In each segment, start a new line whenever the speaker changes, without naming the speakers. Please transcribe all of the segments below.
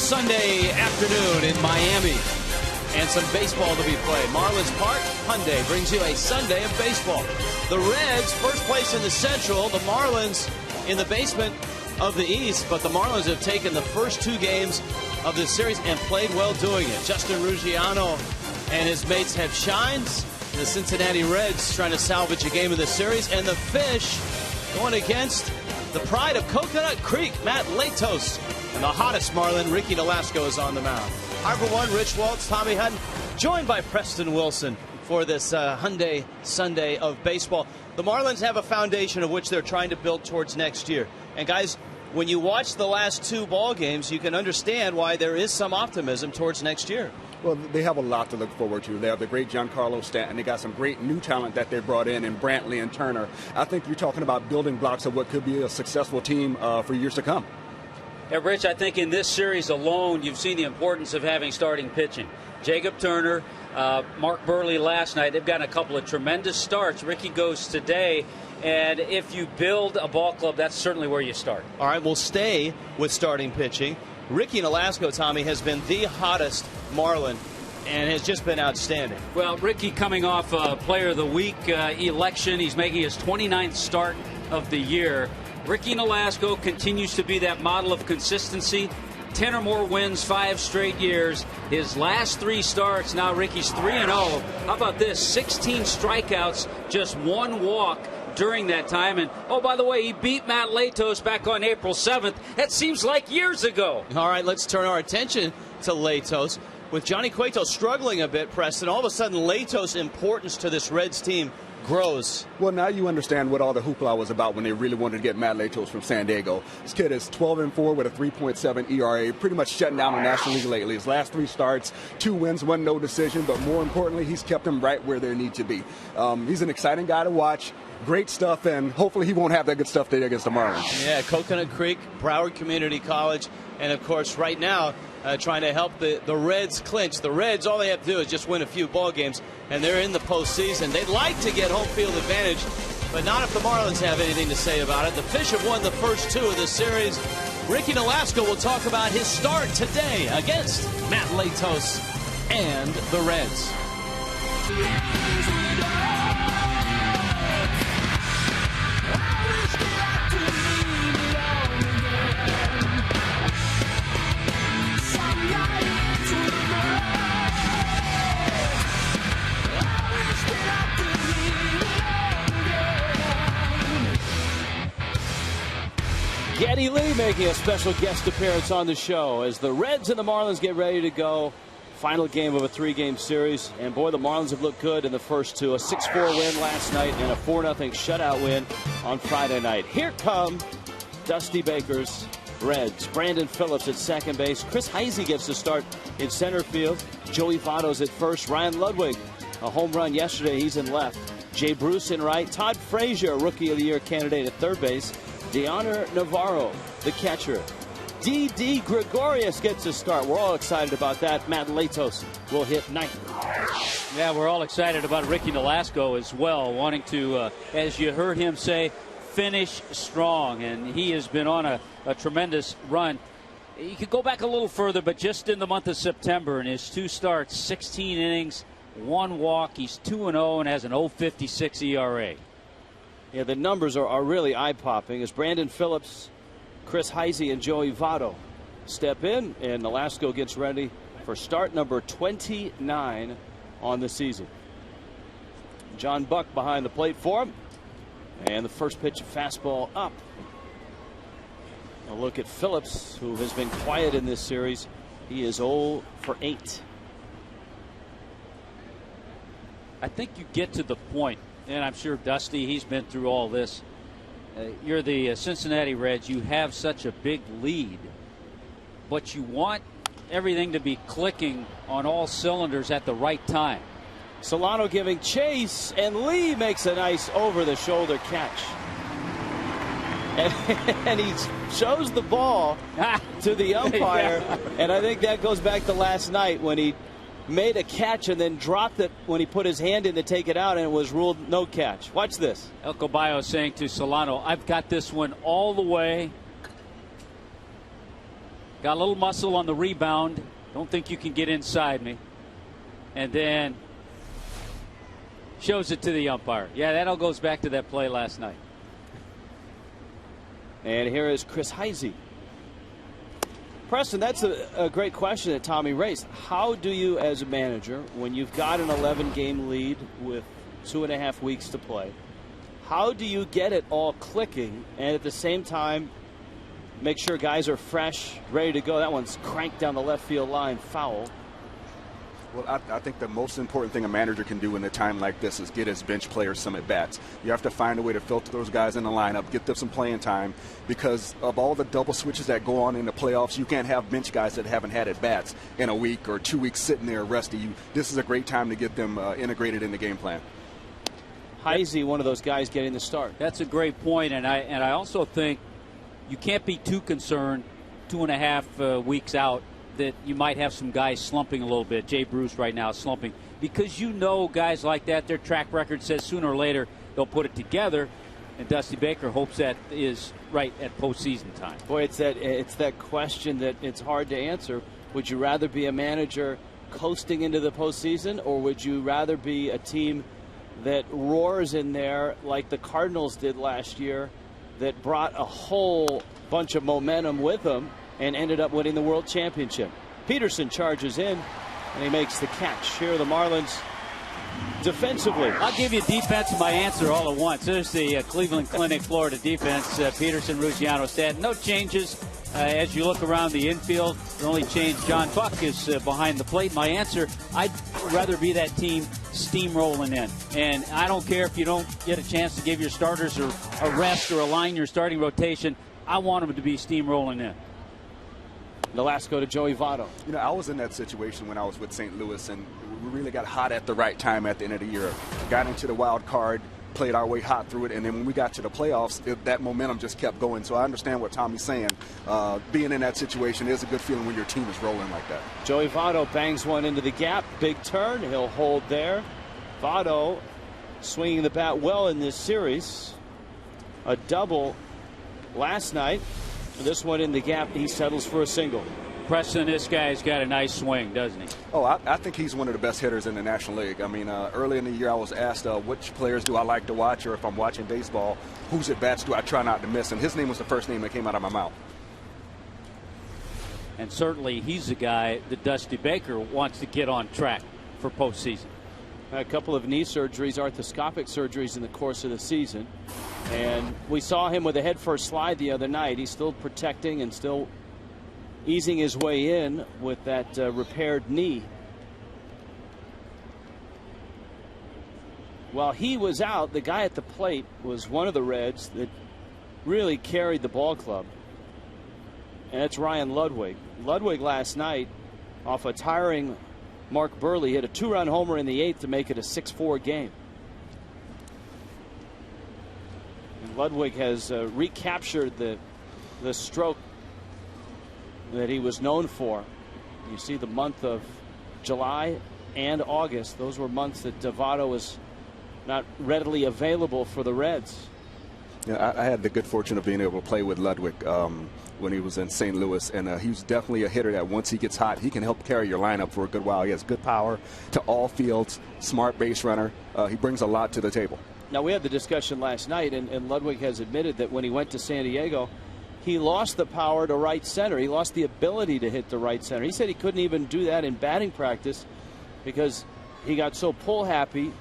Sunday afternoon in Miami, and some baseball to be played. Marlins Park Hyundai brings you a Sunday of baseball. The Reds first place in the Central, the Marlins in the basement of the East, but the Marlins have taken the first two games of this series and played well doing it. Justin Ruggiano and his mates have shined. The Cincinnati Reds trying to salvage a game of the series, and the Fish going against the pride of Coconut Creek, Matt Latos, and the hottest Marlin, Ricky Nolasco, is on the mound. Harbor One, Rich Waltz, Tommy Hutton, joined by Preston Wilson for this Hyundai Sunday of baseball. The Marlins have a foundation of which they're trying to build towards next year. And guys, when you watch the last two ball games, you can understand why there is some optimism towards next year.
Well, they have a lot to look forward to. They have the great Giancarlo Stanton. They got some great new talent that they brought in Brantley and Turner. I think you're talking about building blocks of what could be a successful team for years to come.
Yeah, Rich, I think in this series alone, you've seen the importance of having starting pitching. Jacob Turner, Mark Burley last night, they've gotten a couple of tremendous starts. Ricky goes today. And if you build a ball club, that's certainly where you start. All
right, we'll stay with starting pitching. Ricky Nolasco, Tommy, has been the hottest Marlin and has just been outstanding.
Well, Ricky coming off Player of the Week election. He's making his 29th start of the year. Ricky Nolasco continues to be that model of consistency. 10 or more wins, 5 straight years. His last 3 starts, now Ricky's 3-0. How about this? 16 strikeouts, just 1 walk during that time. And, oh, by the way, he beat Matt Latos back on April 7th. That seems like years ago.
All right, let's turn our attention to Latos. With Johnny Cueto struggling a bit, Preston, all of a sudden Latos' importance to this Reds team grows.
Well, now you understand what all the hoopla was about when they really wanted to get Matt Latos from San Diego. This kid is 12-4 with a 3.7 ERA, pretty much shutting down the National League lately. His last 3 starts, 2 wins, 1 no decision, but more importantly, he's kept them right where they need to be. He's an exciting guy to watch. Great stuff, and hopefully he won't have that good stuff today against the Marlins.
Yeah, Coconut Creek, Broward Community College, and of course right now trying to help the Reds clinch. The Reds, all they have to do is just win a few ball games, and they're in the postseason. They'd like to get home field advantage, but not if the Marlins have anything to say about it. The Fish have won the first 2 of the series. Ricky Nolasco will talk about his start today against Matt Latos and the Reds. Geddy Lee making a special guest appearance on the show as the Reds and the Marlins get ready to go. Final game of a 3-game series. And boy, the Marlins have looked good in the first 2. A 6-4 win last night and a 4-0 shutout win on Friday night. Here come Dusty Baker's Reds. Brandon Phillips at second base. Chris Heisey gets to start in center field. Joey Votto's at first. Ryan Ludwick, a home run yesterday. He's in left. Jay Bruce in right. Todd Frazier, Rookie of the Year candidate at third base. Deoner Navarro, the catcher. Didi Gregorious gets a start. We're all excited about that. Matt Latos will hit ninth.
Yeah, we're all excited about Ricky Nolasco as well, wanting to, as you heard him say, finish strong. And he has been on a tremendous run. You could go back a little further, but just in the month of September, in his 2 starts, 16 innings, 1 walk. He's 2-0 and has an 0.56 ERA.
Yeah, the numbers are really eye-popping as Brandon Phillips, Chris Heisey, and Joey Votto step in, and Nolasco gets ready for start number 29 on the season. John Buck behind the plate for him, and the first pitch, fastball up. A look at Phillips, who has been quiet in this series. He is 0 for 8.
I think you get to the point, and I'm sure Dusty, he's been through all this. You're the Cincinnati Reds. You have such a big lead, but you want everything to be clicking on all cylinders at the right time.
Solano giving chase, and Lee makes a nice over-the-shoulder catch. And he shows the ball to the umpire, yeah. And I think that goes back to last night when he made a catch and then dropped it when he put his hand in to take it out, and it was ruled no catch. Watch this.
El Caballo saying to Solano, I've got this one all the way. Got a little muscle on the rebound. Don't think you can get inside me. And then shows it to the umpire. Yeah, that all goes back to that play last night.
And here is Chris Heisey. Preston, that's a great question that Tommy raised. How do you, as a manager, when you've got an 11-game lead with 2.5 weeks to play, how do you get it all clicking and at the same time make sure guys are fresh, ready to go? That one's cranked down the left field line, foul.
Well, I think the most important thing a manager can do in a time like this is get his bench players some at-bats. You have to find a way to filter those guys in the lineup, get them some playing time, because of all the double switches that go on in the playoffs, you can't have bench guys that haven't had at-bats in a week or 2 weeks sitting there rusty. This is a great time to get them integrated in the game plan.
Heisey, one of those guys getting the start.
That's a great point, and I also think you can't be too concerned 2.5 weeks out that you might have some guys slumping a little bit. Jay Bruce right now is slumping, because you know guys like that, their track record says sooner or later they'll put it together, and Dusty Baker hopes that is right at postseason time.
Boy, it's that question that it's hard to answer. Would you rather be a manager coasting into the postseason, or would you rather be a team that roars in there like the Cardinals did last year, that brought a whole bunch of momentum with them and ended up winning the World Championship? Peterson charges in, and he makes the catch. Here are the Marlins defensively.
I'll give you defense and my answer all at once. There's the Cleveland Clinic Florida defense. Peterson, Ruggiano, Stanton. No changes as you look around the infield. The only change, John Buck is behind the plate. My answer, I'd rather be that team steamrolling in. And I don't care if you don't get a chance to give your starters a rest or align your starting rotation. I want them to be steamrolling in.
The last go to Joey Votto.
You know, I was in that situation when I was with St. Louis, and we really got hot at the right time at the end of the year. Got into the wild card, played our way hot through it, and then when we got to the playoffs, that momentum just kept going. So I understand what Tommy's saying. Being in that situation is a good feeling when your team is rolling like that.
Joey Votto bangs one into the gap. Big turn. He'll hold there. Votto swinging the bat well in this series. A double last night. This one in the gap, he settles for a single.
Preston, this guy's got a nice swing, doesn't he?
Oh, I think he's one of the best hitters in the National League. I mean, early in the year I was asked which players do I like to watch, or if I'm watching baseball, whose at-bats do I try not to miss, and his name was the first name that came out of my mouth.
And certainly he's the guy that Dusty Baker wants to get on track for postseason.
A couple of knee surgeries, arthroscopic surgeries in the course of the season. And we saw him with a head-first slide the other night. He's still protecting and still easing his way in with that repaired knee. While he was out, the guy at the plate was one of the Reds that really carried the ball club. And that's Ryan Ludwick. Ludwick last night, off a tiring Mark Burley, hit a 2-run homer in the 8th to make it a 6-4 game. And Ludwick has recaptured the stroke that he was known for. You see the month of July and August. Those were months that Votto was not readily available for the Reds.
Yeah, I had the good fortune of being able to play with Ludwick when he was in St. Louis, and he was definitely a hitter that once he gets hot, he can help carry your lineup for a good while. He has good power to all fields, smart base runner. He brings a lot to the table.
Now, we had the discussion last night, and Ludwick has admitted that when he went to San Diego, he lost the power to right center. He lost the ability to hit the right center. He said he couldn't even do that in batting practice because he got so pull happy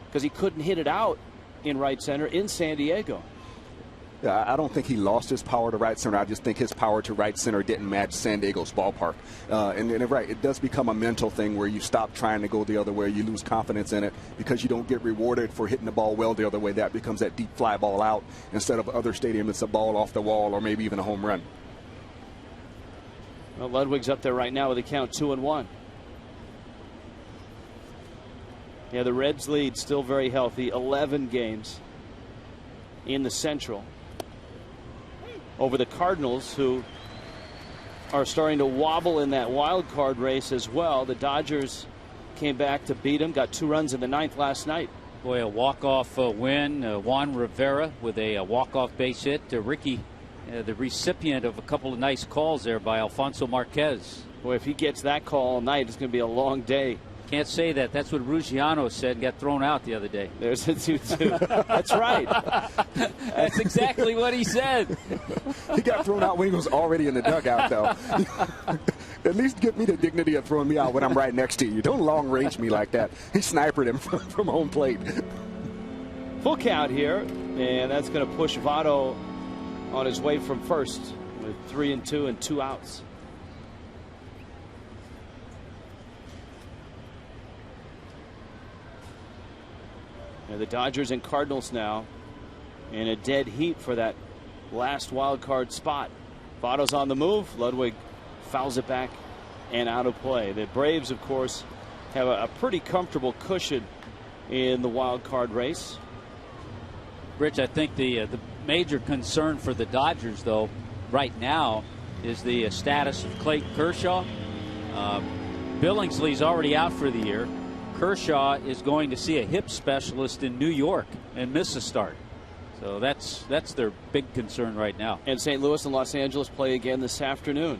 because he couldn't hit it out in right center in San Diego.
Yeah, I don't think he lost his power to right center. I just think his power to right center didn't match San Diego's ballpark. And right, it does become a mental thing where you stop trying to go the other way. You lose confidence in it because you don't get rewarded for hitting the ball well the other way. That becomes that deep fly ball out. Instead of other stadium, it's a ball off the wall or maybe even a home run.
Well, Ludwig's up there right now with a count 2-1. Yeah, the Reds lead still very healthy. 11 games in the Central over the Cardinals, who are starting to wobble in that wild card race as well. The Dodgers came back to beat them, got 2 runs in the 9th last night.
Boy, a walk-off win. Juan Rivera with a walk-off base hit. Ricky the recipient of a couple of nice calls there by Alfonso Marquez.
Boy, if he gets that call all night, it's going to be a long day.
Can't say that. That's what Ruggiano said and got thrown out the other day.
There's a 2-2. That's right.
That's exactly what he said.
He got thrown out when he was already in the dugout, though. At least give me the dignity of throwing me out when I'm right next to you. Don't long range me like that. He snipered him from home plate.
Full count here, and that's going to push Votto on his way from first with 3-2 and 2 outs. And the Dodgers and Cardinals now in a dead heat for that last wild card spot. Votto's on the move. Ludwick fouls it back and out of play. The Braves, of course, have a pretty comfortable cushion in the wild card race.
Rich, I think the major concern for the Dodgers, though, right now is the status of Clayton Kershaw. Billingsley's already out for the year. Kershaw is going to see a hip specialist in New York and miss a start. So that's their big concern right now.
And St. Louis and Los Angeles play again this afternoon.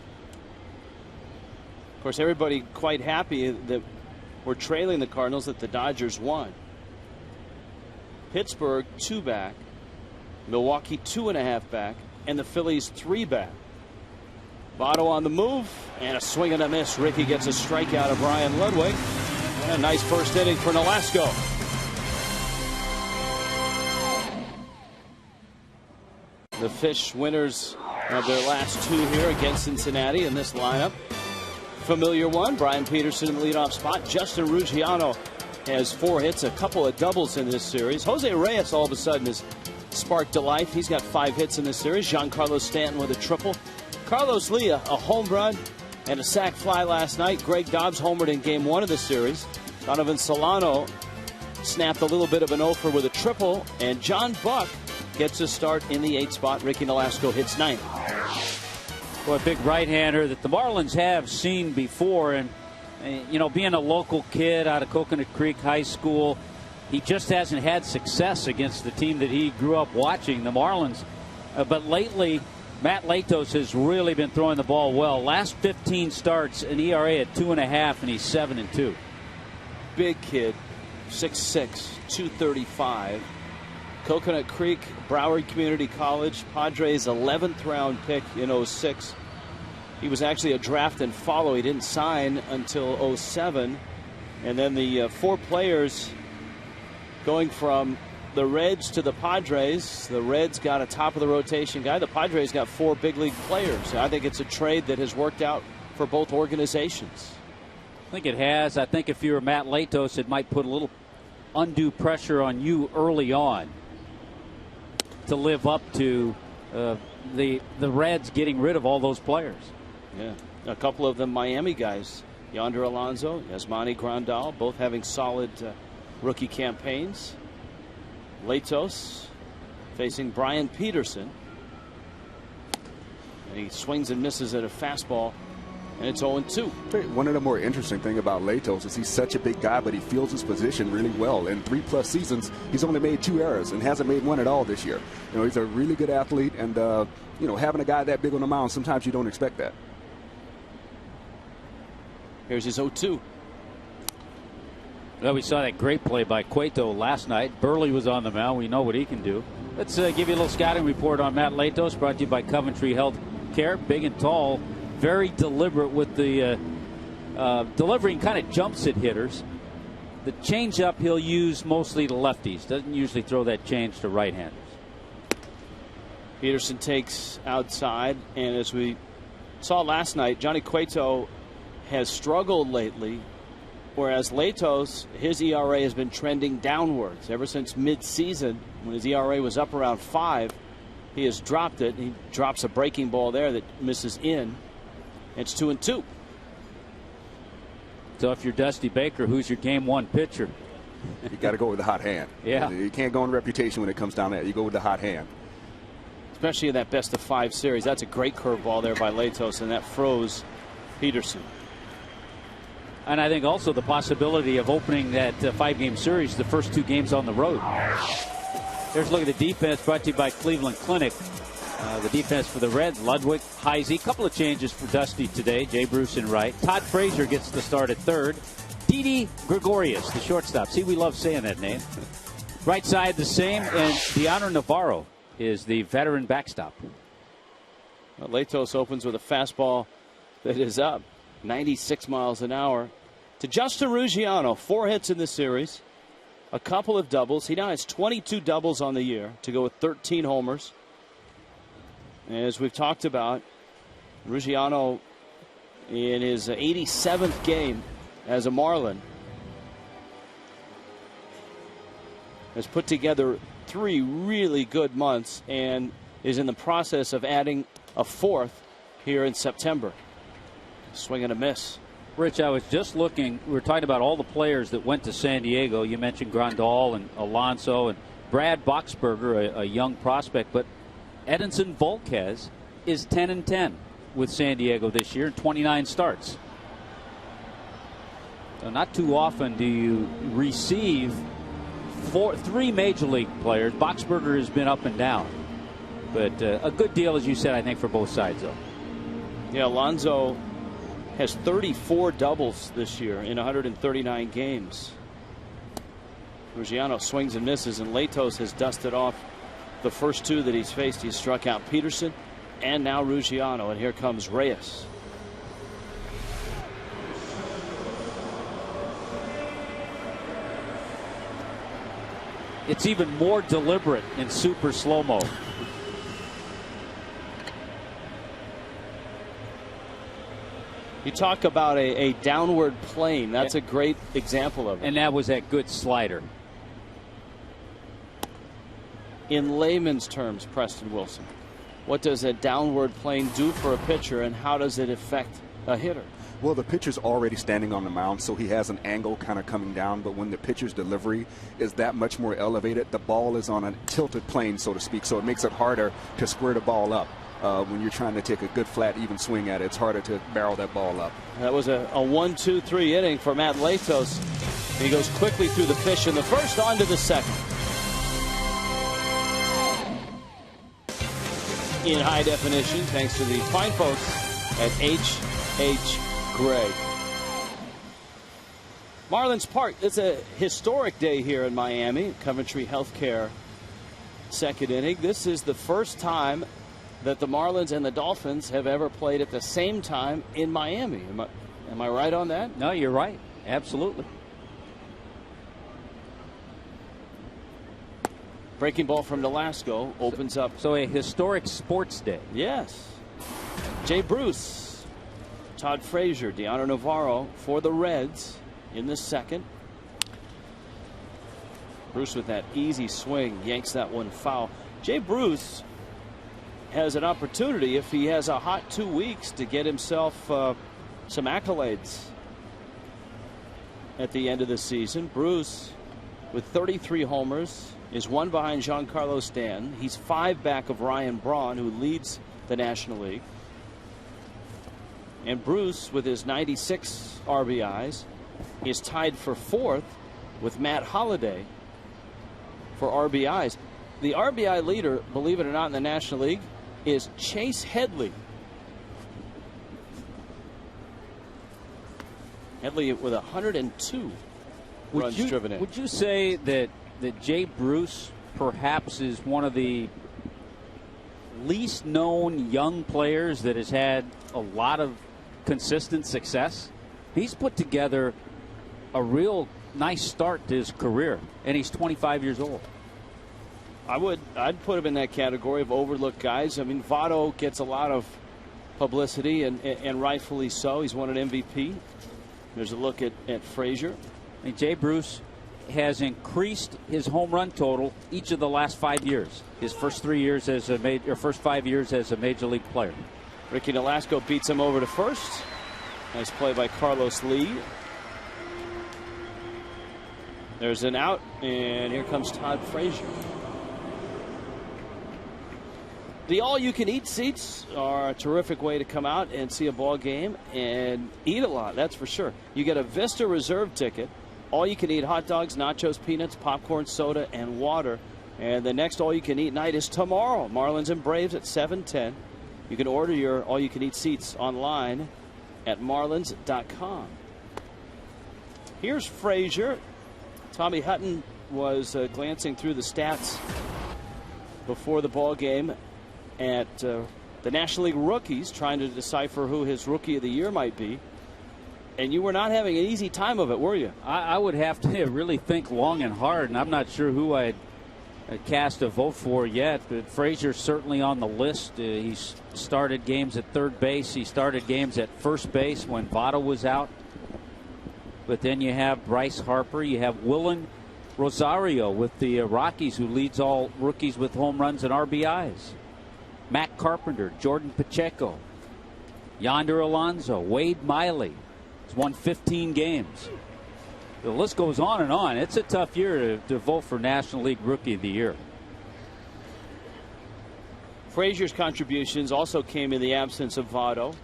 Of course, everybody quite happy that we're trailing the Cardinals, that the Dodgers won. Pittsburgh 2 back, Milwaukee 2.5 back, and the Phillies 3 back. Votto on the move, and a swing and a miss. Ricky gets a strikeout of Brian Ludwick. And a nice first inning for Nolasco. The Fish winners of their last 2 here against Cincinnati in this lineup. Familiar one, Brian Peterson in the leadoff spot. Justin Ruggiano has 4 hits, a couple of doubles in this series. Jose Reyes all of a sudden has sparked to life. He's got 5 hits in this series. Giancarlo Stanton with a triple. Carlos Lee, a home run and a sac fly last night. Greg Dobbs homered in game 1 of the series. Donovan Solano snapped a little bit of an offer with a triple. And John Buck gets a start in the 8th spot. Ricky Nolasco hits 9th.
Well, a big right-hander that the Marlins have seen before. And, you know, being a local kid out of Coconut Creek High School, he just hasn't had success against the team that he grew up watching, the Marlins. But lately, Matt Latos has really been throwing the ball well. Last 15 starts, an ERA at 2.5, and he's 7-2.
Big kid, 6'6", 235. Coconut Creek, Broward Community College, Padres 11th round pick in 06. He was actually a draft and follow. He didn't sign until 07. And then the 4 players going from the Reds to the Padres. The Reds got a top of the rotation guy. The Padres got 4 big league players. I think it's a trade that has worked out for both organizations.
I think it has. I think if you were Matt Latos, it might put a little undue pressure on you early on to live up to the Reds getting rid of all those players.
Yeah, a couple of them Miami guys. Yonder Alonso, Yasmani Grandal, both having solid rookie campaigns. Latos facing Brian Peterson. And he swings and misses at a fastball. And it's 0-2.
One of the more interesting thing about Latos is he's such a big guy, but he fields his position really well. In 3+ seasons, he's only made 2 errors and hasn't made 1 at all this year. You know, he's a really good athlete, and you know, having a guy that big on the mound, sometimes you don't expect that.
Here's his 0-2.
Well, we saw that great play by Cueto last night. Burley was on the mound. We know what he can do. Let's give you a little scouting report on Matt Latos, brought to you by Coventry Health Care. Big and tall. Very deliberate with the delivering, kind of jumps at hitters. The changeup he'll use mostly to lefties. Doesn't usually throw that change to right-handers.
Peterson takes outside, and as we saw last night, Johnny Cueto has struggled lately, whereas Latos, his ERA has been trending downwards ever since mid-season when his ERA was up around 5. He has dropped it. He drops a breaking ball there that misses in. It's 2-2.
So if you're Dusty Baker, who's your game 1 pitcher?
You got to go with the hot hand.
Yeah.
You can't go on reputation when it comes down to that. You go with the hot hand.
Especially in that best-of-5 series. That's a great curveball there by Latos, and that froze Peterson.
And I think also the possibility of opening that 5-game series, the first 2 games on the road. There's a look at the defense, brought to you by Cleveland Clinic. The defense for the Reds, Ludwick, Heisey. Couple of changes for Dusty today. Jay Bruce in right. Todd Frazier gets the start at third. Didi Gregorious, the shortstop. See, we love saying that name. Right side the same, and Deanna Navarro is the veteran backstop.
Well, Latos opens with a fastball that is up 96 miles an hour to Justin Ruggiano. 4 hits in this series, a couple of doubles. He now has 22 doubles on the year to go with 13 homers. As we've talked about, Ruggiano in his 87th game as a Marlin has put together 3 really good months and is in the process of adding a 4th here in September. Swing and a miss.
Rich, I was just looking. We were talking about all the players that went to San Diego. You mentioned Grandal and Alonso and Brad Boxberger, a young prospect, but Edinson Volquez is 10-10 with San Diego this year, 29 starts. So not too often do you receive 3 major league players. Boxberger has been up and down, but a good deal, as you said, I think, for both sides, though.
Yeah, Alonso has 34 doubles this year in 139 games. Ruggiano swings and misses, and Latos has dusted off the first 2 that he's faced. He's struck out Peterson and now Ruggiano, and here comes Reyes.
It's even more deliberate in super slow-mo.
You talk about a downward plane. That's a great example of it.
And that was that good slider.
In layman's terms, Preston Wilson, what does a downward plane do for a pitcher, and how does it affect a hitter?
Well, the pitcher's already standing on the mound, so he has an angle kind of coming down. But when the pitcher's delivery is that much more elevated, the ball is on a tilted plane, so to speak. So it makes it harder to square the ball up. When you're trying to take a good, flat, even swing at it, it's harder to barrel that ball up.
That was a 1-2-3 inning for Matt Latos. He goes quickly through the pitch in the first, on to the second. In high definition, thanks to the fine folks at H.H. Gregg. Marlins Park. It's a historic day here in Miami. Coventry Healthcare second inning. This is the first time that the Marlins and the Dolphins have ever played at the same time in Miami. Am I right on that?
No, you're right. Absolutely.
Breaking ball from Nolasco opens up.
So a historic sports day.
Yes. Jay Bruce, Todd Frazier, Deanna Navarro for the Reds in the second. Bruce with that easy swing yanks that one foul. Jay Bruce has an opportunity, if he has a hot 2 weeks, to get himself some accolades at the end of the season. Bruce with 33 homers is 1 behind Giancarlo Stanton. He's 5 back of Ryan Braun, who leads the National League. And Bruce, with his 96 RBIs, is tied for 4th with Matt Holliday for RBIs. The RBI leader, believe it or not, in the National League is Chase Headley. Headley with 102 runs driven in.
Would you say that Jay Bruce perhaps is one of the least known young players that has had a lot of consistent success? He's put together a real nice start to his career, and he's 25 years old. I'd put him in that category of overlooked guys. I mean, Votto gets a lot of publicity, and rightfully so. He's won an MVP. There's a look at Frazier. I mean, Jay Bruce has increased his home run total each of the last 5 years. His first 3 years as first 5 years as a major league player.
Ricky Nolasco beats him over to first. Nice play by Carlos Lee. There's an out, and here comes Todd Frazier. The all-you-can-eat seats are a terrific way to come out and see a ball game and eat a lot, that's for sure. You get a Vista Reserve ticket. All you can eat: hot dogs, nachos, peanuts, popcorn, soda, and water.
And the next all-you-can-eat night is tomorrow. Marlins and Braves at 7:10. You can order your all-you-can-eat seats online at marlins.com. Here's Frazier. Tommy Hutton was glancing through the stats before the ball game at the National League rookies, trying to decipher who his Rookie of the Year might be. And you were not having an easy time of it, were you?
I would have to really think long and hard, and I'm not sure who I'd cast a vote for yet, but Frazier's certainly on the list. He's started games at third base. He started games at first base when Votto was out. But then you have Bryce Harper. You have Willen Rosario with the Rockies, who leads all rookies with home runs and RBIs. Matt Carpenter, Jordan Pacheco, Yonder Alonso, Wade Miley. He's won 15 games. The list goes on and on. It's a tough year to vote for National League Rookie of the Year.
Frazier's contributions also came in the absence of Votto,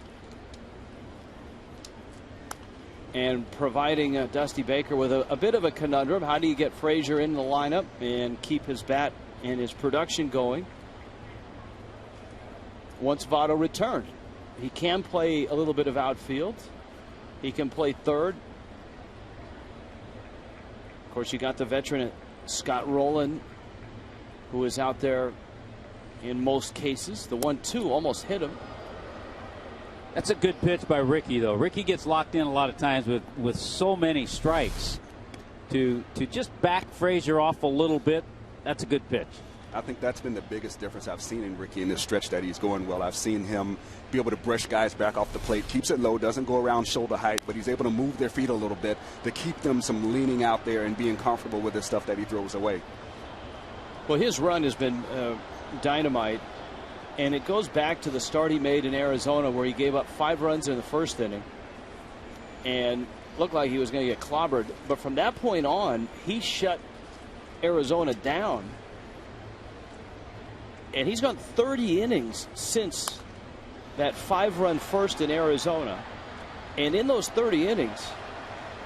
and providing Dusty Baker with a bit of a conundrum. How do you get Frazier in the lineup and keep his bat and his production going once Votto returned? He can play a little bit of outfield. He can play third. Of course, you got the veteran Scott Rowland, who is out there in most cases. The 1-2 almost hit him.
That's a good pitch by Ricky, though. Ricky gets locked in a lot of times with so many strikes. To just back Frazier off a little bit, that's a good pitch.
I think that's been the biggest difference I've seen in Ricky in this stretch that he's going well. I've seen him be able to brush guys back off the plate, keeps it low, doesn't go around shoulder height, but he's able to move their feet a little bit to keep them some leaning out there and being comfortable with the stuff that he throws away.
Well, his run has been dynamite, and it goes back to the start he made in Arizona, where he gave up 5 runs in the first inning and looked like he was going to get clobbered. But from that point on, he shut Arizona down. And he's gone 30 innings since that 5-run first in Arizona. And in those 30 innings,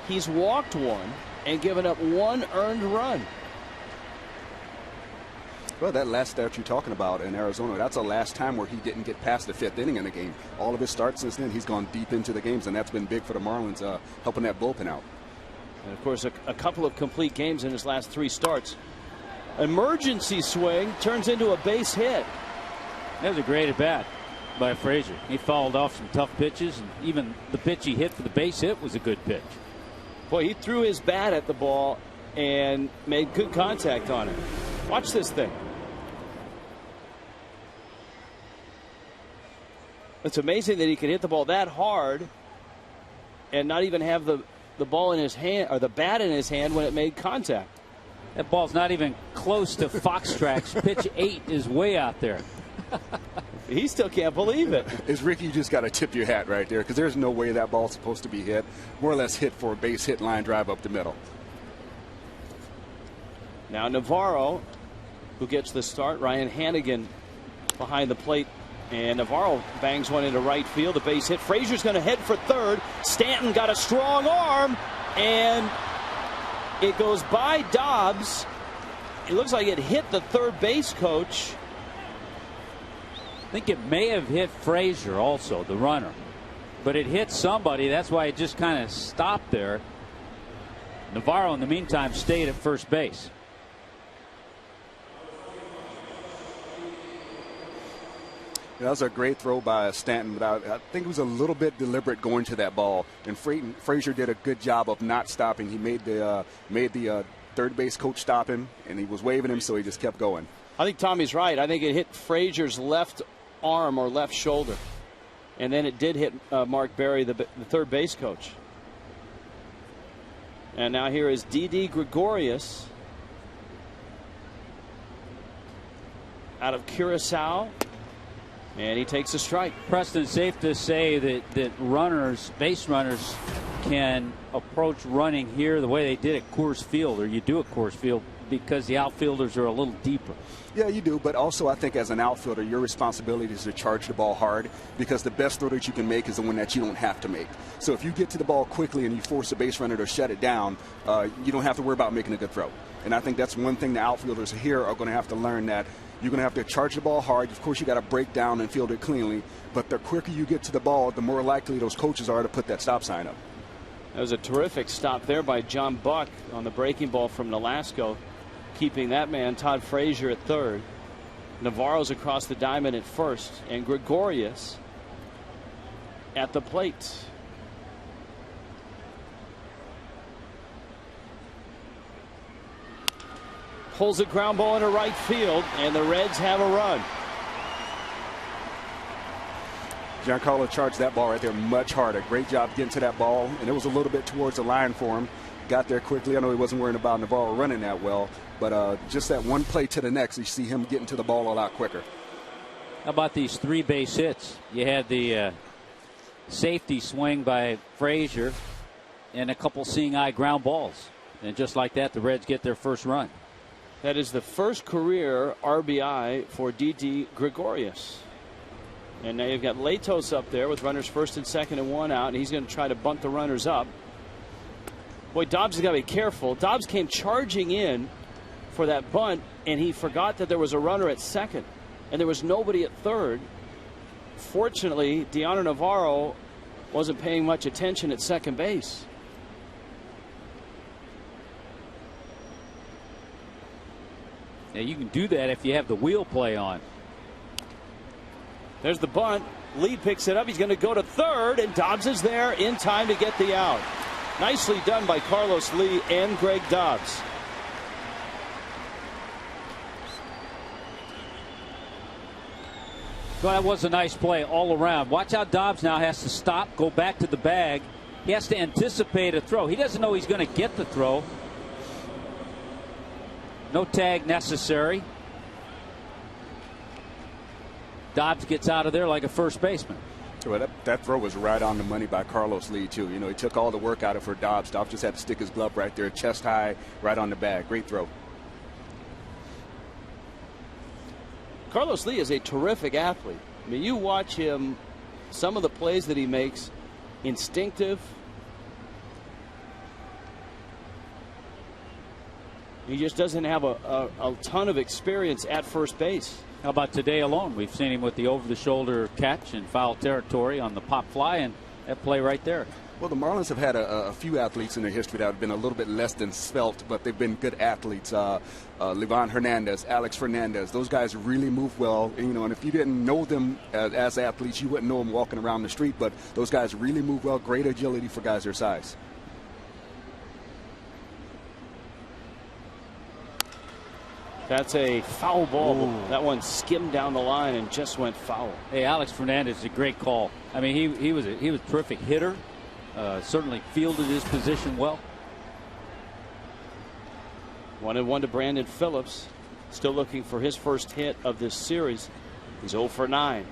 he's walked 1 and given up 1 earned run.
Well, that last start you're talking about in Arizona, that's the last time where he didn't get past the 5th inning in the game. All of his starts since then, he's gone deep into the games, and that's been big for the Marlins, helping that bullpen out.
And, of course, a couple of complete games in his last 3 starts. Emergency swing turns into a base hit.
That was a great at bat by Frazier. He fouled off some tough pitches, and even the pitch he hit for the base hit was a good pitch.
Boy, he threw his bat at the ball and made good contact on it. Watch this thing. It's amazing that he could hit the ball that hard and not even have the ball in his hand, or the bat in his hand, when it made contact.
That ball's not even close to Foxtrac's. Pitch 8 is way out there.
He still can't believe it.
Is Ricky, you just got to tip your hat right there, because there's no way that ball's supposed to be hit. More or less hit for a base hit line drive up the middle.
Now Navarro, who gets the start. Ryan Hannigan behind the plate. And Navarro bangs one into right field. A base hit. Frazier's going to head for third. Stanton got a strong arm. And it goes by Dobbs. It looks like it hit the third base coach.
I think it may have hit Frazier also, the runner. But it hit somebody. That's why it just kind of stopped there. Navarro, in the meantime, stayed at first base.
That was a great throw by Stanton, but I think it was a little bit deliberate going to that ball. And Frazier did a good job of not stopping. He made the third base coach stop him, and he was waving him, so he just kept going.
I think Tommy's right. I think it hit Frazier's left arm or left shoulder. And then it did hit Mark Berry, the third base coach. And now here is Didi Gregorious out of Curacao. And he takes a strike.
Preston, it's safe to say that runners, base runners, can approach running here the way they did at Coors Field, or you do at Coors Field, because the outfielders are a little deeper.
Yeah, you do, but also I think as an outfielder, your responsibility is to charge the ball hard, because the best throw that you can make is the one that you don't have to make. So if you get to the ball quickly and you force a base runner to shut it down, you don't have to worry about making a good throw. And I think that's one thing the outfielders here are going to have to learn, that you're going to have to charge the ball hard. Of course, you got to break down and field it cleanly. But the quicker you get to the ball, the more likely those coaches are to put that stop sign up.
That was a terrific stop there by John Buck on the breaking ball from Nolasco, keeping that man, Todd Frazier, at third. Navarro's across the diamond at first, and Gregorious at the plate. Pulls a ground ball into right field, and the Reds have a run.
Giancarlo charged that ball right there much harder. Great job getting to that ball, and it was a little bit towards the line for him. Got there quickly. I know he wasn't worrying about Navarro running that well, but just that one play to the next, you see him getting to the ball a lot quicker.
How about these 3 base hits? You had the safety swing by Frazier and a couple seeing eye ground balls. And just like that, the Reds get their first run.
That is the first career RBI for Didi Gregorious. And now you've got Latos up there with runners first and second and 1 out, and he's going to try to bunt the runners up. Boy, Dobbs has got to be careful. Dobbs came charging in for that bunt, and he forgot that there was a runner at second, and there was nobody at third. Fortunately, Deanna Navarro wasn't paying much attention at second base.
Now you can do that if you have the wheel play on.
There's the bunt. Lee picks it up. He's going to go to third, and Dobbs is there in time to get the out. Nicely done by Carlos Lee and Greg Dobbs.
Well, that was a nice play all around. Watch how Dobbs now has to stop, go back to the bag. He has to anticipate a throw. He doesn't know he's going to get the throw. No tag necessary. Dobbs gets out of there like a first baseman.
Well, that throw was right on the money by Carlos Lee, too. You know, he took all the work out of for Dobbs. Dobbs just had to stick his glove right there, chest high, right on the bag. Great throw.
Carlos Lee is a terrific athlete. I mean, you watch him, some of the plays that he makes, instinctive. He just doesn't have a ton of experience at first base.
How about today alone? We've seen him with the over-the-shoulder catch in foul territory on the pop fly, and that play right there.
Well, the Marlins have had a few athletes in their history that have been a little bit less than svelte, but they've been good athletes. Livan Hernandez, Alex Fernandez, those guys really move well. And, you know, and if you didn't know them as athletes, you wouldn't know them walking around the street. But those guys really move well. Great agility for guys their size.
That's a foul ball. Ooh. That one skimmed down the line and just went foul.
Hey, Alex Fernandez is a great call. I mean, he was a terrific hitter. Certainly fielded his position well.
1-1 to Brandon Phillips. Still looking for his first hit of this series. He's 0 for 9.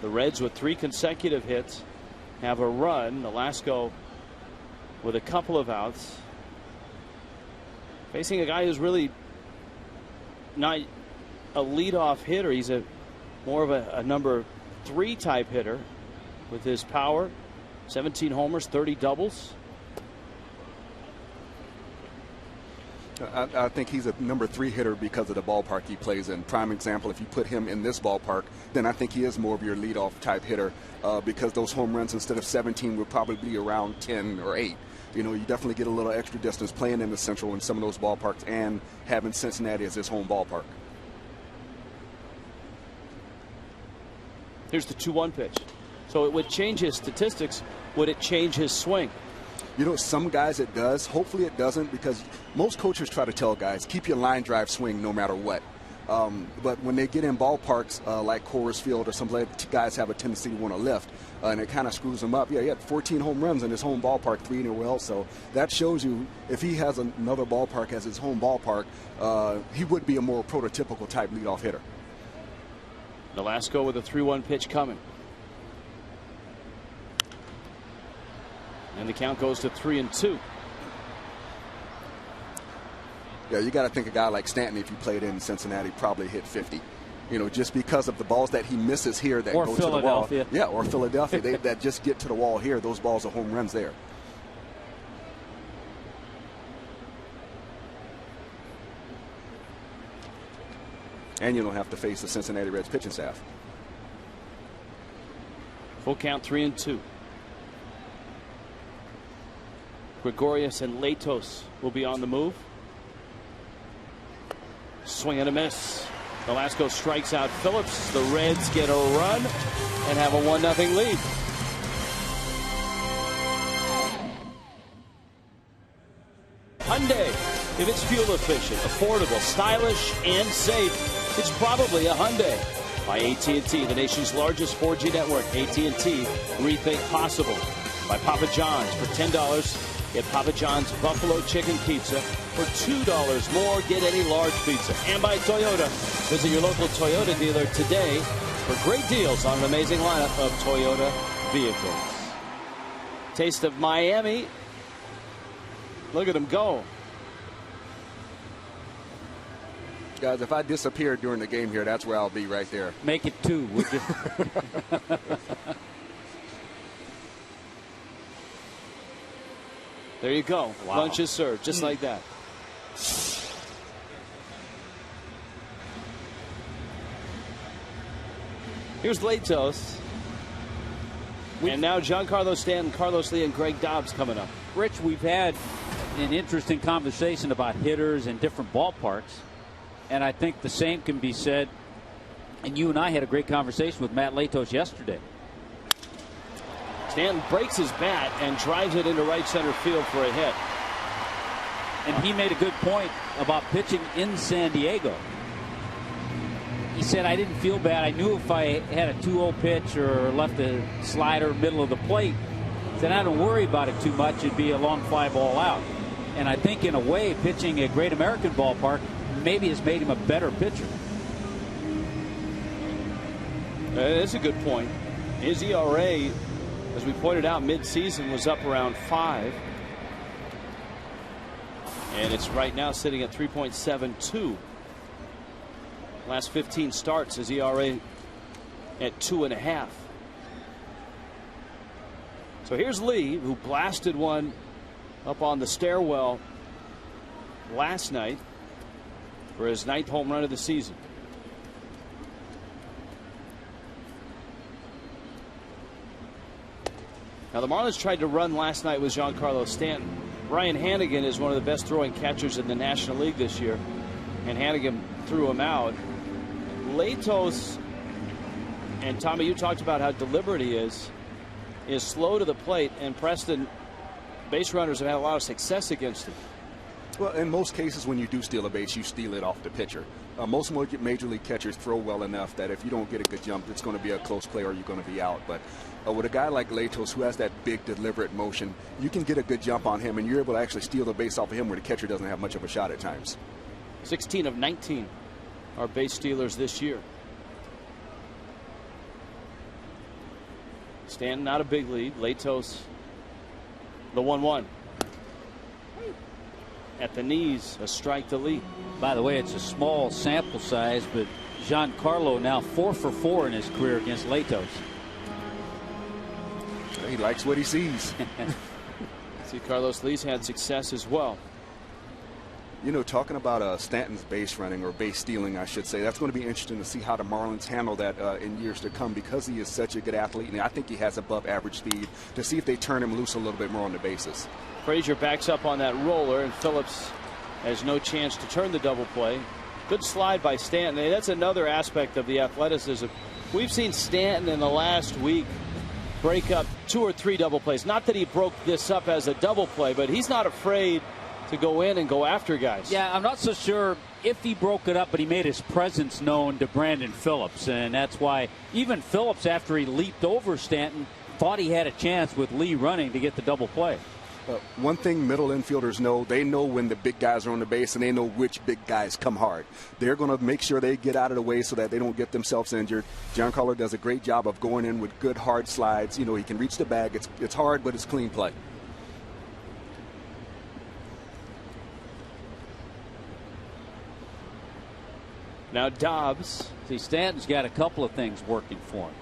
The Reds with 3 consecutive hits have a run. Nolasco with a couple of outs. Facing a guy who's really not a leadoff hitter. He's more of a number 3 type hitter with his power. 17 homers, 30 doubles.
I think he's a number 3 hitter because of the ballpark he plays in. Prime example, if you put him in this ballpark, then I think he is more of your leadoff type hitter because those home runs instead of 17 would probably be around 10 or 8. You know, you definitely get a little extra distance playing in the Central in some of those ballparks and having Cincinnati as his home ballpark.
Here's the 2-1 pitch. So it would change his statistics. Would it change his swing?
You know, some guys it does. Hopefully it doesn't, because most coaches try to tell guys, keep your line drive swing no matter what. But when they get in ballparks like Coors Field or someplace, guys have a tendency to want to lift, and it kind of screws them up. Yeah, he had 14 home runs in his home ballpark, 3 in a row. So that shows you if he has another ballpark as his home ballpark, he would be a more prototypical type leadoff hitter.
Nolasco with a 3-1 pitch coming. And the count goes to 3-2.
Yeah, you got to think a guy like Stanton, if you played in Cincinnati, probably hit 50. You know, just because of the balls that he misses here that go to the wall. Yeah, or Philadelphia. That just get to the wall here. Those balls are home runs there. and you don't have to face the Cincinnati Reds pitching staff.
Full count, 3-2. Gregorious and Latos will be on the move. Swing and a miss. Velasco strikes out Phillips. The Reds get a run and have a 1-0 lead. Hyundai. If it's fuel efficient, affordable, stylish, and safe, it's probably a Hyundai. By AT&T, the nation's largest 4G network. AT&T, rethink possible. By Papa John's, for $10, get Papa John's Buffalo Chicken Pizza. For $2 more, get any large pizza. And by Toyota, visit your local Toyota dealer today for great deals on an amazing lineup of Toyota vehicles. Taste of Miami. Look at him go.
Guys, if I disappear during the game here, that's where I'll be right there.
Make it 2, would you?
There you go.
Wow.
Lunch is served, just like that. Here's Latos. And now Giancarlo Stanton, Carlos Lee, and Greg Dobbs coming up.
Rich, we've had an interesting conversation about hitters in different ballparks. And I think the same can be said. And you and I had a great conversation with Matt Latos yesterday.
Stanton breaks his bat and drives it into right center field for a hit.
And he made a good point about pitching in San Diego. He said, I didn't feel bad. I knew if I had a 2-0 pitch or left a slider middle of the plate, he said, I don't worry about it too much. It'd be a long fly ball out. And I think in a way, pitching at Great American Ballpark maybe has made him a better pitcher.
That's a good point. His ERA, as we pointed out, mid-season was up around 5. And it's right now sitting at 3.72. Last 15 starts, his ERA at 2.5. So here's Lee, who blasted one up on the stairwell last night for his 9th home run of the season. Now the Marlins tried to run last night with Giancarlo Stanton. Ryan Hannigan is one of the best throwing catchers in the National League this year, and Hannigan threw him out. Latos, and Tommy, you talked about how deliberate he is slow to the plate, and Preston, base runners have had a lot of success against him.
Well, in most cases, when you do steal a base, you steal it off the pitcher. Most major league catchers throw well enough that if you don't get a good jump, it's going to be a close play or you're going to be out. But with a guy like Latos, who has that big, deliberate motion, you can get a good jump on him, and you're able to actually steal the base off of him where the catcher doesn't have much of a shot at times.
16 of 19 are base stealers this year. Stanton, not a big lead. Latos, the 1-1. At the knees, a strike to Lee.
By the way, it's a small sample size, but Giancarlo now 4 for 4 in his career against Latos.
He likes what he sees.
See, Carlos Lee's had success as well.
You know, talking about Stanton's base running, or base stealing, I should say, that's going to be interesting to see how the Marlins handle that in years to come, because he is such a good athlete, and I think he has above average speed, to see if they turn him loose a little bit more on the bases.
Frazier backs up on that roller, and Phillips has no chance to turn the double play. Good slide by Stanton. And that's another aspect of the athleticism. We've seen Stanton in the last week break up 2 or 3 double plays. Not that he broke this up as a double play, but he's not afraid to go in and go after guys.
Yeah, I'm not so sure if he broke it up, but he made his presence known to Brandon Phillips, and that's why even Phillips, after he leaped over Stanton, thought he had a chance with Lee running to get the double play.
One thing middle infielders know, they know when the big guys are on the base, and they know which big guys come hard. They're going to make sure they get out of the way so that they don't get themselves injured. Giancarlo does a great job of going in with good hard slides. You know, he can reach the bag. It's hard, but it's clean play.
Now Dobbs.
See, Stanton's got a couple of things working for him.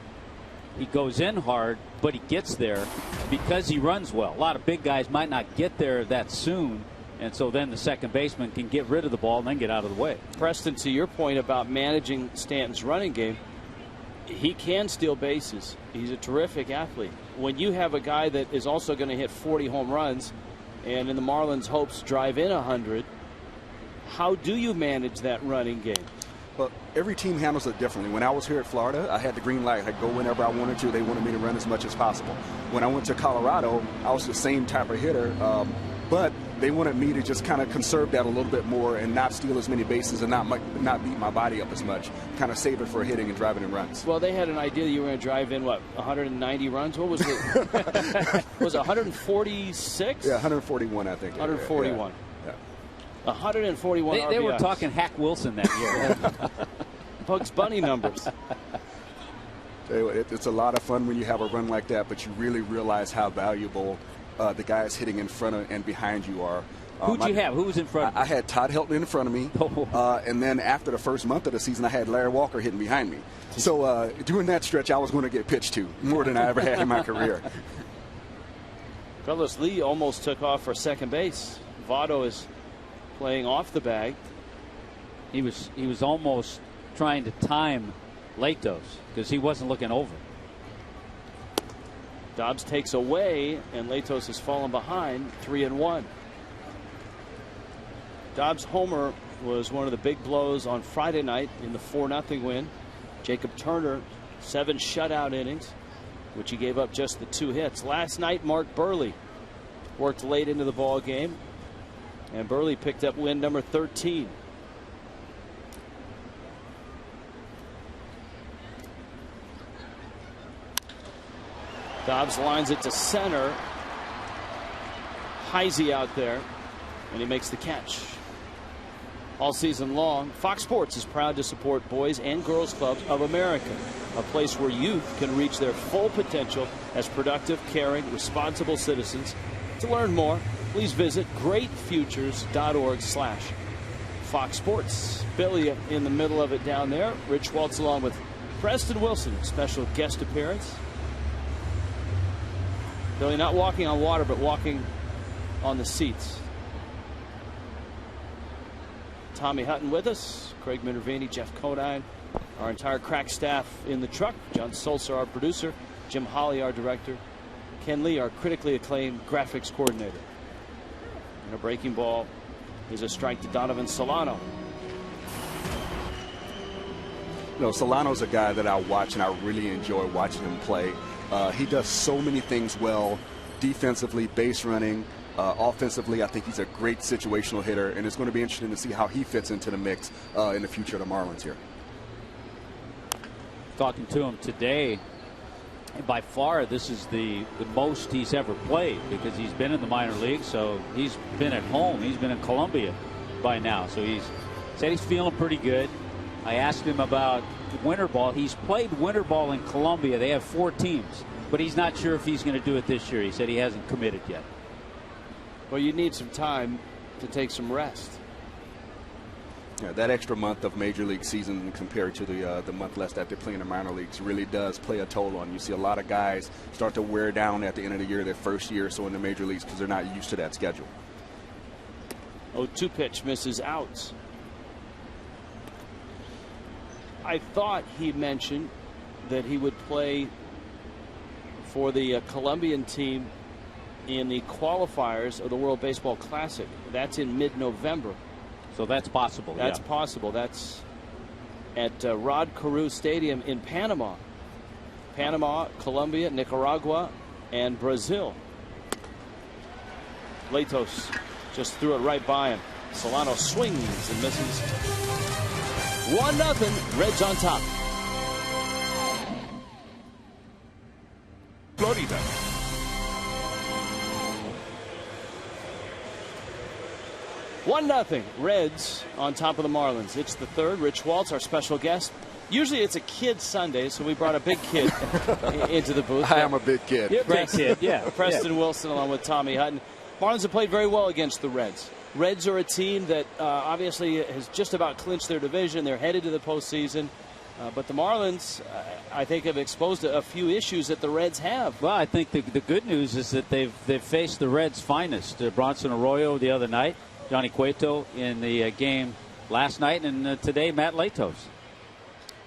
He goes in hard, but he gets there because he runs well. A lot of big guys might not get there that soon, And so then the second baseman can get rid of the ball and then get out of the way.
Preston, to your point about managing Stanton's running game, he can steal bases. He's a terrific athlete. When you have a guy that is also going to hit 40 home runs and in the Marlins' hopes drive in 100, how do you manage that running game?
Well, every team handles it differently. When I was here at Florida, I had the green light. I could go whenever I wanted to. They wanted me to run as much as possible. When I went to Colorado, I was the same type of hitter, but they wanted me to just kind of conserve that a little bit more and not steal as many bases and not beat my body up as much. Kind of save it for hitting and driving in runs.
Well, they had an idea that you were going to drive in, 190 runs? What was it? Was it 146?
Yeah, 141, I think.
141.
Yeah.
141 RBIs.
They were talking Hack Wilson that year.
Bugs Bunny numbers.
It's a lot of fun when you have a run like that, but you really realize how valuable the guys hitting in front of and behind you are.
Who'd you have? Who was in front of you?
I had Todd Helton in front of me. And then after the first month of the season, I had Larry Walker hitting behind me. So during that stretch, I was going to get pitched to more than I ever had in my career.
Carlos Lee almost took off for second base. Votto is playing off the bag.
He was almost trying to time Latos because he wasn't looking over.
Stubbs takes away, and Latos has fallen behind 3-1. Dobbs' homer was one of the big blows on Friday night in the 4-0 win. Jacob Turner, 7 shutout innings, which he gave up just the 2 hits. Last night, Mark Burley worked late into the ball game, and Burley picked up win number 13. Dobbs lines it to center. Heisey out there, and he makes the catch. All season long, Fox Sports is proud to support Boys and Girls Clubs of America, a place where youth can reach their full potential as productive, caring, responsible citizens. To learn more, please visit greatfutures.org/Fox Sports. Billy in the middle of it down there. Rich Waltz along with Preston Wilson, special guest appearance. Billy not walking on water, but walking on the seats. Tommy Hutton with us, Craig Minervini, Jeff Conine, our entire crack staff in the truck. John Sulzer, our producer, Jim Holly, our director, Ken Lee, our critically acclaimed graphics coordinator. And a breaking ball is a strike to Donovan Solano.
You know, Solano's a guy that I watch and I really enjoy watching him play. He does so many things well, defensively, base running, offensively. I think he's a great situational hitter, and it's going to be interesting to see how he fits into the mix in the future of the Marlins here.
Talking to him today, by far this is the most he's ever played because he's been in the minor leagues, so he's been at home. He's been in Columbia by now, so he's said he's feeling pretty good. I asked him about winter ball. He's played winter ball in Columbia. They have 4 teams, but he's not sure if he's going to do it this year. He said he hasn't committed yet.
Well, you need some time to take some rest.
Yeah, that extra month of major league season compared to the month less that they play in the minor leagues really does play a toll on you. See a lot of guys start to wear down at the end of the year, their first year or so in the major leagues, because they're not used to that schedule.
0-2 pitch misses out. I thought he mentioned that he would play for the Colombian team in the qualifiers of the World Baseball Classic. That's in mid-November.
So that's possible.
That's possible. That's at Rod Carew Stadium in Panama. Panama, Colombia, Nicaragua, and Brazil. Latos just threw it right by him. Solano swings and misses. 1-0, Reds on top.
Florida.
One 0 Reds on top of the Marlins. It's the third. Rich Waltz, our special guest. Usually it's a kid Sunday, so we brought a big kid into the booth.
I am a big kid.
You're a big kid, yeah.
Preston Wilson along with Tommy Hutton. Marlins have played very well against the Reds. Reds are a team that obviously has just about clinched their division. They're headed to the postseason. But the Marlins, I think, have exposed a few issues that the Reds have.
Well, I think the good news is that they've faced the Reds' finest. Bronson Arroyo the other night. Johnny Cueto in the game last night, and today Matt Latos.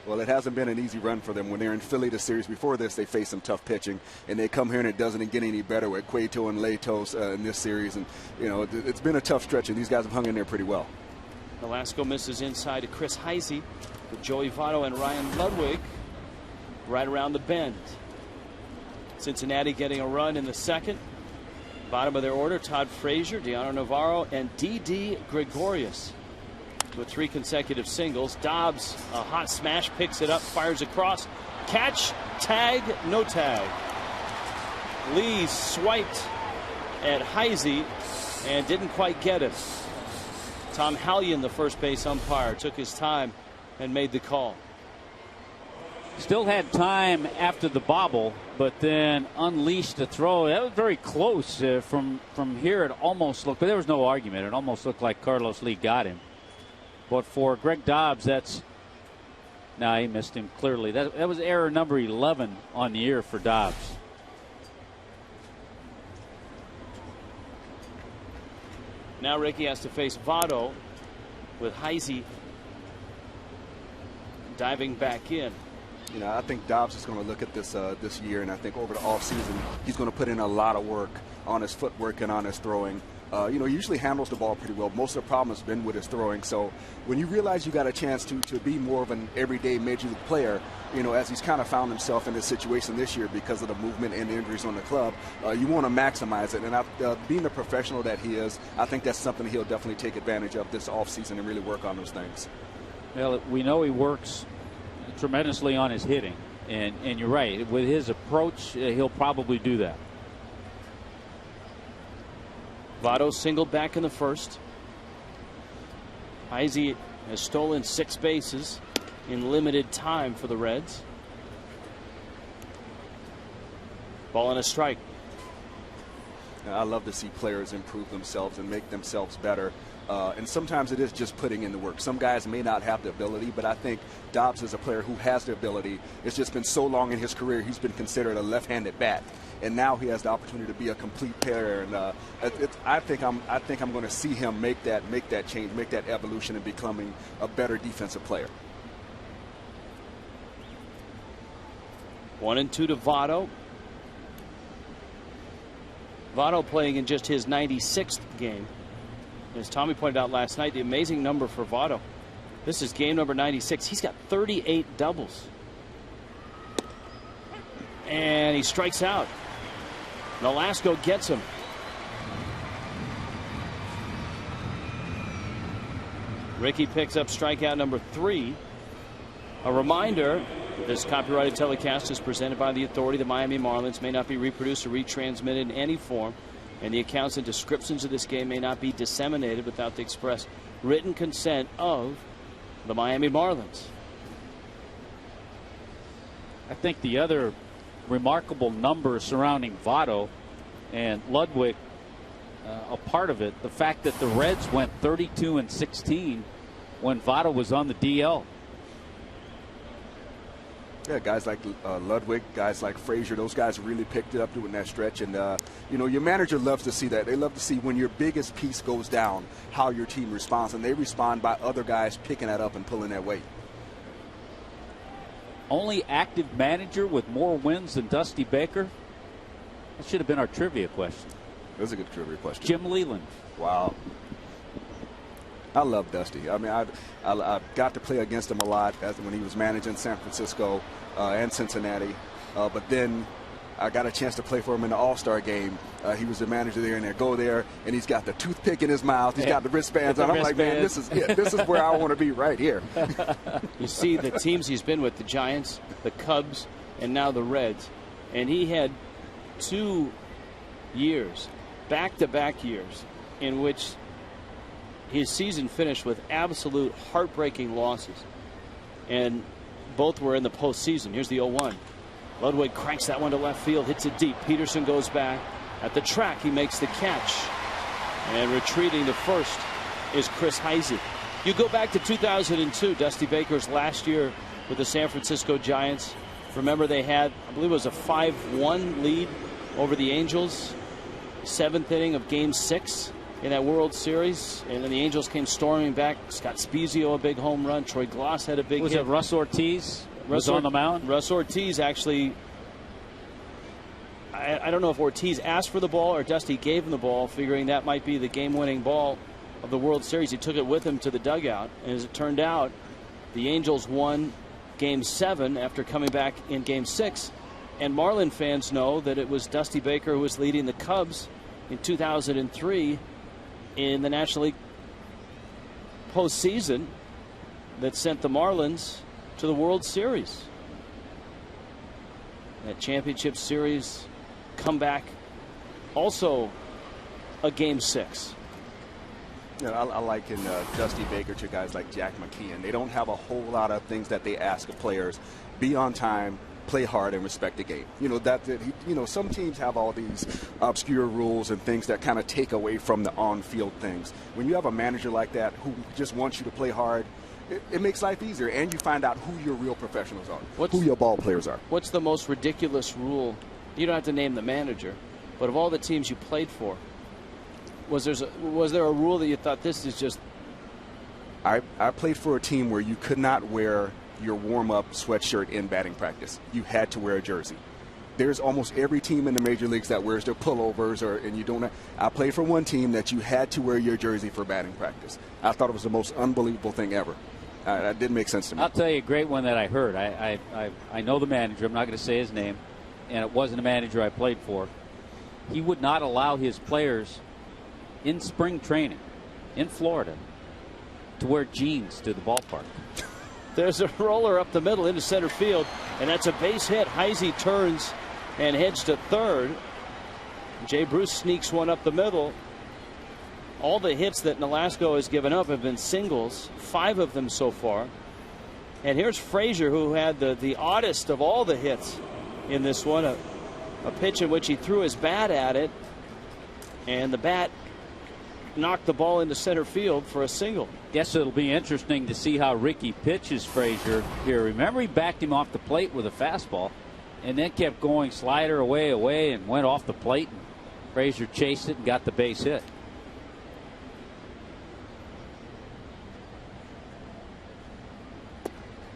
Well, it hasn't been an easy run for them. When they're in Philly, the series before this, they faced some tough pitching, and they come here and it doesn't get any better with Cueto and Latos in this series. And it's been a tough stretch, and these guys have hung in there pretty well.
Velasco misses inside to Chris Heisey with Joey Votto and Ryan Ludwick right around the bend. Cincinnati getting a run in the second. Bottom of their order, Todd Frazier, Deano Navarro, and Didi Gregorious with 3 consecutive singles. Stubbs, a hot smash, picks it up, fires across. Catch, tag, no tag. Lee swiped at Heisey and didn't quite get it. Tom Hallion, the first base umpire, took his time and made the call.
Still had time after the bobble, but then unleashed the throw. That was very close. From here, it almost looked, but there was no argument. It almost looked like Carlos Lee got him. But for Greg Dobbs, he missed him clearly. That was error number 11 on the year for Dobbs.
Now Ricky has to face Votto with Heisey diving back in.
I think Dobbs is going to look at this this year, and I think over the offseason he's going to put in a lot of work on his footwork and on his throwing. He usually handles the ball pretty well. Most of the problem has been with his throwing. So when you realize you got a chance to be more of an everyday major league player, as he's kind of found himself in this situation this year because of the movement and the injuries on the club, you want to maximize it. And being the professional that he is, I think that's something he'll definitely take advantage of this offseason and really work on those things.
Well, we know he works tremendously on his hitting, and you're right. With his approach, he'll probably do that.
Votto singled back in the first. Heisey has stolen 6 bases in limited time for the Reds. Ball and a strike.
I love to see players improve themselves and make themselves better. And sometimes it is just putting in the work. Some guys may not have the ability, but I think Dobbs is a player who has the ability. It's just been so long in his career, he's been considered a left-handed bat. And now he has the opportunity to be a complete player. And I think I'm going to see him make that change, make that evolution, and becoming a better defensive player.
1-2 to Votto. Votto playing in just his 96th game. As Tommy pointed out last night, the amazing number for Votto. This is game number 96. He's got 38 doubles. And he strikes out. Velasco gets him. Ricky picks up strikeout number 3. A reminder, this copyrighted telecast is presented by the authority. The Miami Marlins may not be reproduced or retransmitted in any form, and the accounts and descriptions of this game may not be disseminated without the express written consent of the Miami Marlins.
I think the other remarkable number surrounding Votto and Ludwick, a part of it, the fact that the Reds went 32-16 when Votto was on the DL.
Yeah, guys like Ludwick, guys like Frazier, those guys really picked it up doing that stretch. And, your manager loves to see that. They love to see when your biggest piece goes down, how your team responds. And they respond by other guys picking that up and pulling that weight.
Only active manager with more wins than Dusty Baker? That should have been our trivia question.
That's a good trivia question.
Jim Leland.
Wow. I love Dusty. I mean, I got to play against him a lot when he was managing San Francisco and Cincinnati. But then I got a chance to play for him in the All-Star game. He was the manager there, and they go there, and he's got the toothpick in his mouth. He's got the wristbands on. I'm like, man, this is it. This is where I want to be right here.
You see the teams he's been with, the Giants, the Cubs, and now the Reds. And he had 2 years, back-to-back years, in which his season finished with absolute heartbreaking losses. And both were in the postseason. Here's the 0-1. Ludwig cranks that one to left field, hits it deep. Peterson goes back. At the track, he makes the catch. And retreating to first is Chris Heisey. You go back to 2002, Dusty Baker's last year with the San Francisco Giants. Remember, they had, I believe it was a 5-1 lead over the Angels. 7th inning of Game 6. in that World Series, and then the Angels came storming back. Scott Spezio a big home run. Troy Glass had a big hit.
Was it Russ Ortiz was on the mound?
Russ Ortiz actually. I don't know if Ortiz asked for the ball or Dusty gave him the ball, figuring that might be the game-winning ball of the World Series. He took it with him to the dugout, and as it turned out, the Angels won Game 7 after coming back in Game 6. And Marlin fans know that it was Dusty Baker who was leading the Cubs in 2003 in the National League postseason that sent the Marlins to the World Series. That championship series comeback, also a Game 6.
You know, I liken Dusty Baker to guys like Jack McKeon. They don't have a whole lot of things that they ask of players. Be on time, play hard, and respect the game. You know, that's it. You know, some teams have all these obscure rules and things that kind of take away from the on-field things. When you have a manager like that who just wants you to play hard, it makes life easier, and you find out who your real professionals are, who your ball players are.
What's the most ridiculous rule? You don't have to name the manager, but of all the teams you played for, was there a rule that you thought this is just?
I played for a team where you could not wear your warm-up sweatshirt in batting practice. You had to wear a jersey. There's almost every team in the major leagues that wears their pullovers, and you don't. I played for one team that you had to wear your jersey for batting practice. I thought it was the most unbelievable thing ever. That didn't make sense to me.
I'll tell you a great one that I heard. I know the manager. I'm not going to say his name, and it wasn't a manager I played for. He would not allow his players in spring training in Florida to wear jeans to the ballpark.
There's a roller up the middle into center field, and that's a base hit. Heisey turns and heads to third. Jay Bruce sneaks one up the middle. All the hits that Nolasco has given up have been singles, 5 of them so far. And here's Frazier, who had the oddest of all the hits in this one, a pitch in which he threw his bat at it, and the bat knocked the ball into center field for a single.
Guess it'll be interesting to see how Ricky pitches Frazier here. Remember, he backed him off the plate with a fastball and then kept going slider away and went off the plate. And Frazier chased it and got the base hit.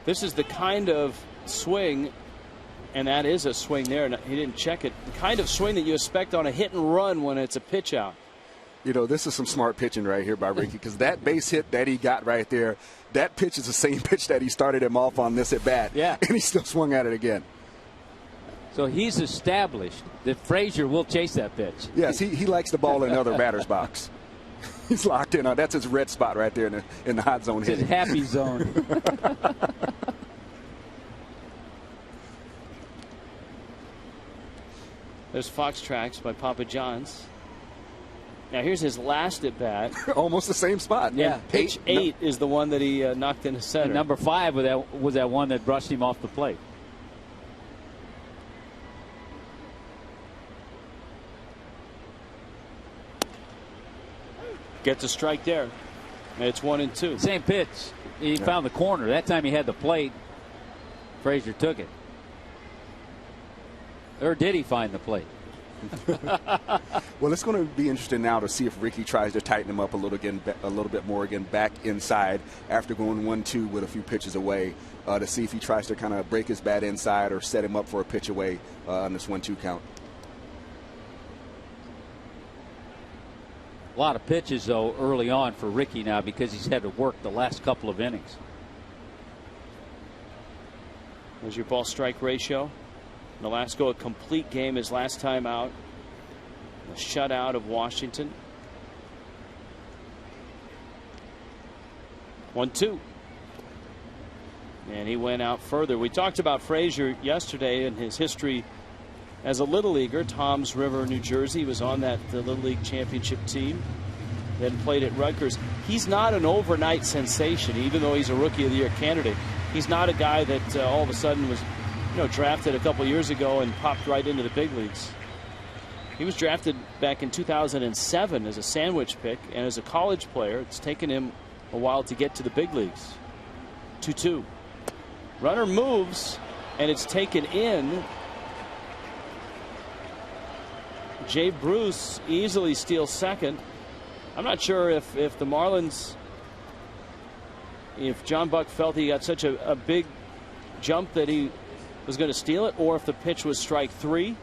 This is the kind of swing, and that is a swing there. He didn't check it. The kind of swing that you expect on a hit and run when it's a pitch out.
You know, this is some smart pitching right here by Ricky, because that base hit that he got right there, that pitch is the same pitch that he started him off on this at bat.
Yeah.
And he still swung at it again.
So he's established that Frazier will chase that pitch.
Yes, he likes the ball in the other batter's box. He's locked in on. That's his red spot right there in the hot zone.
It's his happy zone.
There's Fox Tracks by Papa John's. Now here's his last at bat.
Almost the same spot.
Yeah, pitch 8 is the one that he knocked into center.
And number 5 was that one that brushed him off the plate.
Gets a strike there. And it's 1-2.
Same pitch. He found the corner. That time he had the plate. Frazier took it. Or did he find the plate?
Well, it's going to be interesting now to see if Ricky tries to tighten him up a little bit more again, back inside after going 1-2 with a few pitches away, to see if he tries to kind of break his bat inside or set him up for a pitch away on this 1-2 count.
A lot of pitches, though, early on for Ricky now because he's had to work the last couple of innings.
There's your ball strike ratio. Nolasco, a complete game his last time out. A shutout of Washington. 1-2. And he went out further. We talked about Frazier yesterday and his history as a Little Leaguer. Toms River, New Jersey. He was on that Little League championship team. Then played at Rutgers. He's not an overnight sensation, even though he's a Rookie of the Year candidate. He's not a guy that all of a sudden was drafted a couple years ago and popped right into the big leagues. He was drafted back in 2007 as a sandwich pick, and as a college player, it's taken him a while to get to the big leagues. 2-2. Runner moves, and it's taken in. Jay Bruce easily steals second. I'm not sure if the Marlins, if John Buck felt he got such a big jump that he was going to steal it, or if the pitch was strike 3,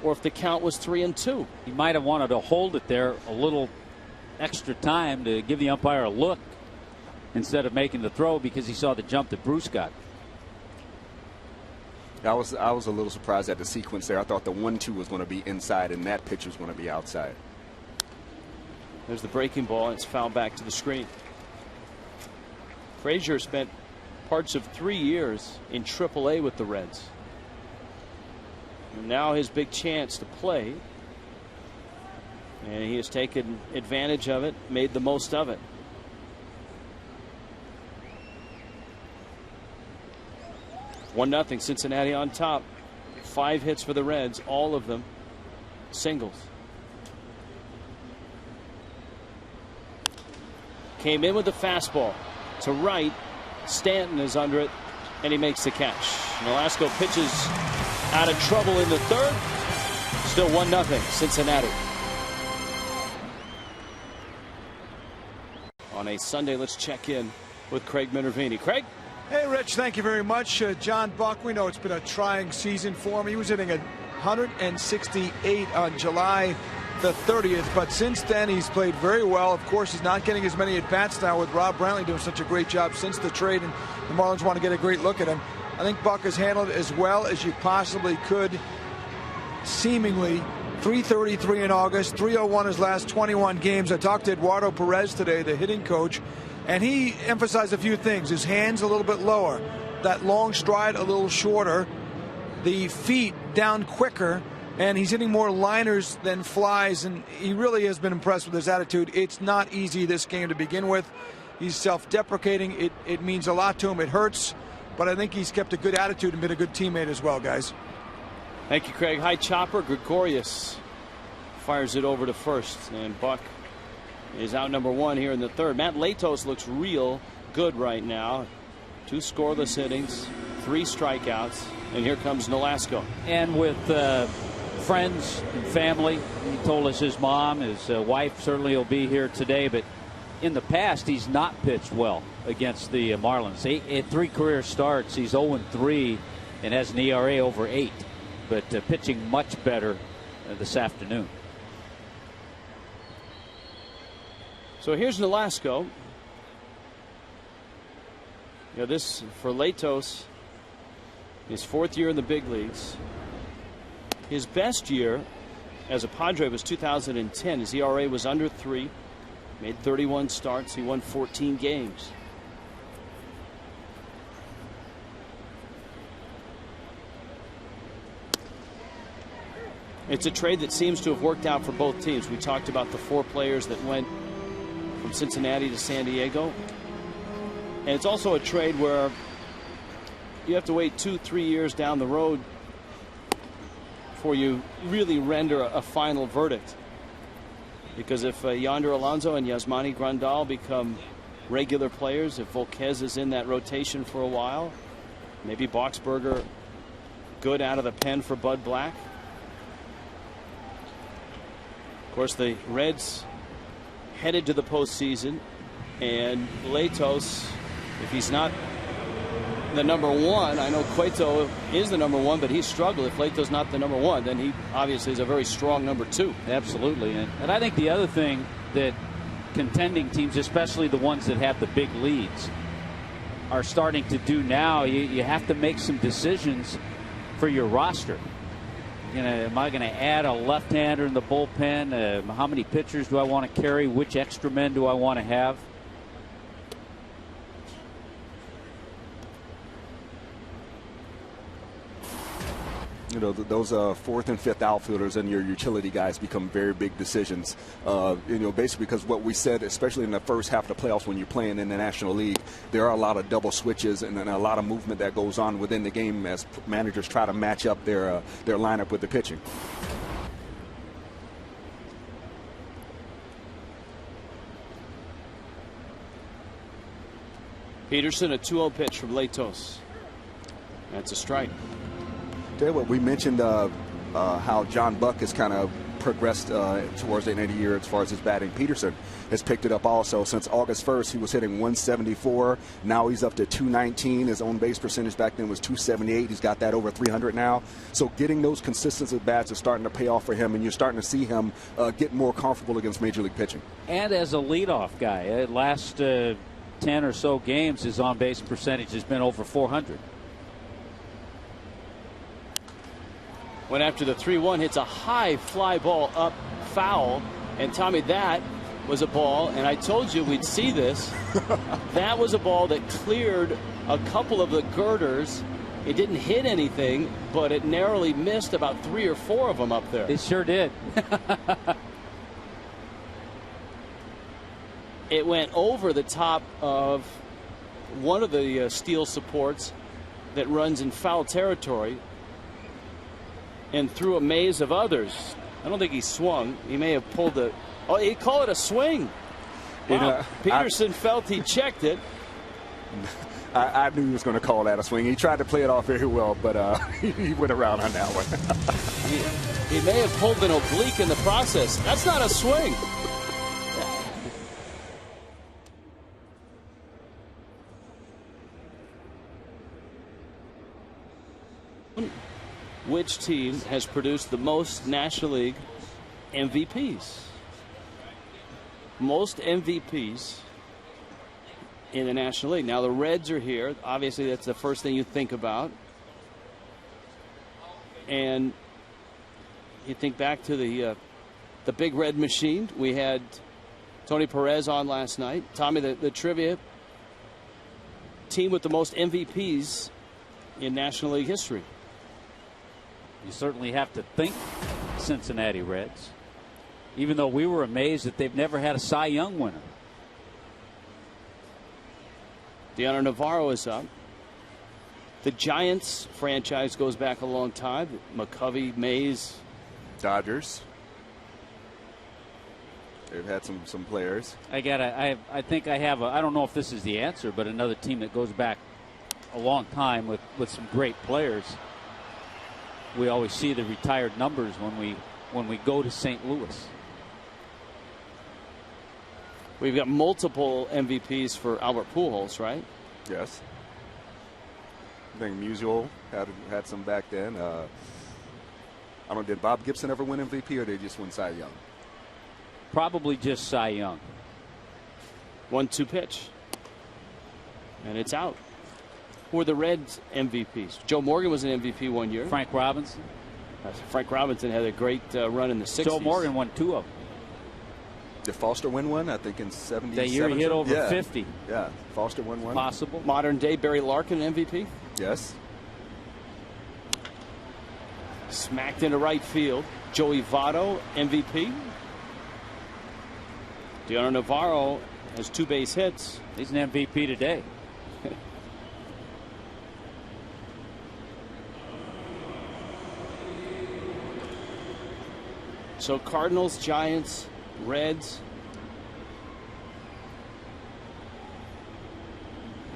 or if the count was 3-2.
He might have wanted to hold it there a little extra time to give the umpire a look instead of making the throw, because he saw the jump that Bruce got.
I was a little surprised at the sequence there. I thought the 1-2 was going to be inside and that pitch was going to be outside.
There's the breaking ball, and it's fouled back to the screen. Frazier spent parts of 3 years in AAA with the Reds. And now his big chance to play. And he has taken advantage of it, made the most of it. One nothing, Cincinnati on top. 5 hits for the Reds, all of them singles. Came in with the fastball to right. Stanton is under it, and he makes the catch. Nolasco pitches out of trouble in the third. Still 1-0 Cincinnati. On a Sunday, let's check in with Craig Minervini. Craig?
Hey, Rich, thank you very much. John Buck, we know it's been a trying season for him. He was hitting 168 on July the 30th, but since then he's played very well. Of course, he's not getting as many at-bats now with Rob Brantley doing such a great job since the trade, and the Marlins want to get a great look at him. I think Buck has handled it as well as you possibly could. Seemingly 333 in August, 301 his last 21 games. I talked to Eduardo Perez today, the hitting coach, and he emphasized a few things. His hands a little bit lower, that long stride a little shorter, the feet down quicker, and he's hitting more liners than flies, and he really has been impressed with his attitude. It's not easy this game to begin with. He's self-deprecating. It means a lot to him. It hurts, but I think he's kept a good attitude and been a good teammate as well, guys.
Thank you, Craig. High chopper. Gregorious fires it over to first, and Buck is out number 1 here in the third. Matt Latos looks real good right now. 2 scoreless innings, 3 strikeouts, and here comes Nolasco.
And with friends and family, he told us his mom, his wife certainly will be here today, but in the past he's not pitched well against the Marlins. 3 career starts, he's 0-3 and has an ERA over 8, but pitching much better this afternoon.
So here's Nolasco. You know, this for Latos, his 4th year in the big leagues. His best year as a Padre was 2010. His ERA was under 3, made 31 starts. He won 14 games. It's a trade that seems to have worked out for both teams. We talked about the 4 players that went from Cincinnati to San Diego. And it's also a trade where you have to wait 2-3 years down the road before you really render a final verdict. Because if Yonder Alonso and Yasmani Grandal become regular players, if Volquez is in that rotation for a while, maybe Boxberger good out of the pen for Bud Black. Of course, the Reds headed to the postseason, and Latos, if he's not the number 1, I know Cueto is the number 1, but he's struggled. If Lato's not the number 1, then he obviously is a very strong number 2.
Absolutely. And I think the other thing that contending teams, especially the ones that have the big leads, are starting to do now, you have to make some decisions for your roster. Am I going to add a left-hander in the bullpen? How many pitchers do I want to carry? Which extra men do I want to have?
You know, those 4th and 5th outfielders and your utility guys become very big decisions. You know, basically because what we said, especially in the first half of the playoffs when you're playing in the National League, there are a lot of double switches and a lot of movement that goes on within the game as managers try to match up their lineup with the pitching.
Peterson, a 2-0 pitch from Latos. That's a strike.
Tell you what, we mentioned how John Buck has kind of progressed towards the end of the year as far as his batting. Peterson has picked it up also. Since August 1st, he was hitting 174. Now he's up to 219. His own base percentage back then was 278. He's got that over 300 now. So getting those consistent at bats is starting to pay off for him, and you're starting to see him get more comfortable against Major League pitching.
And as a leadoff guy, last 10 or so games, his on-base percentage has been over 400.
Went after the 3-1, hits a high fly ball up foul. And Tommy, that was a ball, and I told you we'd see this. That was a ball that cleared a couple of the girders. It didn't hit anything, but it narrowly missed about 3 or 4 of them up there.
It sure did.
It went over the top of one of the steel supports that runs in foul territory and through a maze of others. I don't think he swung. He may have pulled the. Oh, he called it a swing. Wow. Peterson felt he checked it.
I knew he was going to call that a swing. He tried to play it off very well, but he went around on that one.
He may have pulled an oblique in the process. That's not a swing. Which team has produced the most National League MVPs? Most MVPs in the National League. Now the Reds are here. Obviously, that's the first thing you think about. And you think back to the Big Red Machine. We had Tony Perez on last night. Tommy, the trivia team with the most MVPs in National League history.
You certainly have to think Cincinnati Reds, even though we were amazed that they've never had a Cy Young winner.
Deanna Navarro is up. The Giants franchise goes back a long time. McCovey, Mays.
Dodgers. They've had some players.
I think I have I don't know if this is the answer, but another team that goes back a long time with some great players. We always see the retired numbers when we go to St. Louis.
We've got multiple MVPs for Albert Pujols, right?
Yes. I think Musial had some back then. I don't know, did Bob Gibson ever win MVP, or did he just win Cy Young?
Probably just Cy Young.
1-2 pitch. And it's out. Who were the Reds MVPs? Joe Morgan was an MVP one year.
Frank Robinson.
Frank Robinson had a great run in the 60s.
Joe Morgan won 2 of them.
Did Foster win one? I think in 77.
That year he hit over 50.
Yeah, Foster won one.
Possible.
Modern day Barry Larkin MVP?
Yes.
Smacked into right field. Joey Votto MVP. Deanna Navarro has 2 base hits.
He's an MVP today.
So Cardinals, Giants, Reds.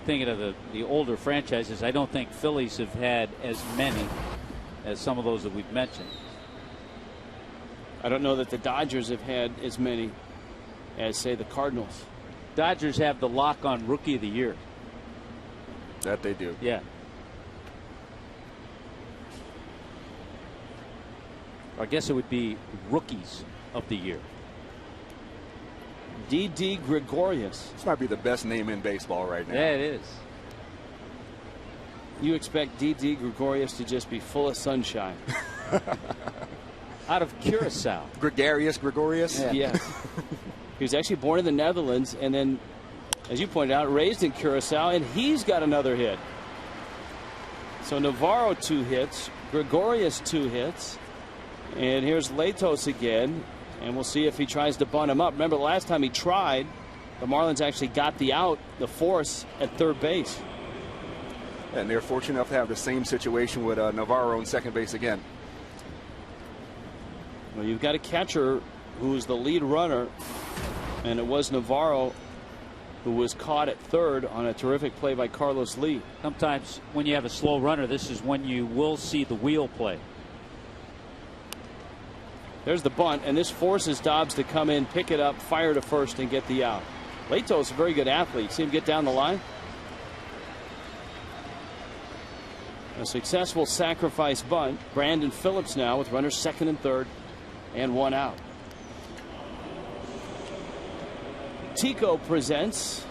Thinking of the older franchises, I don't think Phillies have had as many as some of those that we've mentioned.
I don't know that the Dodgers have had as many as, say, the Cardinals.
Dodgers have the lock on Rookie of the Year.
That they do.
Yeah. I guess it would be Rookies of the Year.
Didi Gregorious.
This might be the best name in baseball right now.
Yeah, it is.
You expect Didi Gregorious to just be full of sunshine.
Out of Curacao.
Gregorious?
Yeah. Yes. He was actually born in the Netherlands and then, as you pointed out, raised in Curacao, and he's got another hit. So Navarro 2 hits, Gregorious 2 hits. And here's Latos again, and we'll see if he tries to bunt him up. Remember, the last time he tried, the Marlins actually got the force at third base.
And they're fortunate enough to have the same situation with Navarro on second base again.
Well, you've got a catcher who's the lead runner, and it was Navarro who was caught at third on a terrific play by Carlos Lee.
Sometimes when you have a slow runner, this is when you will see the wheel play.
There's the bunt, and this forces Stubbs to come in, pick it up, fire to first, and get the out. Leto's a very good athlete. See him get down the line? A successful sacrifice bunt. Brandon Phillips now with runners second and third and one out. Tico presents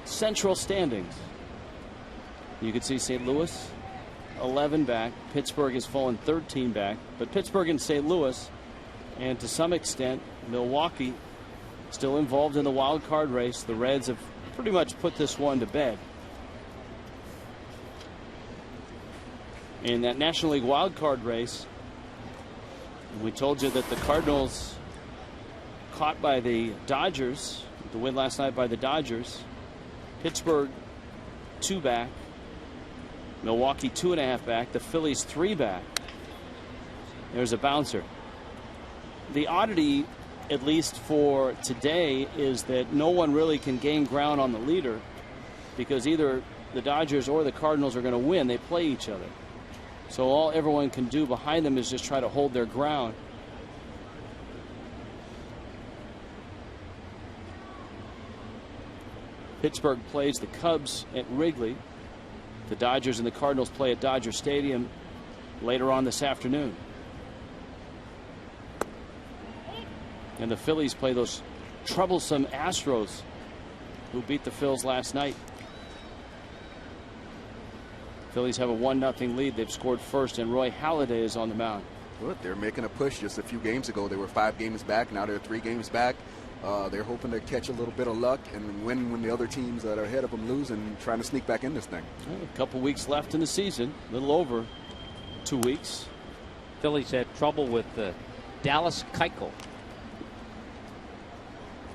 Central standings. You can see St. Louis 11 back. Pittsburgh has fallen 13 back. But Pittsburgh and St. Louis, and to some extent Milwaukee, still involved in the wild card race. The Reds have pretty much put this one to bed. In that National League wild card race, we told you that the Cardinals, caught by the Dodgers, the win last night by the Dodgers. Pittsburgh 2 back. Milwaukee 2.5 back. The Phillies 3 back. There's a bouncer. The oddity, at least for today, is that no one really can gain ground on the leader, because either the Dodgers or the Cardinals are going to win. They play each other. So all everyone can do behind them is just try to hold their ground. Pittsburgh plays the Cubs at Wrigley. The Dodgers and the Cardinals play at Dodger Stadium later on this afternoon. And the Phillies play those troublesome Astros, who beat the Phils last night. Phillies have a 1-0 lead. They've scored first, and Roy Halladay is on the mound.
Look, they're making a push. Just a few games ago, they were 5 games back. Now they're 3 games back. They're hoping to catch a little bit of luck and win when the other teams that are ahead of them lose, and trying to sneak back in this thing.
A couple weeks left in the season, a little over 2 weeks.
Phillies had trouble with Dallas Keuchel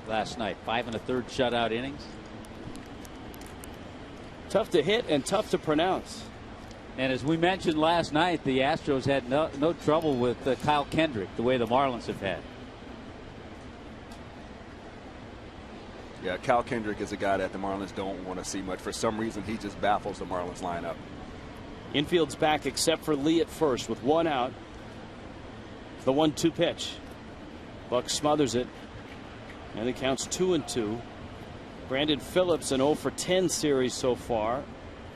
last night. 5 1/3 shutout innings.
Tough to hit and tough to pronounce.
And as we mentioned last night, the Astros had no trouble with Kyle Kendrick, the way the Marlins have had.
Yeah, Kyle Kendrick is a guy that the Marlins don't want to see much. For some reason, he just baffles the Marlins lineup.
Infield's back except for Lee at first with 1 out. The 1-2 pitch. Buck smothers it, and it counts 2-2. Brandon Phillips an 0 for 10 series so far,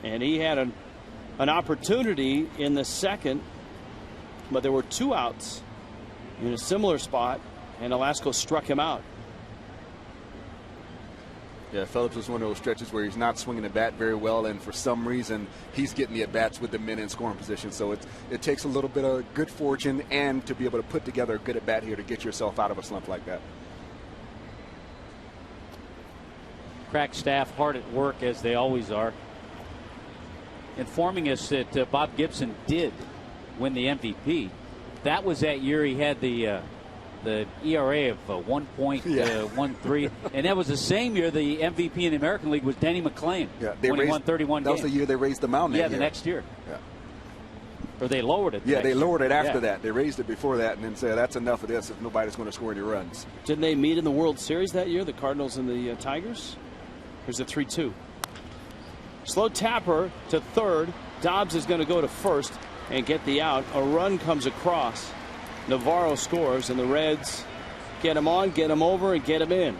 and he had an opportunity in the second, but there were 2 outs in a similar spot, and Alasko struck him out.
Yeah, Phillips was one of those stretches where he's not swinging the bat very well, and for some reason he's getting the at-bats with the men in scoring position. So it takes a little bit of good fortune and to be able to put together a good at-bat here to get yourself out of a slump like that.
Crack staff hard at work, as they always are, informing us that Bob Gibson did win the MVP. That was that year he had the ERA of 1.13, and that was the same year the MVP in the American League was Denny McClain.
Yeah,
when he won 31
that
games.
was the year they raised the mound.
Yeah, the next year.
Yeah.
Or they lowered it.
Yeah, they lowered it after that. They raised it before that, and then said that's enough of this if nobody's going to score any runs.
Didn't they meet in the World Series that year, the Cardinals and the Tigers? Here's a 3-2. Slow tapper to third. Dobbs is going to go to first and get the out. A run comes across. Navarro scores, and the Reds get him on, get him over, and get him in.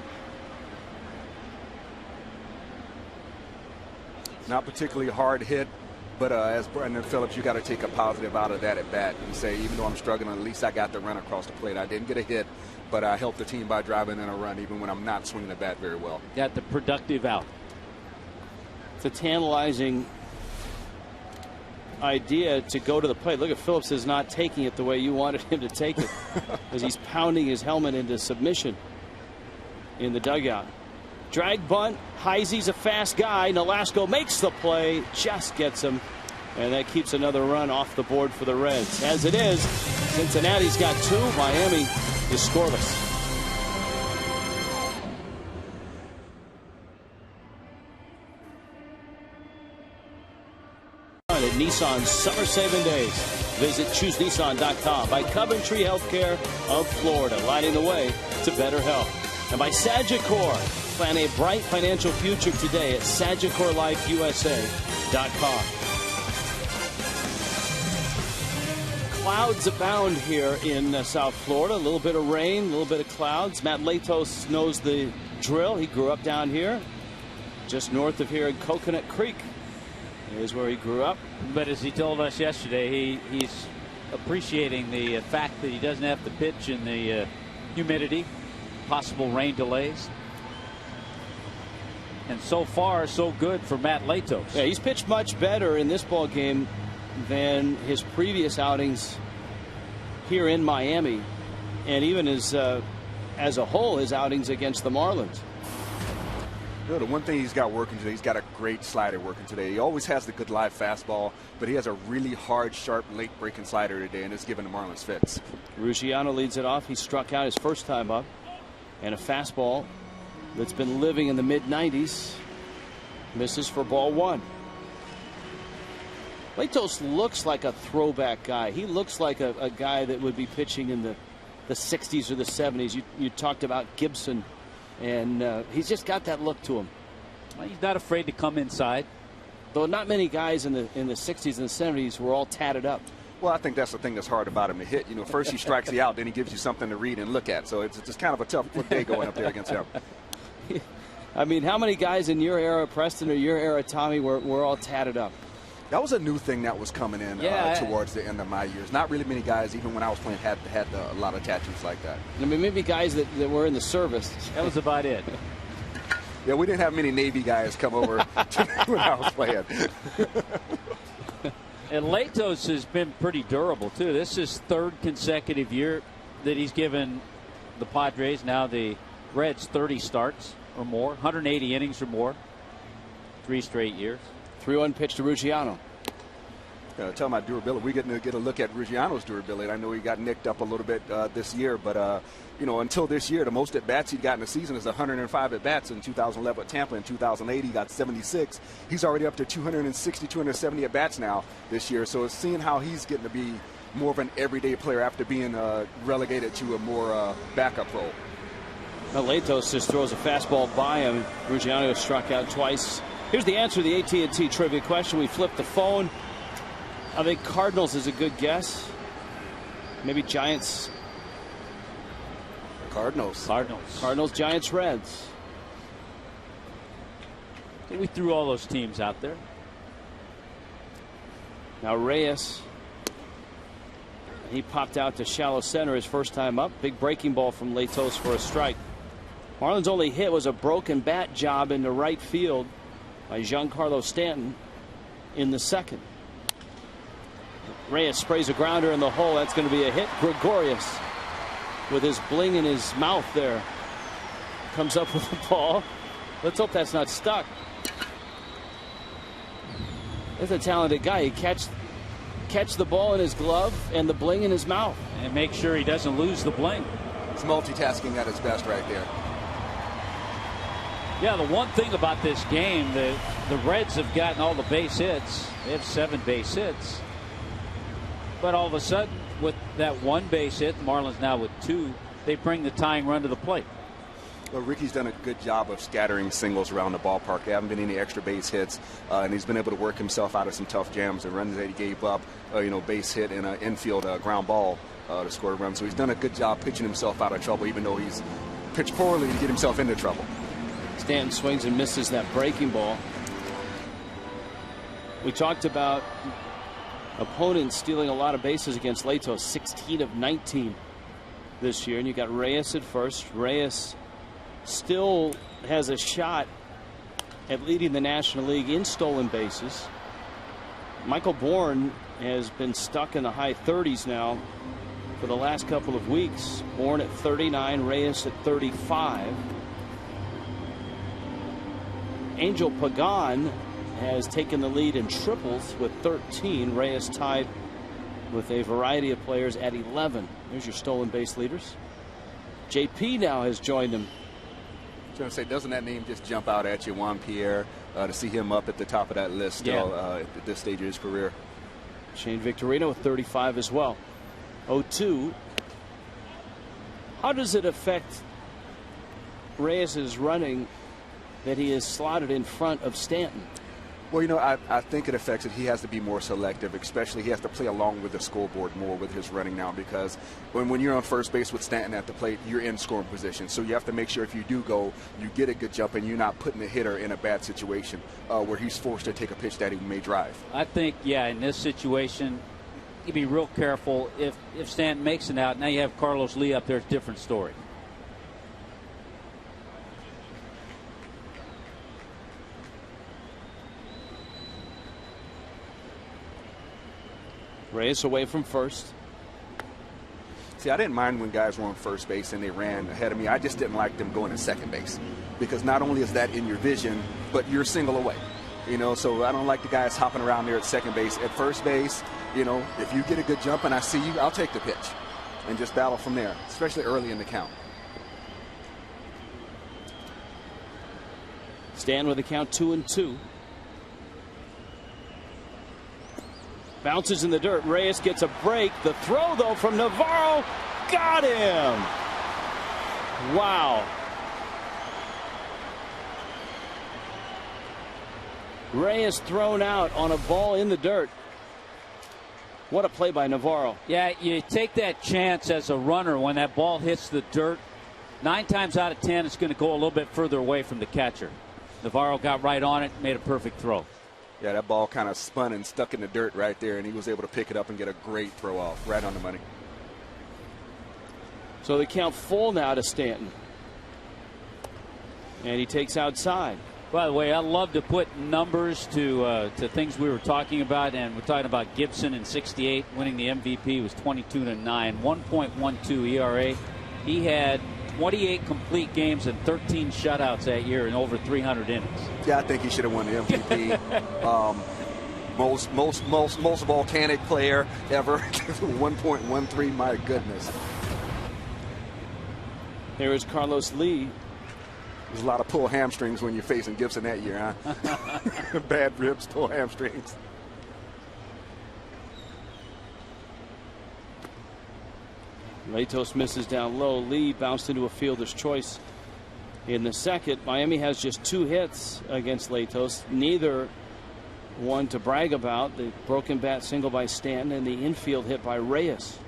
Not particularly hard hit, but as Brandon Phillips, you got to take a positive out of that at bat and say, even though I'm struggling, at least I got the run across the plate. I didn't get a hit, but I helped the team by driving in a run, even when I'm not swinging the bat very well.
Got the productive out.
It's a tantalizing idea to go to the plate. Look at Phillips is not taking it the way you wanted him to take it, as he's pounding his helmet into submission in the dugout. Drag bunt. Heisey's a fast guy. Nolasco makes the play, just gets him, and that keeps another run off the board for the Reds. As it is, Cincinnati's got 2. Miami is scoreless. At Nissan's Summer Saving Days. Visit ChooseNissan.com. By Coventry Healthcare of Florida, lighting the way to better health. And by Sagicor. Plan a bright financial future today at SagicorLifeUSA.com. Clouds abound here in South Florida. A little bit of rain, a little bit of clouds. Matt Latos knows the drill. He grew up down here, just north of here in Coconut Creek. Here's where he grew up.
But as he told us yesterday, he's appreciating the fact that he doesn't have to pitch in the humidity, possible rain delays. And so far, so good for Matt Latos.
Yeah, he's pitched much better in this ball game than his previous outings here in Miami, and even as a whole, his outings against the Marlins.
You know, the one thing he's got working today, he's got a great slider working today. He always has the good live fastball, but he has a really hard, sharp, late-breaking slider today, and it's giving the Marlins fits.
Ruggiano leads it off. He struck out his first time up, and a fastball that's been living in the mid-90s misses for ball one. Latos looks like a throwback guy. He looks like a guy that would be pitching in the 60s or the 70s. You talked about Gibson, and he's just got that look to him.
Well, he's not afraid to come inside.
Though not many guys in the 60s and the 70s were all tatted up.
Well, I think that's the thing that's hard about him to hit. You know, first he strikes you out, then he gives you something to read and look at. So it's just kind of a tough day going up there against him.
I mean, how many guys in your era, Preston, or your era, Tommy, were all tatted up?
That was a new thing that was coming in towards the end of my years. Not really many guys, even when I was playing, had a lot of tattoos like that.
I mean, maybe guys that were in the service.
That was about it.
Yeah, we didn't have many Navy guys come over when I was playing.
And Latos has been pretty durable, too. This is his third consecutive year that he's given the Padres, now the Reds, 30 starts or more, 180 innings or more, 3 straight years.
3-1 pitch to Ruggiano.
Talking about durability, we're getting to get a look at Ruggiano's durability. I know he got nicked up a little bit this year, but you know, until this year, the most at bats he'd got in the season is 105 at bats in 2011 with Tampa. In 2008, he got 76. He's already up to 260, 270 at bats now this year. So it's seeing how he's getting to be more of an everyday player after being relegated to a more backup role.
Now Latos just throws a fastball by him. Ruggiano struck out twice. Here's the answer to the AT&T trivia question. We flipped the phone. I think Cardinals is a good guess. Maybe Giants.
Cardinals,
Giants, Reds.
I think we threw all those teams out there.
Now Reyes. He popped out to shallow center his first time up. Big breaking ball from Latos for a strike. Marlins' only hit was a broken bat job into right field by Giancarlo Stanton in the second. Reyes sprays a grounder in the hole. That's going to be a hit. Gregorious with his bling in his mouth there comes up with the ball. Let's hope that's not stuck. That's a talented guy. He catch the ball in his glove and the bling in his mouth.
And make sure he doesn't lose the bling.
It's multitasking at its best right there.
Yeah, the one thing about this game, the Reds have gotten all the base hits. They have 7 base hits. But all of a sudden, with that 1 base hit, the Marlins now with 2, they bring the tying run to the plate.
Well, Ricky's done a good job of scattering singles around the ballpark. There haven't been any extra base hits, and he's been able to work himself out of some tough jams. The runs that he gave up, base hit and an infield ground ball to score a run. So he's done a good job pitching himself out of trouble, even though he's pitched poorly to get himself into trouble.
Stanton swings and misses that breaking ball. We talked about opponents stealing a lot of bases against Latos, 16 of 19 this year. And you got Reyes at first. Reyes still has a shot at leading the National League in stolen bases. Michael Bourne has been stuck in the high 30s now for the last couple of weeks. Bourne at 39, Reyes at 35. Angel Pagan has taken the lead in triples with 13. Reyes tied with a variety of players at 11. There's your stolen base leaders. JP now has joined them.
I was going to say, doesn't that name just jump out at you, Juan Pierre, to see him up at the top of that list still, at this stage of his career?
Shane Victorino with 35 as well. 0-2. How does it affect Reyes' running that he is slotted in front of Stanton?
Well, you know, I think it affects it. He has to be more selective, especially he has to play along with the scoreboard more with his running now, because when you're on first base with Stanton at the plate, you're in scoring position. So you have to make sure if you do go, you get a good jump and you're not putting the hitter in a bad situation where he's forced to take a pitch that he may drive.
I think, yeah, in this situation, you be real careful. If Stanton makes an out, now you have Carlos Lee up there, it's a different story.
Reyes away from first.
See, I didn't mind when guys were on first base and they ran ahead of me. I just didn't like them going to second base, because not only is that in your vision, but you're single away. You know, so I don't like the guys hopping around there at second base. At first base, you know, if you get a good jump and I see you, I'll take the pitch and just battle from there, especially early in the count.
Stand with the count 2-2. Bounces in the dirt. Reyes gets a break. The throw, though, from Navarro. Got him. Wow. Reyes thrown out on a ball in the dirt. What a play by Navarro.
Yeah, you take that chance as a runner when that ball hits the dirt. 9 times out of 10, it's going to go a little bit further away from the catcher. Navarro got right on it, made a perfect throw.
Yeah, that ball kind of spun and stuck in the dirt right there, and he was able to pick it up and get a great throw off right on the money.
So the count full now to Stanton. And he takes outside.
By the way, I love to put numbers to things we were talking about, and we're talking about Gibson in '68 winning the MVP was 22-9, 1.12 ERA. He had 28 complete games and 13 shutouts that year in over 300 innings.
Yeah, I think he should have won the MVP. Most volcanic player ever. 1.13. My goodness.
There is Carlos Lee.
There's a lot of pull hamstrings when you're facing Gibson that year, huh? Bad ribs, pull hamstrings.
Latos misses down low. Lee bounced into a fielder's choice in the second. Miami has just 2 hits against Latos. Neither one to brag about. The broken bat single by Stanton and the infield hit by Reyes.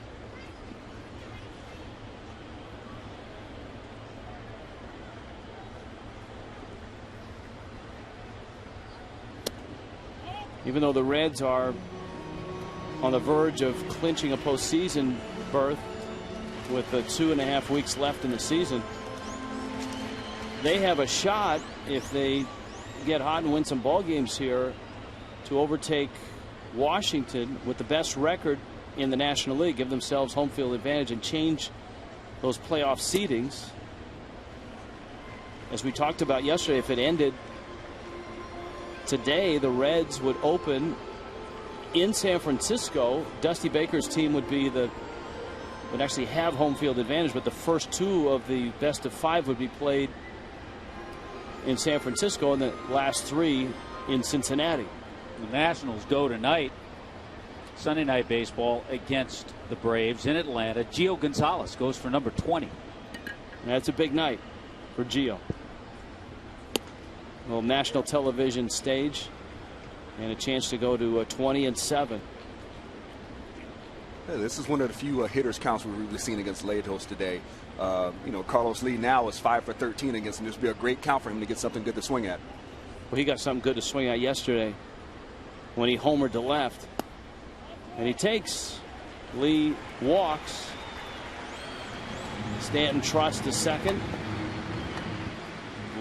Even though the Reds are on the verge of clinching a postseason berth with 2.5 weeks left in the season, they have a shot, if they get hot and win some ball games here, to overtake Washington with the best record in the National League, give themselves home field advantage and change those playoff seedings. As we talked about yesterday, if it ended today, the Reds would open in San Francisco. Dusty Baker's team would actually have home field advantage, but the first 2 of the best of 5 would be played in San Francisco and the last 3 in Cincinnati.
The Nationals go tonight, Sunday Night Baseball, against the Braves in Atlanta. Gio Gonzalez goes for number 20.
That's a big night for Gio. Well, national television stage and a chance to go to 20-7.
Yeah, this is one of the few hitters counts we've really seen against Latos today. You know, Carlos Lee now is 5 for 13 against him. This would be a great count for him to get something good to swing at.
Well, he got something good to swing at yesterday when he homered to left. And he takes. Lee walks. Stanton trots to second.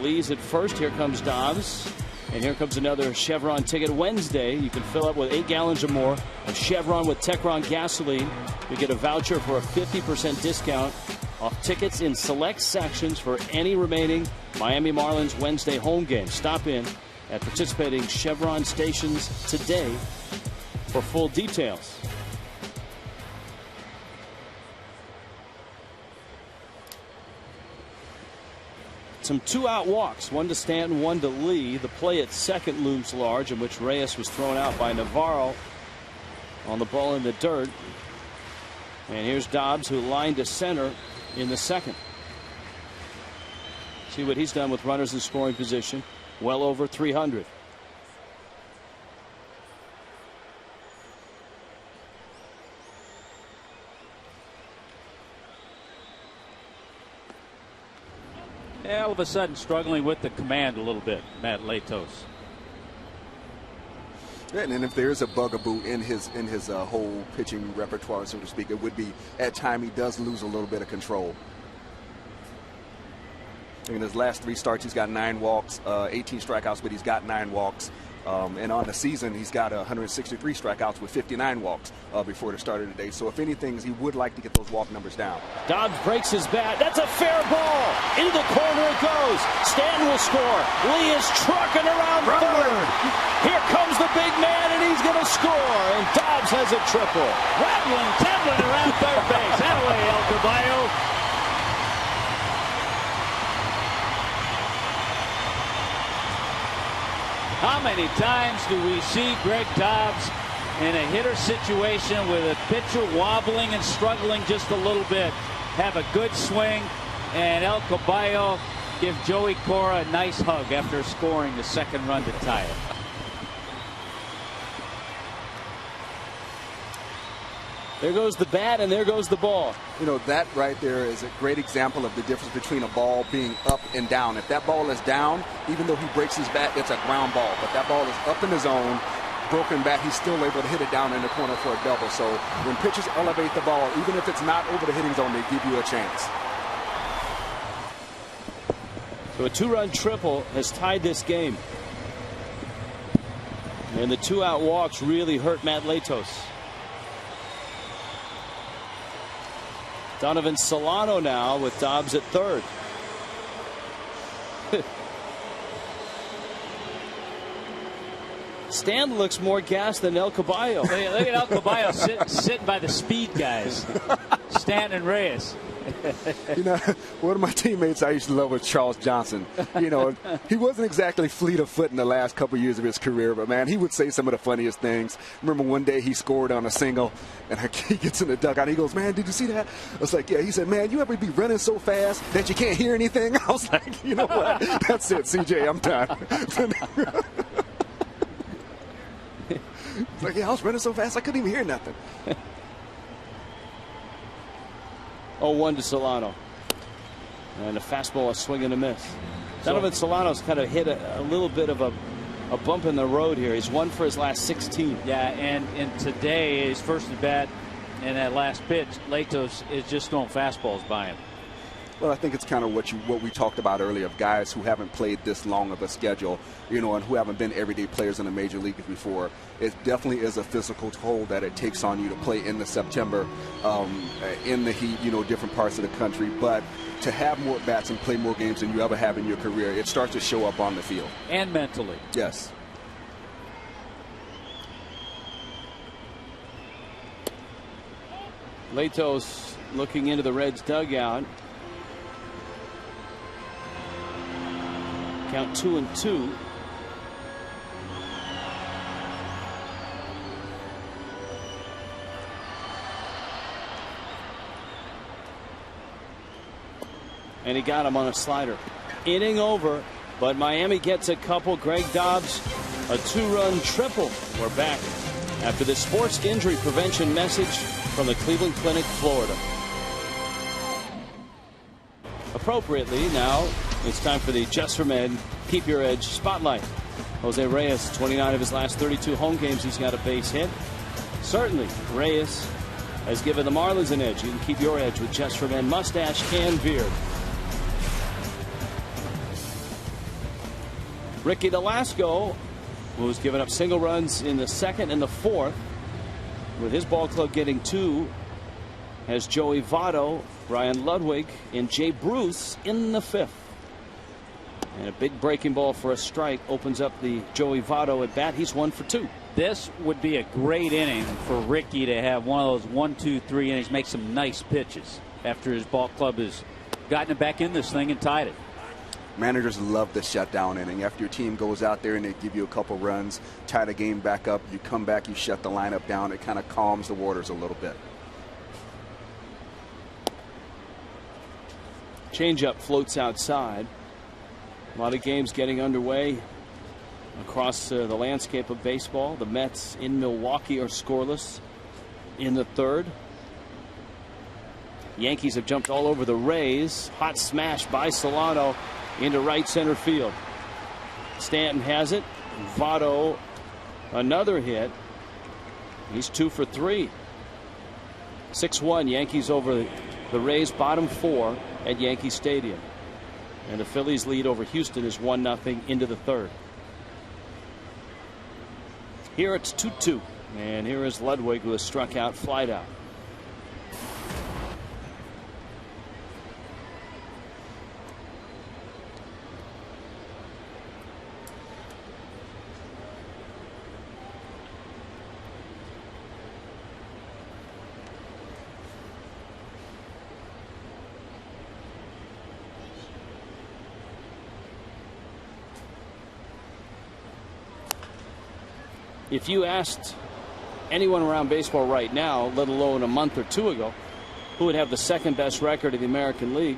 Lee's at first. Here comes Dobbs. And here comes another Chevron ticket. Wednesday, you can fill up with 8 gallons or more of Chevron with Techron gasoline. You get a voucher for a 50% discount off tickets in select sections for any remaining Miami Marlins Wednesday home game. Stop in at participating Chevron stations today for full details. Some 2-out walks, 1 to Stanton, 1 to Lee. The play at second looms large, in which Reyes was thrown out by Navarro on the ball in the dirt. And here's Dobbs, who lined to center in the second. See what he's done with runners in scoring position. Well over 300.
all of a sudden struggling with the command a little bit, Matt Latos.
And if there is a bugaboo in his whole pitching repertoire, so to speak, it would be at time he does lose a little bit of control. In his last 3 starts, he's got 9 walks, 18 strikeouts, but he's got 9 walks. And on the season, he's got 163 strikeouts with 59 walks before the start of the day. So if anything, he would like to get those walk numbers down.
Dobbs breaks his bat. That's a fair ball. Into the corner it goes. Stanton will score. Lee is trucking around third. Here comes the big man, and he's going to score. And Dobbs has a triple.
Rattling, tumbling around third base. That way, El Caballo. How many times do we see Greg Dobbs in a hitter situation with a pitcher wobbling and struggling just a little bit, have a good swing, and El Caballo give Joey Cora a nice hug after scoring the 2nd run to tie it?
There goes the bat, and there goes the ball.
You know, that right there is a great example of the difference between a ball being up and down. If that ball is down, even though he breaks his bat, it's a ground ball. But that ball is up in the zone, broken bat, he's still able to hit it down in the corner for a double. So when pitchers elevate the ball, even if it's not over the hitting zone, they give you a chance.
So a 2-run triple has tied this game. And the 2-out walks really hurt Matt Latos. Donovan Solano now with Dobbs at third. Stan looks more gassed than El Caballo.
Look at El Caballo sitting by the speed guys. Stanton and Reyes.
You know, one of my teammates I used to love was Charles Johnson. You know, he wasn't exactly fleet of foot in the last couple of years of his career, but man, he would say some of the funniest things. Remember one day he scored on a single, and he gets in the dugout. He goes, "Man, did you see that?" I was like, "Yeah." He said, "Man, you ever be running so fast that you can't hear anything?" I was like, "You know what? That's it, CJ. I'm done." It's like, yeah, I was running so fast I couldn't even hear nothing.
0-1 to Solano. And a fastball, a swing and a miss. Donovan Solano's kind of hit a little bit of a bump in the road here. He's 1 for his last 16.
Yeah, and today, his first at bat and that last pitch, Latos is just throwing fastballs by him.
Well, I think it's kind of what we talked about earlier, of guys who haven't played this long of a schedule, you know, and who haven't been everyday players in the major leagues before. It definitely is a physical toll that it takes on you to play in the September, in the heat, you know, different parts of the country. But to have more bats and play more games than you ever have in your career, it starts to show up on the field.
And mentally.
Yes.
Latos looking into the Reds dugout. Count 2-2. And he got him on a slider. Inning over, but Miami gets a couple. Greg Dobbs, a 2-run triple. We're back after the sports injury prevention message from the Cleveland Clinic, Florida. Appropriately, now it's time for the Just for Men Keep Your Edge Spotlight. Jose Reyes, 29 of his last 32 home games, he's got a base hit. Certainly, Reyes has given the Marlins an edge. You can keep your edge with Just for Men mustache and beard. Ricky Nolasco was giving up single runs in the 2nd and the 4th. With his ball club getting 2, has Joey Votto, Ryan Ludwick, and Jay Bruce in the 5th. And a big breaking ball for a strike opens up the Joey Votto at bat. He's 1 for 2.
This would be a great inning for Ricky to have one of those 1, 2, 3 innings, make some nice pitches after his ball club has gotten it back in this thing and tied it.
Managers love the shutdown inning. After your team goes out there and they give you a couple runs, tie the game back up, you come back, you shut the lineup down. It kind of calms the waters a little bit.
Changeup floats outside. A lot of games getting underway across the landscape of baseball. The Mets in Milwaukee are scoreless in the 3rd. Yankees have jumped all over the Rays. Hot smash by Solano into right center field. Stanton has it. Votto, another hit. He's 2 for 3. 6-1 Yankees over the Rays, bottom 4 at Yankee Stadium. And the Phillies lead over Houston is 1-0 into the third. Here it's 2-2. And here is Ludwick, who has struck out, flied out. If you asked anyone around baseball right now, let alone a month or two ago, who would have the second best record in the American League,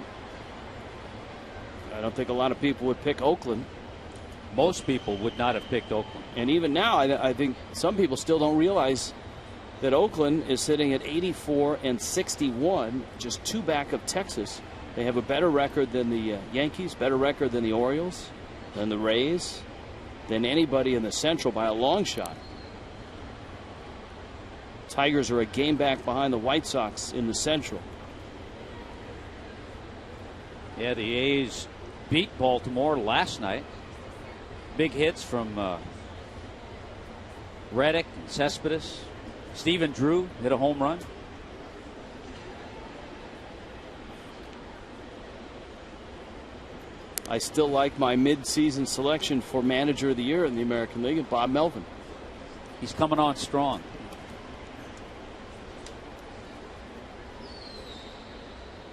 I don't think a lot of people would pick Oakland.
Most people would not have picked Oakland.
And even now, I think some people still don't realize that Oakland is sitting at 84-61, just 2 back of Texas. They have a better record than the Yankees, better record than the Orioles, than the Rays, than anybody in the Central by a long shot. Tigers are a game back behind the White Sox in the Central.
Yeah, the A's beat Baltimore last night. Big hits from Reddick and Cespedes. Stephen Drew hit a home run.
I still like my mid-season selection for Manager of the Year in the American League, and Bob Melvin.
He's coming on strong.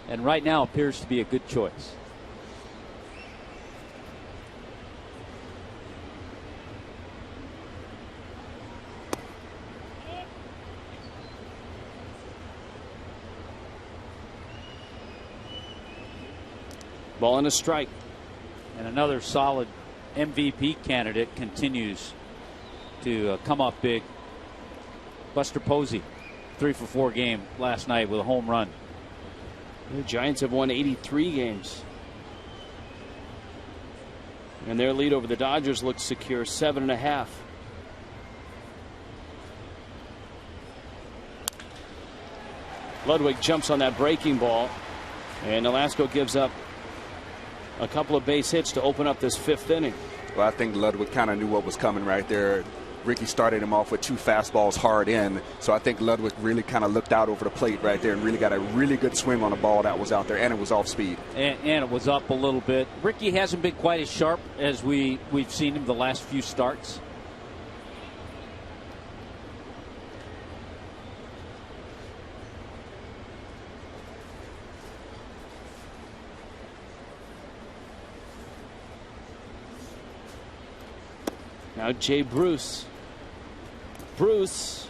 And right now appears to be a good choice.
Ball and a strike.
And another solid MVP candidate continues to come up big. Buster Posey, 3 for 4 game last night with a home run.
The Giants have won 83 games. And their lead over the Dodgers looks secure, 7.5. Ludwick jumps on that breaking ball, and Nolasco gives up a couple of base hits to open up this 5th inning.
Well, I think Ludwick kind of knew what was coming right there. Ricky started him off with 2 fastballs hard in, so I think Ludwick really kind of looked out over the plate right there and really got a really good swing on the ball that was out there, and it was off speed.
And it was up a little bit. Ricky hasn't been quite as sharp as we've seen him the last few starts.
Now Jay Bruce. Bruce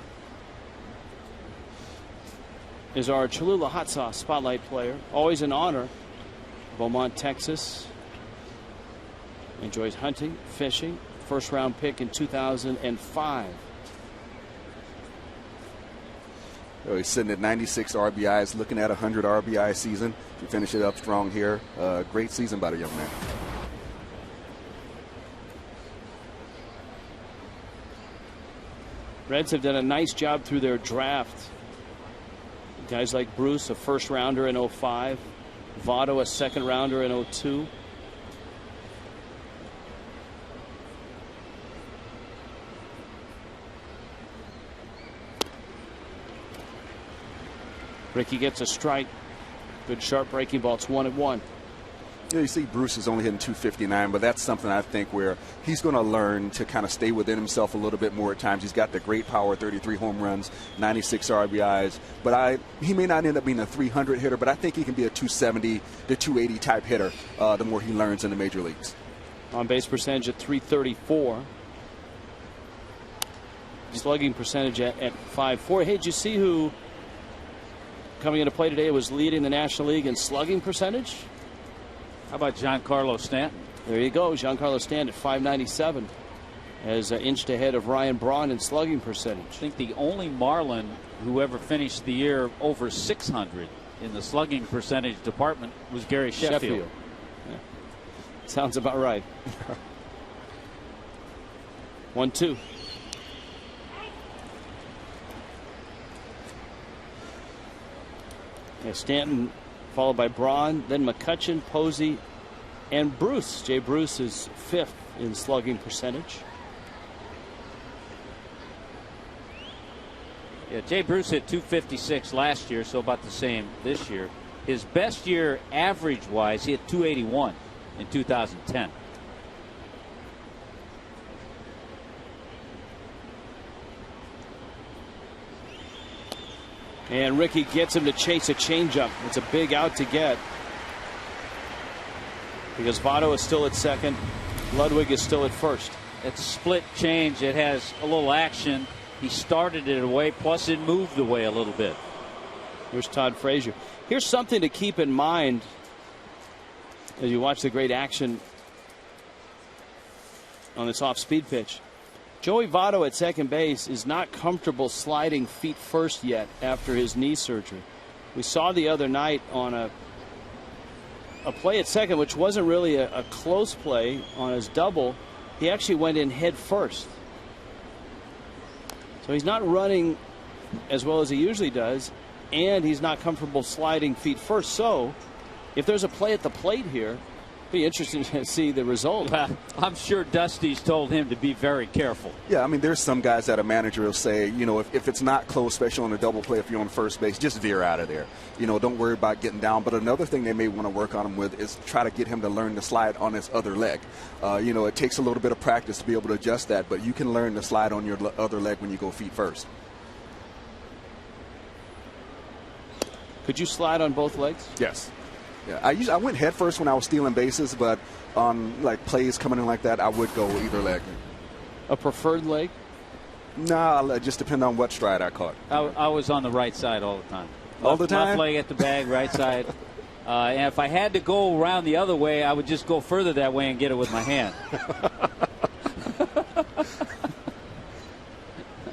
is our Cholula Hot Sauce Spotlight player. Always an honor. Beaumont, Texas. Enjoys hunting, fishing. First round pick in 2005.
So he's sitting at 96 RBIs, looking at a 100 RBI season. To finish it up strong here. Great season by the young man.
Reds have done a nice job through their draft. Guys like Bruce, a first rounder in 05. Votto, a second rounder in 02. Ricky gets a strike. Good sharp breaking ball. It's 1-1.
Yeah, you see Bruce is only hitting 259, but that's something I think where he's going to learn to kind of stay within himself a little bit more at times. He's got the great power, 33 home runs, 96 RBIs. But he may not end up being a 300 hitter, but I think he can be a 270 to 280 type hitter the more he learns in the major leagues.
On base percentage at 334. Slugging percentage at 5.4. Hey, did you see who coming into play today was leading the National League in slugging percentage?
How about Giancarlo Stanton?
There you go. Giancarlo Stanton at 597 has inched ahead of Ryan Braun in slugging percentage.
I think the only Marlin who ever finished the year over 600 in the slugging percentage department was Gary Sheffield.
Yeah. Sounds about right. 1-2. Yeah, Stanton followed by Braun, then McCutchen, Posey, and Bruce. Jay Bruce is 5th in slugging percentage.
Yeah, Jay Bruce hit .256 last year, so about the same this year. His best year average-wise, he hit .281 in 2010.
And Ricky gets him to chase a changeup. It's a big out to get, because Votto is still at second. Ludwick is still at first.
It's a split change. It has a little action. He started it away, plus it moved away a little bit.
Here's Todd Frazier. Here's something to keep in mind as you watch the great action on this off-speed pitch. Joey Votto at second base is not comfortable sliding feet first yet after his knee surgery. We saw the other night on a play at second, which wasn't really a close play, on his double. He actually went in head first. So he's not running as well as he usually does, and he's not comfortable sliding feet first. So if there's a play at the plate here, it'll be interesting to see the result.
I'm sure Dusty's told him to be very careful.
Yeah, I mean, there's some guys that a manager will say, you know, if it's not close, especially on a double play, if you're on first base, just veer out of there. You know, don't worry about getting down. But another thing they may want to work on him with is try to get him to learn to slide on his other leg. You know, it takes a little bit of practice to be able to adjust that, but you can learn to slide on your other leg when you go feet first.
Could you slide on both legs?
Yes. Yeah, I went head first when I was stealing bases, but on like plays coming in like that, I would go either leg.
A preferred leg?
Nah, it just depends on what stride I caught.
I was on the right side all the time.
All the time?
Left leg at the bag, right side. And if I had to go around the other way, I would just go further that way and get it with my hand.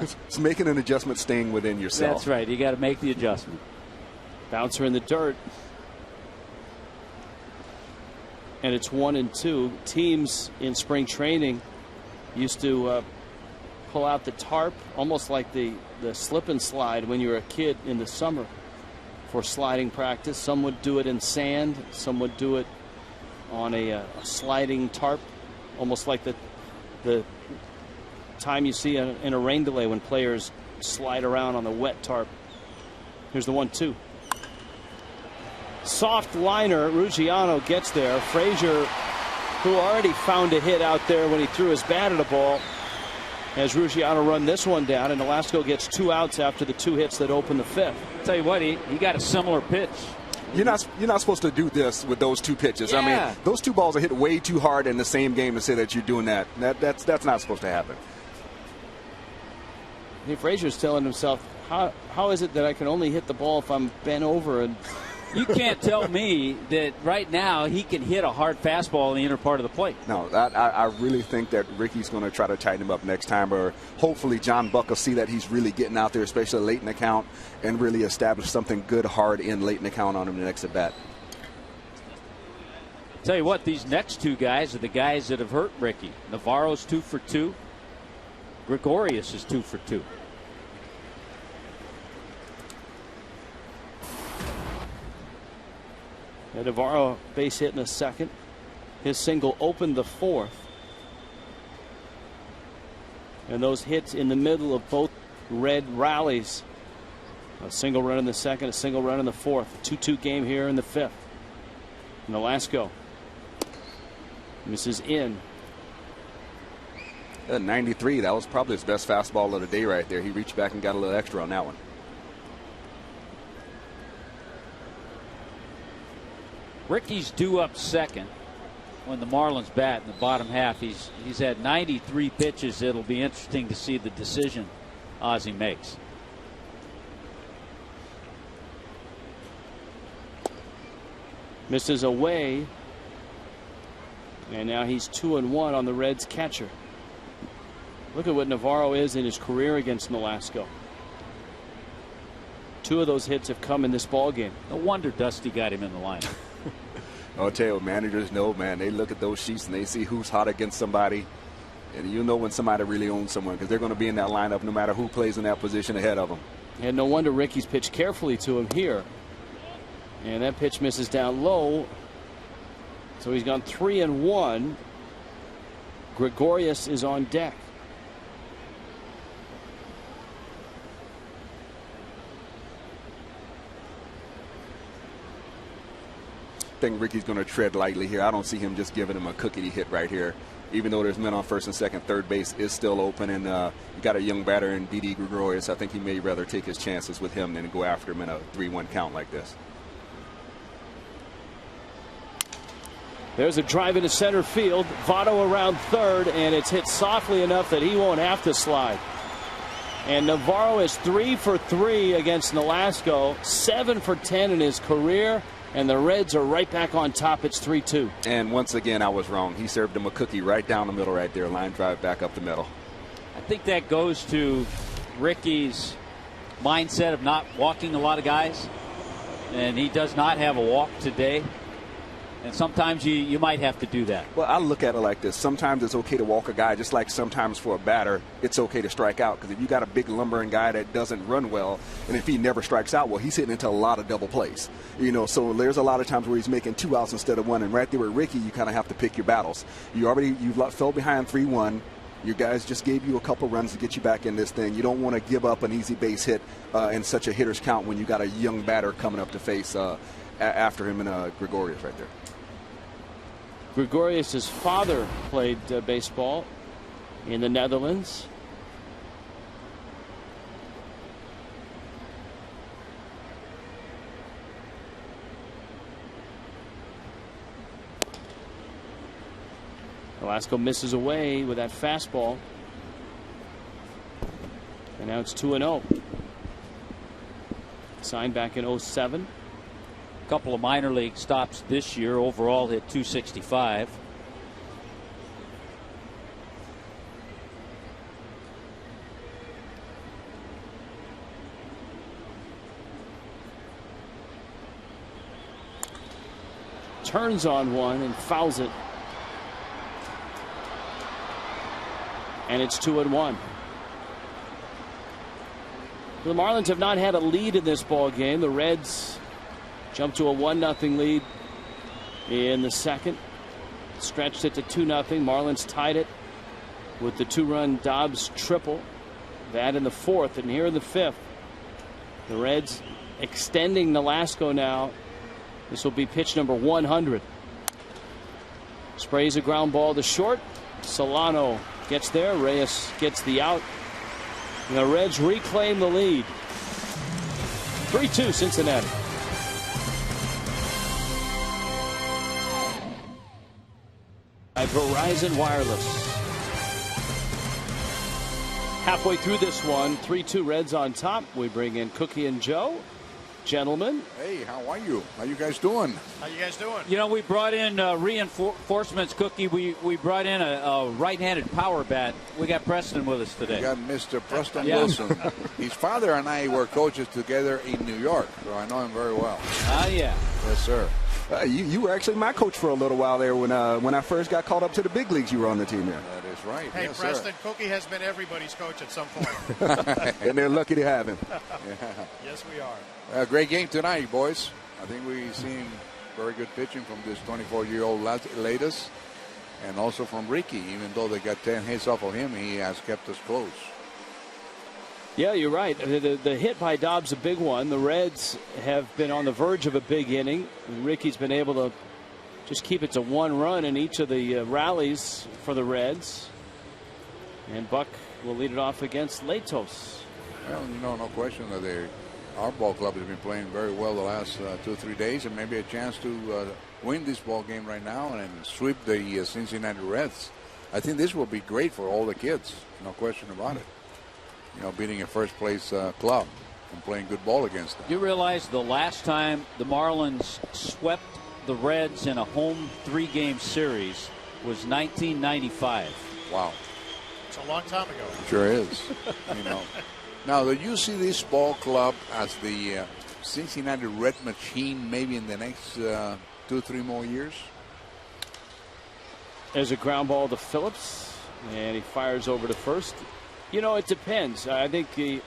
It's making an adjustment staying within yourself.
That's right. You got to make the adjustment.
Bouncer in the dirt. And it's 1-2. Teams in spring training used to pull out the tarp, almost like the slip and slide when you were a kid in the summer, for sliding practice. Some would do it in sand. Some would do it on a sliding tarp, almost like the time you see in a rain delay when players slide around on the wet tarp. Here's the 1-2. Soft liner. Ruggiano gets there. Frazier, who already found a hit out there when he threw his bat at a ball, has Ruggiano run this one down, and Nolasco gets 2 outs after the 2 hits that open the 5th.
I'll tell you what, he got a similar pitch.
You're not supposed to do this with those 2 pitches.
Yeah.
I mean, those 2 balls are hit way too hard in the same game to say that you're doing that. That's not supposed to happen.
I think Frazier's telling himself, how is it that I can only hit the ball if I'm bent over? And
you can't tell me that right now he can hit a hard fastball in the inner part of the plate.
No, I really think that Ricky's going to try to tighten him up next time, or hopefully John Buck will see that he's really getting out there, especially late in the count, and really establish something good hard in late in the count on him the next at bat.
Tell you what, these next 2 guys are the guys that have hurt Ricky. Navarro's 2 for 2. Gregorious is 2 for 2.
Navarro base hit in the 2nd. His single opened the 4th. And those hits in the middle of both Red rallies. A single run in the 2nd, a single run in the 4th. 2-2 game here in the 5th. Nolasco misses in.
93, that was probably his best fastball of the day right there. He reached back and got a little extra on that one.
Ricky's due up second when the Marlins bat in the bottom half. He's had 93 pitches. It'll be interesting to see the decision Ozzie makes.
Misses away. And now he's 2-1 on the Reds catcher. Look at what Navarro is in his career against Nolasco. 2 of those hits have come in this ball game.
No wonder Dusty got him in the lineup.
I'll tell you what, managers know, man. They look at those sheets and they see who's hot against somebody. And you know when somebody really owns someone, because they're going to be in that lineup no matter who plays in that position ahead of them.
And no wonder Ricky's pitched carefully to him here. And that pitch misses down low. So he's gone 3-1. Gregorious is on deck.
I think Ricky's going to tread lightly here. I don't see him just giving him a cookie hit right here. Even though there's men on first and second, third base is still open, and you got a young batter in Didi Gregorious. I think he may rather take his chances with him than go after him in a 3-1 count like this.
There's a drive into center field. Votto around third, and it's hit softly enough that he won't have to slide. And Navarro is 3 for 3 against Nolasco, 7 for 10 in his career. And the Reds are right back on top. It's 3-2.
And once again, I was wrong. He served him a cookie right down the middle right there. Line drive back up the middle.
I think that goes to Ricky's mindset of not walking a lot of guys. And he does not have a walk today. And sometimes you might have to do that.
Well, I look at it like this. Sometimes it's okay to walk a guy, just like sometimes for a batter, it's okay to strike out. Because if you got a big lumbering guy that doesn't run well, and if he never strikes out well, he's hitting into a lot of double plays. You know, so there's a lot of times where he's making 2 outs instead of 1. And right there with Ricky, you kind of have to pick your battles. You fell behind 3-1. Your guys just gave you a couple runs to get you back in this thing. You don't want to give up an easy base hit in such a hitter's count when you got a young batter coming up to face after him in Gregorious right there.
Gregorius' father played baseball in the Netherlands. Velasco misses away with that fastball. And now it's 2-0. Signed back in 07.
Couple of minor league stops this year. Overall hit 265.
Turns on one and fouls it. And it's 2-1. The Marlins have not had a lead in this ball game. The Reds jumped to a 1-0 lead in the second. Stretched it to 2-0. Marlins tied it with the 2-run Dobbs triple. That in the fourth. And here in the fifth, the Reds extending Nolasco now. This will be pitch number 100. Sprays a ground ball to short. Solano gets there. Reyes gets the out. And the Reds reclaim the lead. 3-2 Cincinnati. By Verizon Wireless. Halfway through this one, 3-2 Reds on top. We bring in Cookie and Joe. Gentlemen.
Hey, how are you? How you guys doing?
How you guys doing?
You know, we brought in reinforcements, Cookie. We brought in a right-handed power bat. We got Preston with us today.
We got Mr. Preston Wilson. His father and I were coaches together in New York, so I know him very well.
Yeah.
Yes, sir.
You were actually my coach for a little while there when I first got called up to the big leagues. You were on the team there.
That is right.
Hey,
yes,
Preston,
sir.
Cookie has been everybody's coach at some point.
And they're lucky to have him.
Yes, we are.
Great game tonight, boys. I think we've seen very good pitching from this 24-year-old latest, and also from Ricky. Even though they got 10 hits off of him, he has kept us close.
Yeah, you're right. The hit by Dobbs, a big one. The Reds have been on the verge of a big inning. Ricky's been able to just keep it to 1 run in each of the rallies for the Reds. And Buck will lead it off against Latos.
Well, you know, no question that our ball club has been playing very well the last 2 or 3 days, and maybe a chance to win this ball game right now and sweep the Cincinnati Reds. I think this will be great for all the kids. No question about it. You know, beating a first place club and playing good ball against them.
You realize the last time the Marlins swept the Reds in a home 3-game series was 1995.
Wow.
It's a long time ago.
Sure is. You know. Now, do you see this ball club as the Cincinnati Red machine maybe in the next 2-3 more years?
There's a ground ball to Phillips, and he fires over to first. You know, it depends. I think the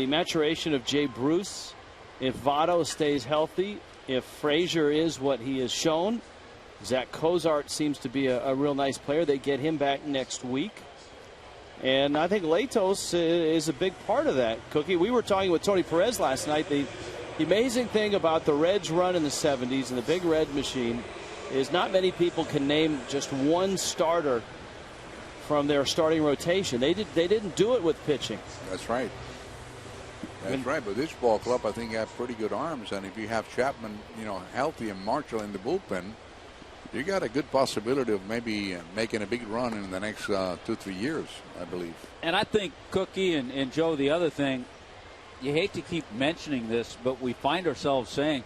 maturation of Jay Bruce, if Votto stays healthy, if Frazier is what he has shown, Zach Cozart seems to be a real nice player. They get him back next week. And I think Latos is a big part of that. Cookie, we were talking with Tony Perez last night. The amazing thing about the Reds run in the 70s and the Big Red machine is not many people can name just one starter from their starting rotation. They didn't do it with pitching.
That's right. That's right. But this ball club, I think, have pretty good arms. And if you have Chapman, healthy and Marshall in the bullpen, you got a good possibility of maybe making a big run in the next 2-3 years, I believe.
And I think, Cookie and Joe, the other thing, you hate to keep mentioning this, but we find ourselves saying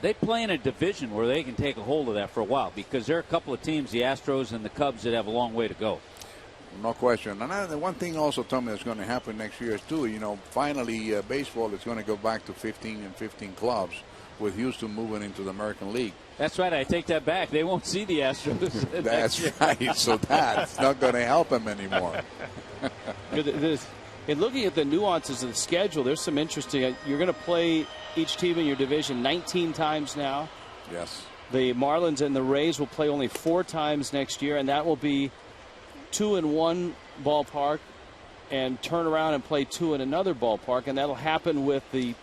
they play in a division where they can take a hold of that for a while, because there are a couple of teams, the Astros and the Cubs, that have a long way to go.
No question. And the one thing also, Tommy, that's going to happen next year is, too, finally baseball is going to go back to 15 and 15 clubs, with Houston moving into the American League.
That's right. I take that back. They won't see the Astros.
That's right. So that's not going to help them anymore.
In looking at the nuances of the schedule, there's some interesting. You're going to play each team in your division 19 times now.
Yes.
The Marlins and the Rays will play only 4 times next year, and that will be 2 in one ballpark and turn around and play 2 in another ballpark, and that'll happen with the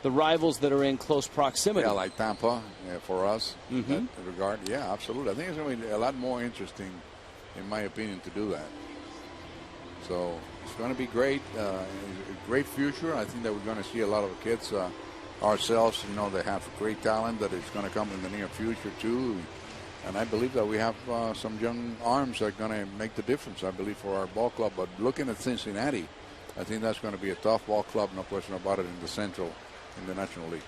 rivals that are in close proximity.
Yeah, like Tampa, for us in that regard. Yeah, absolutely. I think it's going to be a lot more interesting, in my opinion, to do that. So it's going to be great. A great future. I think that we're going to see a lot of kids ourselves, they have great talent that is going to come in the near future, too. And I believe that we have some young arms that are going to make the difference, I believe, for our ball club. But looking at Cincinnati, I think that's going to be a tough ball club, no question about it, in the Central, in the National League.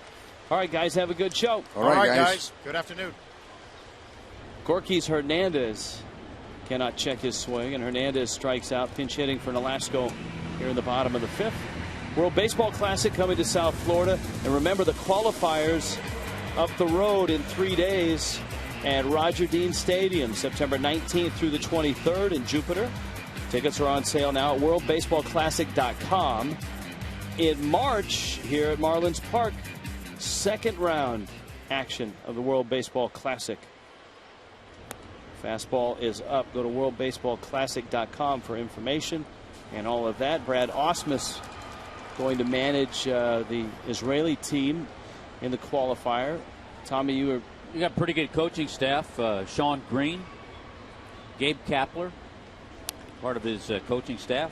All right, guys, have a good show.
All right, guys.
Good afternoon.
Gorkys Hernandez cannot check his swing, and Hernandez strikes out, pinch hitting for Nolasco here in the bottom of the 5th. World Baseball Classic coming to South Florida. And remember, the qualifiers up the road in 3 days at Roger Dean Stadium, September 19th through the 23rd in Jupiter. Tickets are on sale now at worldbaseballclassic.com. In March, here at Marlins Park, 2nd round action of the World Baseball Classic. Fastball is up. Go to worldbaseballclassic.com for information and all of that. Brad Ausmus going to manage the Israeli team in the qualifier. Tommy, you
got pretty good coaching staff. Sean Green, Gabe Kapler, part of his coaching staff.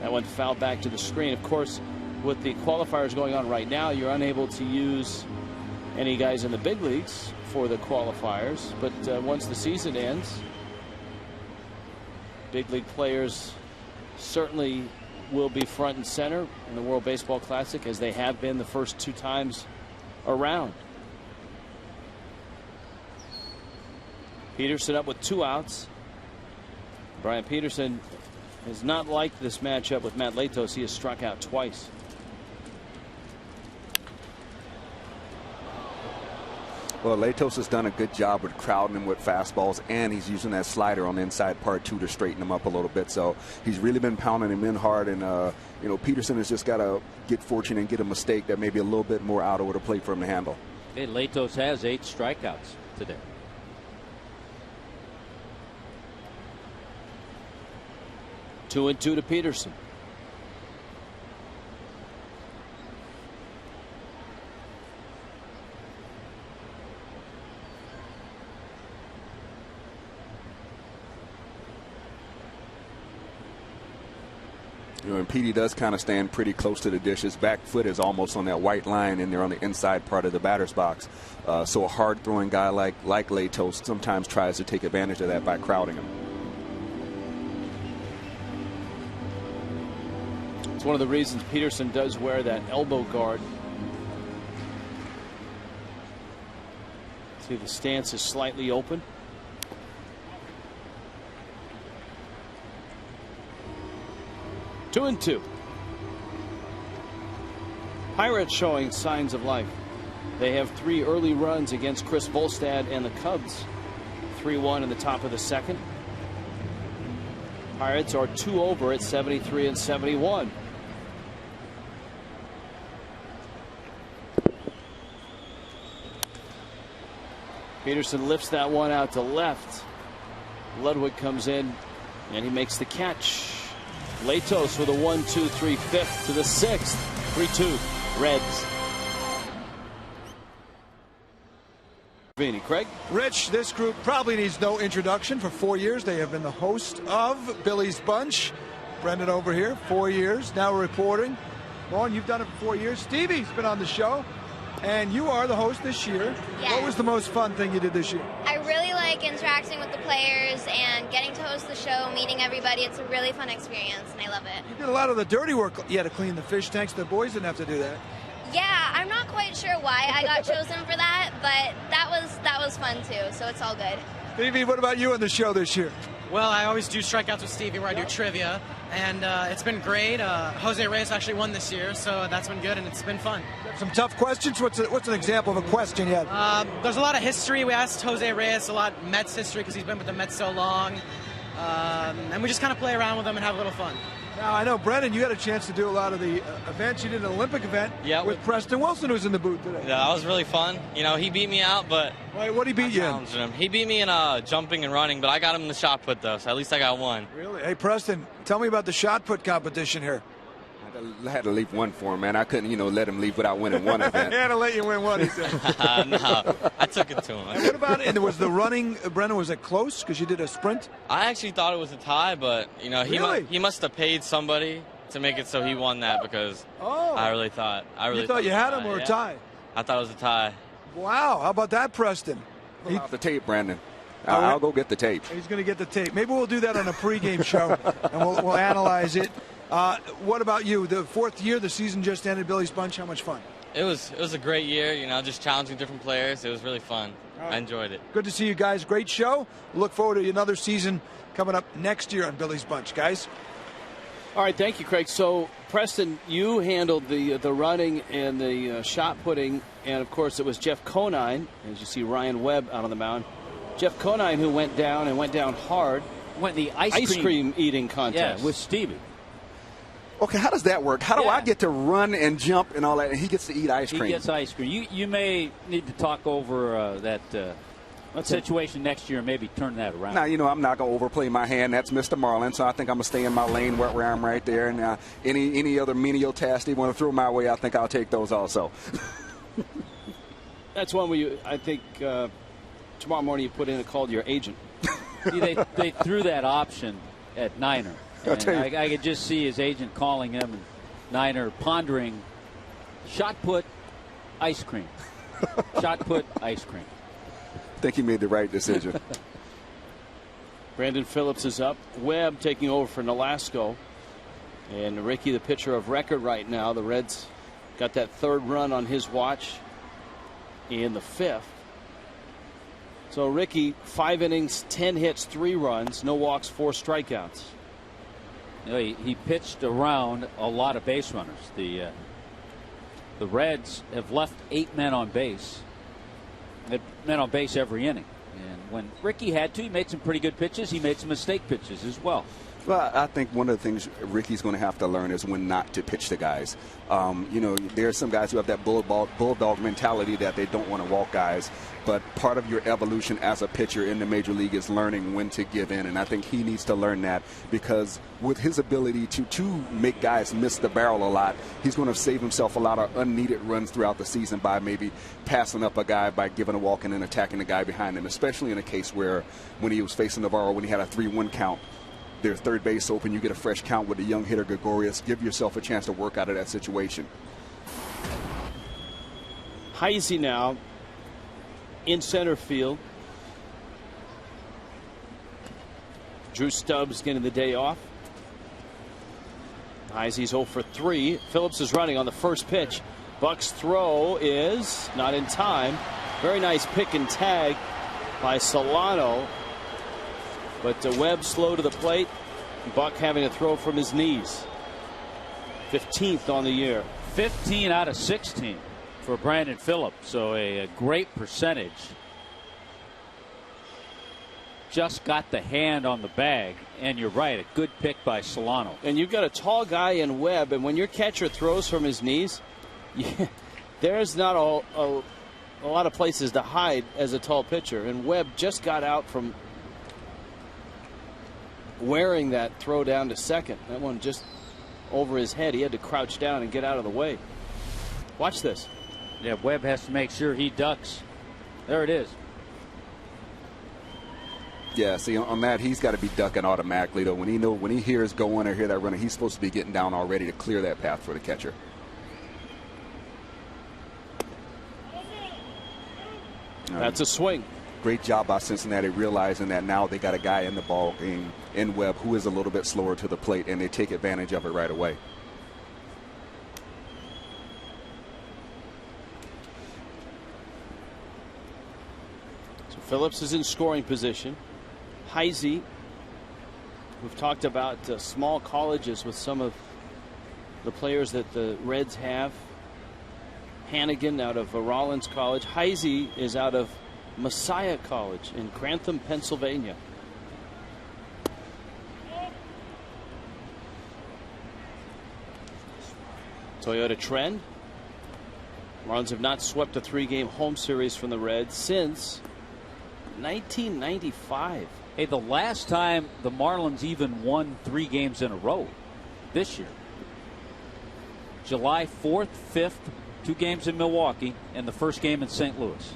That one fouled back to the screen. Of course, with the qualifiers going on right now, you're unable to use any guys in the big leagues for the qualifiers. But once the season ends, big league players certainly will be front and center in the World Baseball Classic, as they have been the first 2 times around. Peterson up with 2 outs. Brian Peterson has not liked this matchup with Matt Latos. He has struck out twice.
Well, Latos has done a good job with crowding him with fastballs, and he's using that slider on the inside part, too, to straighten him up a little bit. So he's really been pounding him in hard, and, Peterson has just got to get fortunate and get a mistake that may be a little bit more out over the plate for him to handle.
Hey, Latos has 8 strikeouts today.
Two and two to Peterson.
And Petey does kind of stand pretty close to the dish. His back foot is almost on that white line, and they're on the inside part of the batter's box. So a hard-throwing guy like Latos sometimes tries to take advantage of that by crowding him.
It's one of the reasons Peterson does wear that elbow guard. See, the stance is slightly open. 2-2. Pirates showing signs of life. They have 3 early runs against Chris Volstad and the Cubs. 3-1 in the top of the second. Pirates are 2 over at 73 and 71. Peterson lifts that one out to left. Ludwick comes in and he makes the catch. Latos with a 1-2-3 fifth to the 6th. 3-2 Reds. Craig?
Rich, this group probably needs no introduction. For 4 years, they have been the host of Billy's Bunch. Brendan over here, 4 years, now reporting. Lauren, you've done it for 4 years. Stevie's been on the show, and you are the host this year.
Yes.
What was the most fun thing you did this year?
I really like interacting with the players and getting to host the show, meeting everybody. It's a really fun experience, and I love it.
You did a lot of the dirty work. You had to clean the fish tanks. The boys didn't have to do that.
Yeah, I'm not quite sure why I got chosen for that, but that was fun too, so it's all good.
Stevie, what about you on the show this year?
Well, I always do strikeouts with Stevie where I do trivia, and it's been great. Jose Reyes actually won this year, so that's been good, and it's been fun.
Some tough questions? What's an example of a question you had?
There's a lot of history. We asked Jose Reyes a lot Mets history because he's been with the Mets so long, and we just kind of play around with him and have a little fun.
Now, I know, Brendan, you had a chance to do a lot of the events. You did an Olympic event with Preston Wilson, who's in the booth today.
Yeah, that was really fun. You know, he beat me out, but...
Wait, what did he beat you in?
Him. He beat me in jumping and running, but I got him in the shot put, though, so at least I got one.
Really? Hey, Preston, tell me about the shot put competition here.
I had to leave one for him, man. I couldn't, let him leave without winning one event.
He had to let you win one, he said.
No, I took it to him.
And what about, and was the running, Brendan, was it close because you did a sprint?
I actually thought it was a tie, but, he must have paid somebody to make it so he won that because I really thought.
You thought you had him or a tie?
I thought it was a tie.
Wow. How about that, Preston?
The tape, Brandon. I'll go get the tape.
He's going to get the tape. Maybe we'll do that on a pregame show, and we'll analyze it. What about you? The 4th year, the season just ended. Billy's Bunch, how much fun?
It was a great year, just challenging different players. It was really fun. Right. I enjoyed it.
Good to see you guys. Great show. Look forward to another season coming up next year on Billy's Bunch, guys.
All right, thank you, Craig. So, Preston, you handled the running and the shot putting, and of course it was Jeff Conine, as you see Ryan Webb out on the mound. Jeff Conine, who went down hard.
Went the
ice cream eating contest.
Yeah, with Stevie.
Okay, how does that work? How do I get to run and jump and all that, and he gets to eat ice cream?
He gets ice cream. You may need to talk over that situation next year and maybe turn that around.
Now, I'm not going to overplay my hand. That's Mr. Marlin, so I think I'm going to stay in my lane where I'm right there. And any other menial tasks they want to throw my way, I think I'll take those also.
That's one where I think tomorrow morning you put in a call to your agent.
See, they threw that option at Niner. And I could just see his agent calling him and Niner pondering shot put ice cream. Shot put ice cream.
I think he made the right decision.
Brandon Phillips is up. Webb taking over for Nolasco. And Ricky, the pitcher of record right now. The Reds got that 3rd run on his watch in the 5th. So Ricky, 5 innings, 10 hits, 3 runs, no walks, 4 strikeouts.
He pitched around a lot of base runners. The Reds have left 8 men on base. They've men on base every inning. And when Ricky had to, he made some pretty good pitches. He made some mistake pitches as well.
Well, I think one of the things Ricky's going to have to learn is when not to pitch to guys. There are some guys who have that bulldog mentality that they don't want to walk guys. But part of your evolution as a pitcher in the major league is learning when to give in. And I think he needs to learn that because with his ability to make guys miss the barrel a lot, he's going to save himself a lot of unneeded runs throughout the season by maybe passing up a guy by giving a walk and then attacking the guy behind him, especially in a case where when he was facing Navarro, when he had a 3-1 count, their third base open, you get a fresh count with a young hitter, Gregorious. Give yourself a chance to work out of that situation.
Heisey now in center field. Drew Stubbs getting the day off. Heisey's 0 for 3. Phillips is running on the first pitch. Buck's throw is not in time. Very nice pick and tag by Solano. But Webb slow to the plate. Buck having to throw from his knees. 15th on the year.
15 out of 16 for Brandon Phillips. So a great percentage. Just got the hand on the bag, and you're right, a good pick by Solano.
And you've got a tall guy in Webb, and when your catcher throws from his knees, there's not a lot of places to hide as a tall pitcher. And Webb just got out from wearing that throw down to second. That one just over his head. He had to crouch down and get out of the way. Watch this.
Yeah, Webb has to make sure he ducks. There it is.
Yeah, see, on that, he's got to be ducking automatically, though. When he hears going or hear that running, he's supposed to be getting down already to clear that path for the catcher.
That's a swing.
Great job by Cincinnati realizing that now they got a guy in the ball game in Webb who is a little bit slower to the plate, and they take advantage of it right away.
So Phillips is in scoring position. Heisey, we've talked about small colleges with some of the players that the Reds have. Hannigan out of Rollins College. Heisey is out of Messiah College in Grantham, Pennsylvania. Toyota trend. Marlins have not swept a 3-game home series from the Reds since 1995.
Hey, the last time the Marlins even won 3 games in a row this year. July 4th, 5th, 2 games in Milwaukee, and the first game in St. Louis.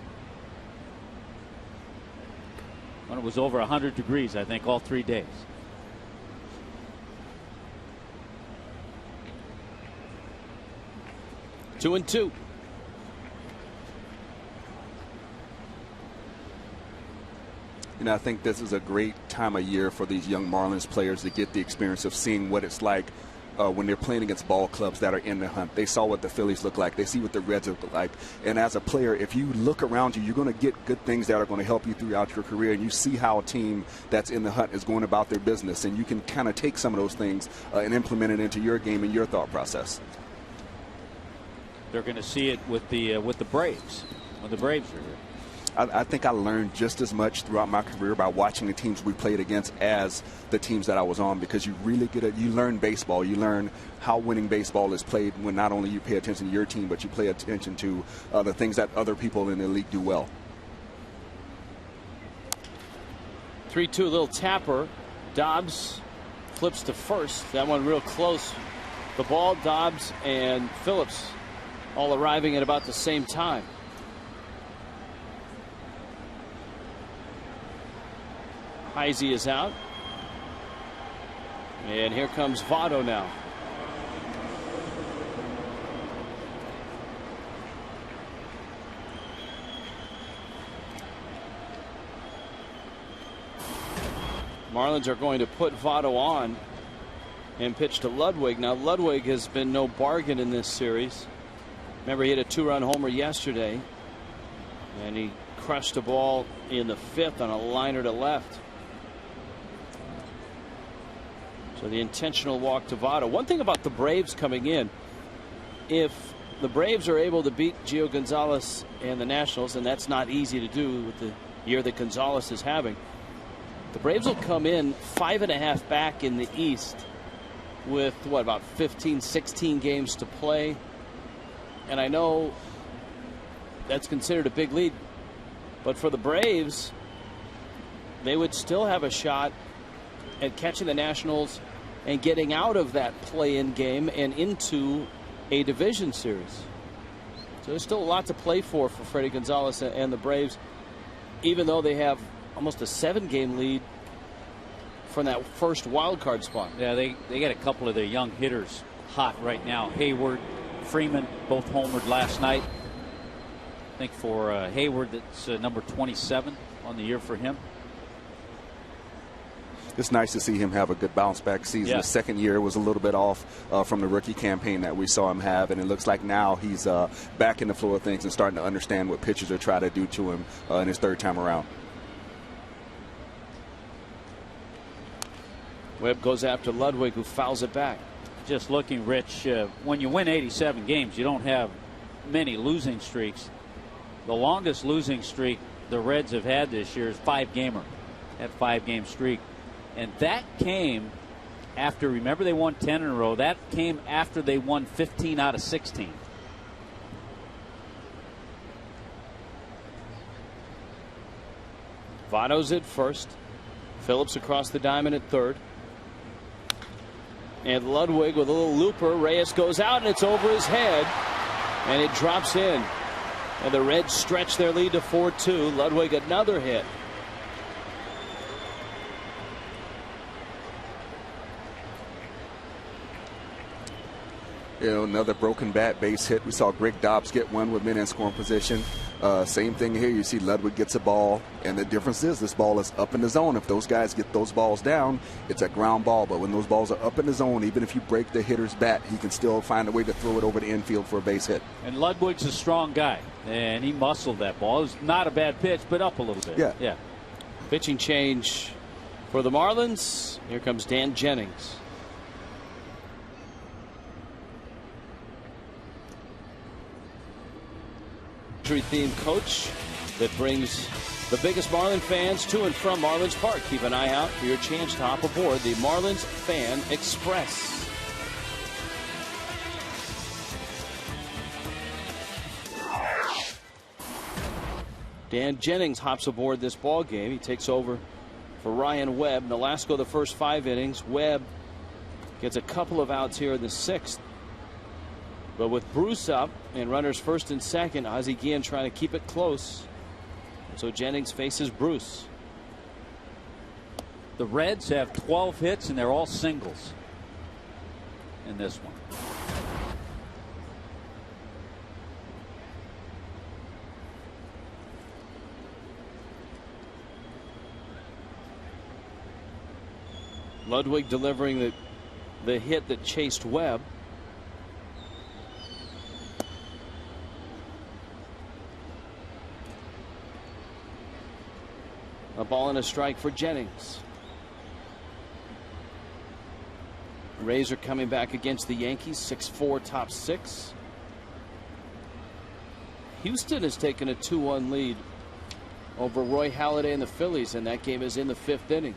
When it was over 100 degrees, I think, all 3 days.
Two and two.
And I think this is a great time of year for these young Marlins players to get the experience of seeing what it's like when they're playing against ball clubs that are in the hunt. They saw what the Phillies look like. They see what the Reds look like. And as a player, if you look around you, you're going to get good things that are going to help you throughout your career. And you see how a team that's in the hunt is going about their business. And you can kind of take some of those things and implement it into your game and your thought process.
They're going to see it with the Braves when the Braves are here.
I think I learned just as much throughout my career by watching the teams we played against as the teams that I was on, because you really you learn baseball. You learn how winning baseball is played when not only you pay attention to your team, but you pay attention to the things that other people in the league do well.
3-2, little tapper. Dobbs flips to first. That one real close. The ball, Dobbs and Phillips all arriving at about the same time. Heisey is out. And here comes Votto now. Marlins are going to put Votto on and pitch to Ludwick. Now, Ludwick has been no bargain in this series. Remember, he hit a 2-run homer yesterday, and he crushed a ball in the 5th on a liner to left. So the intentional walk to Votto. One thing about the Braves coming in, if the Braves are able to beat Gio Gonzalez and the Nationals, and that's not easy to do with the year that Gonzalez is having, the Braves will come in 5.5 back in the East with what, about 15, 16 games to play. And I know that's considered a big lead, but for the Braves, they would still have a shot at catching the Nationals and getting out of that play-in game and into a division series. So there's still a lot to play for Freddie Gonzalez and the Braves, even though they have almost a 7-game lead from that first wild card spot.
Yeah, they got a couple of their young hitters hot right now. Hayward, Freeman, both homered last night. I think for Hayward, that's number 27 on the year for him.
It's nice to see him have a good bounce back season.
Yeah.
The second year was a little bit off from the rookie campaign that we saw him have, and it looks like now he's back in the flow of things and starting to understand what pitchers are trying to do to him in his 3rd time around.
Webb goes after Ludwick, who fouls it back.
Just looking, Rich, when you win 87 games, you don't have many losing streaks. The longest losing streak the Reds have had this year is 5-gamer, that 5-game streak. And that came after, remember, they won 10 in a row. That came after they won 15 out of 16.
Votto's at first. Phillips across the diamond at third. And Ludwick with a little looper. Reyes goes out and it's over his head. And it drops in. And the Reds stretch their lead to 4-2. Ludwick another hit.
You know, another broken bat, base hit. We saw Greg Dobbs get one with men in scoring position. Same thing here. You see Ludwick gets a ball, and the difference is this ball is up in the zone. If those guys get those balls down, it's a ground ball. But when those balls are up in the zone, even if you break the hitter's bat, he can still find a way to throw it over the infield for a base hit.
And Ludwig's a strong guy, and he muscled that ball. It was not a bad pitch, but up a little bit.
Yeah. Pitching change for the Marlins. Here comes Dan Jennings. Themed coach that brings the biggest Marlin fans to and from Marlins Park. Keep an eye out for your chance to hop aboard the Marlins Fan Express. Dan Jennings hops aboard this ball game. He takes over for Ryan Webb. Nolasco the first 5 innings. Webb gets a couple of outs here in the 6th. But with Bruce up and runners first and second, Ozzie Guillen trying to keep it close. So Jennings faces Bruce.
The Reds have 12 hits, and they're all singles in this one.
Ludwick delivering the hit that chased Webb. A ball and a strike for Jennings. Rays are coming back against the Yankees, 6-4 top 6. Houston has taken a 2-1 lead over Roy Halladay and the Phillies, and that game is in the 5th inning.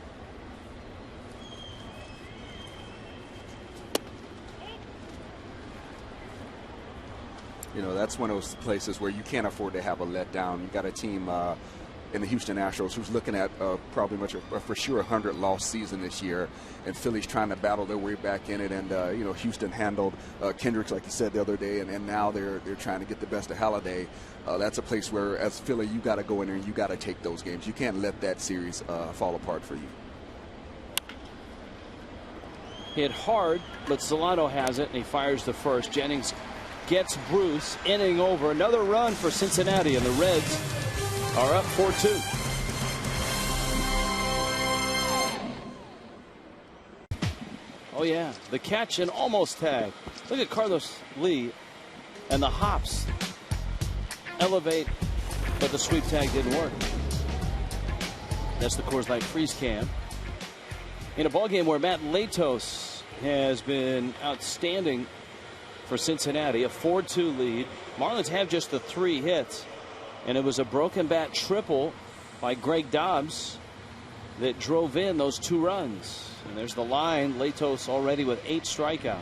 You know, that's one of those places where you can't afford to have a letdown. You got a team in the Houston Astros who's looking at probably for sure 100-loss season this year, and Philly's trying to battle their way back in it. And you know, Houston handled Kendricks, like you said the other day, and now they're trying to get the best of Halladay. That's a place where, as Philly, you got to go in there and you got to take those games. You can't let that series fall apart for you.
Hit hard, but Solano has it, and he fires the first. Jennings gets Bruce, inning over. Another run for Cincinnati, and the Reds are up 4-2. Oh yeah, the catch and almost tag. Look at Carlos Lee, and the hops elevate, but the sweep tag didn't work. That's the Coors Light freeze cam. In a ball game where Matt Latos has been outstanding for Cincinnati, a 4-2 lead. Marlins have just the 3 hits, and it was a broken bat triple by Greg Dobbs that drove in those 2 runs. And there's the line. Latos already with 8 strikeouts.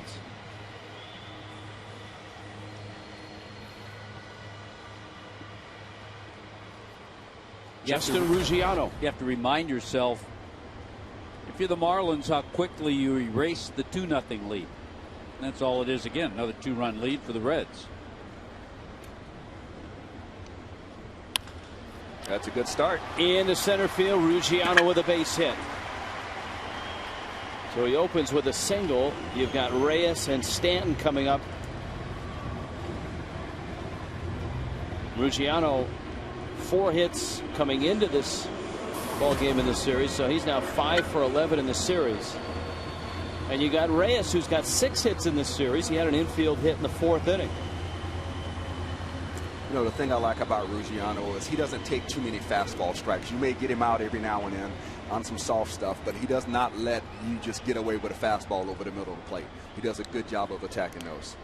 Justin Ruggiano.
You have to remind yourself, if you're the Marlins, how quickly you erase the 2-0 lead. And that's all it is again. Another 2-run lead for the Reds.
That's a good start.
Into center field, Ruggiano with a base hit. So he opens with a single. You've got Reyes and Stanton coming up. Ruggiano, 4 hits coming into this ball game in the series, so he's now 5 for 11 in the series. And you got Reyes, who's got 6 hits in this series. He had an infield hit in the 4th inning.
You know, the thing I like about Ruggiano is he doesn't take too many fastball strikes. You may get him out every now and then, on some soft stuff, but he does not let you just get away with a fastball over the middle of the plate. He does a good job of attacking those.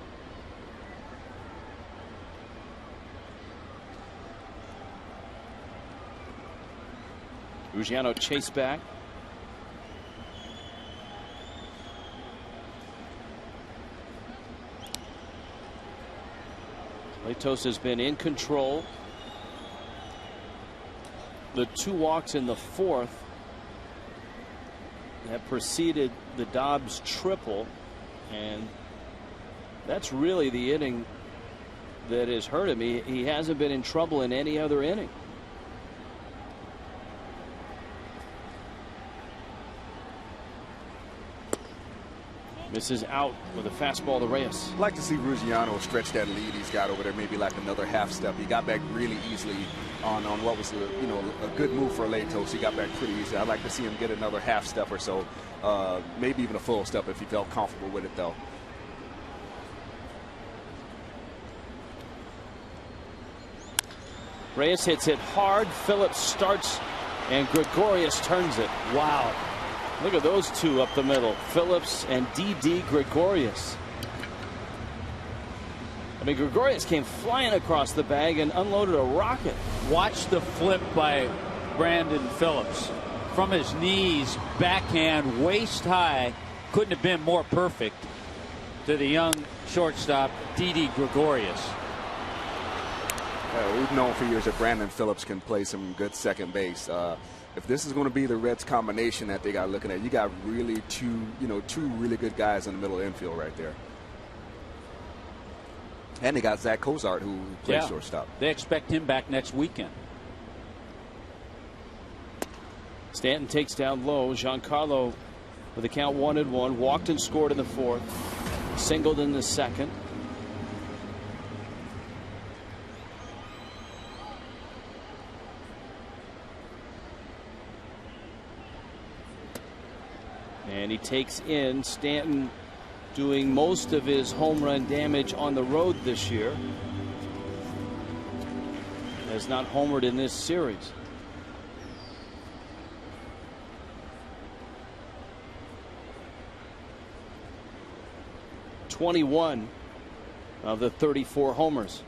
Ruggiano chase back. Latos has been in control. The 2 walks in the 4th have preceded the Dobbs triple, and that's really the inning that has hurt him. He hasn't been in trouble in any other inning. Misses out with a fastball to Reyes.
I'd like to see Ruggiano stretch that lead he's got over there, maybe like another half step. He got back really easily on what was a good move for Latos. He got back pretty easily. I'd like to see him get another half step or so, maybe even a full step if he felt comfortable with it, though.
Reyes hits it hard. Phillips starts, and Gregorious turns it. Wow. Look at those 2 up the middle, Phillips and Didi Gregorious. I mean, Gregorious came flying across the bag and unloaded a rocket.
Watch the flip by Brandon Phillips. From his knees, backhand, waist high. Couldn't have been more perfect to the young shortstop, Didi Gregorious.
We've known for years that Brandon Phillips can play some good second base. If this is going to be the Reds combination that they got looking at, you got really two really good guys in the middle of the infield right there. And they got Zach Cozart, who plays shortstop.
They expect him back next weekend.
Stanton takes down low. Giancarlo with the count 1-1. Walked and scored in the 4th. Singled in the 2nd. And he takes in Stanton, doing most of his home run damage on the road this year. Has not homered in this series. (21 of the 34 homers).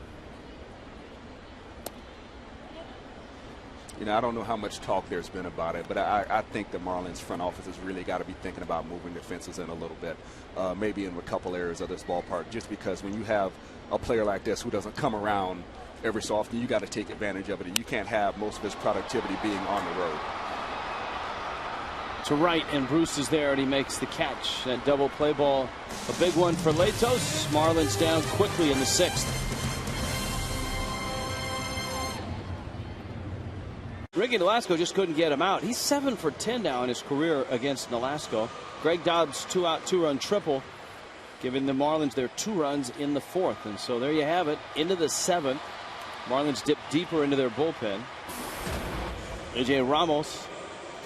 I don't know how much talk there's been about it, but I think the Marlins front office has really got to be thinking about moving the fences in a little bit, maybe in a couple areas of this ballpark, just because when you have a player like this who doesn't come around every so often, you got to take advantage of it, and you can't have most of his productivity being on the road.
To right, and Bruce is there, and he makes the catch. That double play ball, a big one for Latos. Marlins down quickly in the 6th. Ricky Nolasco just couldn't get him out. He's 7 for 10 now in his career against Nolasco. Greg Dobbs' 2-out, 2-run triple, giving the Marlins their 2 runs in the 4th. And so there you have it, into the 7th. Marlins dip deeper into their bullpen. A.J. Ramos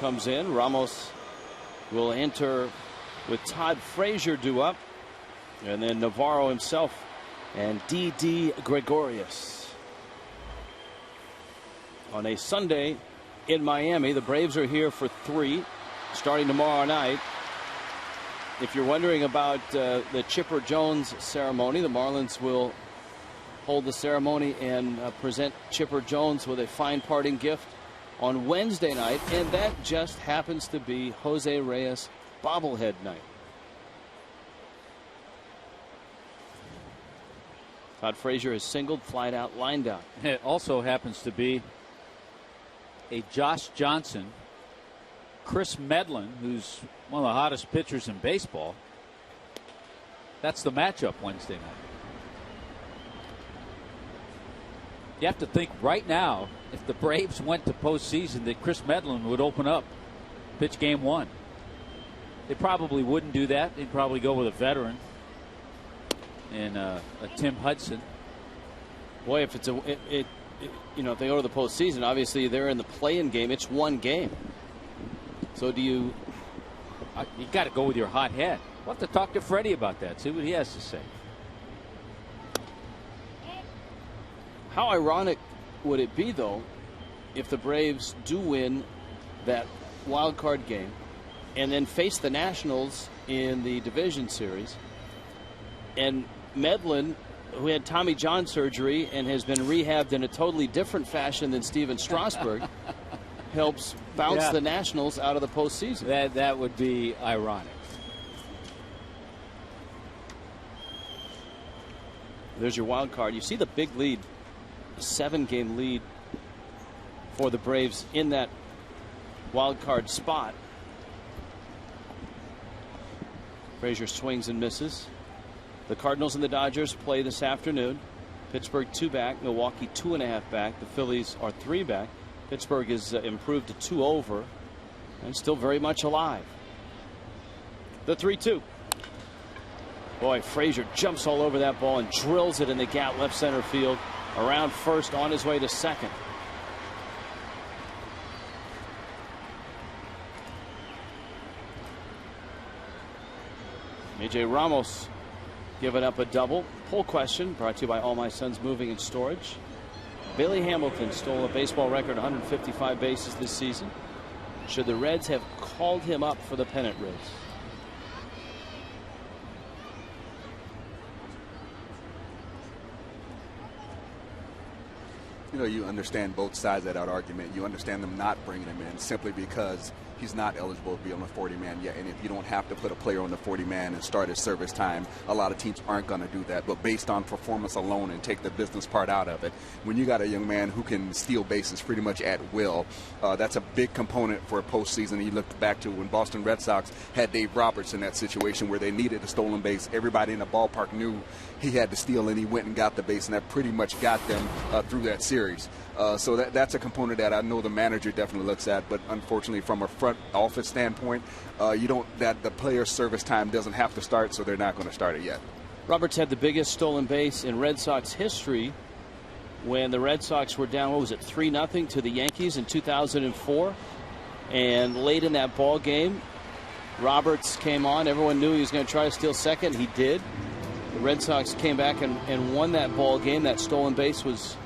comes in. Ramos will enter with Todd Frazier due up, and then Navarro himself and Didi Gregorious. On a Sunday in Miami, the Braves are here for 3, starting tomorrow night. If you're wondering about the Chipper Jones ceremony, the Marlins will hold the ceremony and present Chipper Jones with a fine parting gift on Wednesday night, and that just happens to be Jose Reyes bobblehead night. Todd Frazier has singled, flied out, lined out.
It also happens to be a Josh Johnson, Chris Medlin, who's one of the hottest pitchers in baseball. That's the matchup Wednesday night. You have to think right now, if the Braves went to postseason, that Chris Medlin would open up, pitch game 1. They probably wouldn't do that. They'd probably go with a veteran and a Tim Hudson.
Boy, if it's if they go to the postseason, obviously they're in the play-in game. It's 1 game. So do you?
You got to go with your hot head. We'll have to talk to Freddie about that. See what he has to say.
How ironic would it be, though, if the Braves do win that wild card game and then face the Nationals in the division series. And Medlin, who had Tommy John surgery and has been rehabbed in a totally different fashion than Steven Strasburg, helps bounce the Nationals out of the postseason.
That would be ironic.
There's your wild card. You see the big lead, a 7-game lead for the Braves in that wild card spot. Frazier swings and misses. The Cardinals and the Dodgers play this afternoon. Pittsburgh 2 back, Milwaukee 2.5 back. The Phillies are 3 back. Pittsburgh is improved to 2 over and still very much alive. The 3-2. Boy, Frazier jumps all over that ball and drills it in the gap left center field, around first, on his way to second. AJ Ramos giving up a double. Poll question brought to you by All My Sons Moving and Storage. Billy Hamilton stole a baseball record 155 bases this season. Should the Reds have called him up for the pennant race?
You know, you understand both sides of that argument. You understand them not bringing him in simply because he's not eligible to be on the 40-man yet. And if you don't have to put a player on the 40-man and start his service time, a lot of teams aren't going to do that. But based on performance alone and take the business part out of it, when you got a young man who can steal bases pretty much at will, that's a big component for a postseason. You look back to when Boston Red Sox had Dave Roberts in that situation where they needed a stolen base. Everybody in the ballpark knew he had to steal, and he went and got the base, and that pretty much got them through that series. So that's a component that I know the manager definitely looks at, but unfortunately from a front office standpoint, the player's service time doesn't have to start, so they're not going to start it yet.
Roberts had the biggest stolen base in Red Sox history when the Red Sox were down, 3-0 to the Yankees in 2004. And late in that ball game, Roberts came on. Everyone knew he was going to try to steal second. He did. The Red Sox came back and won that ball game. That stolen base was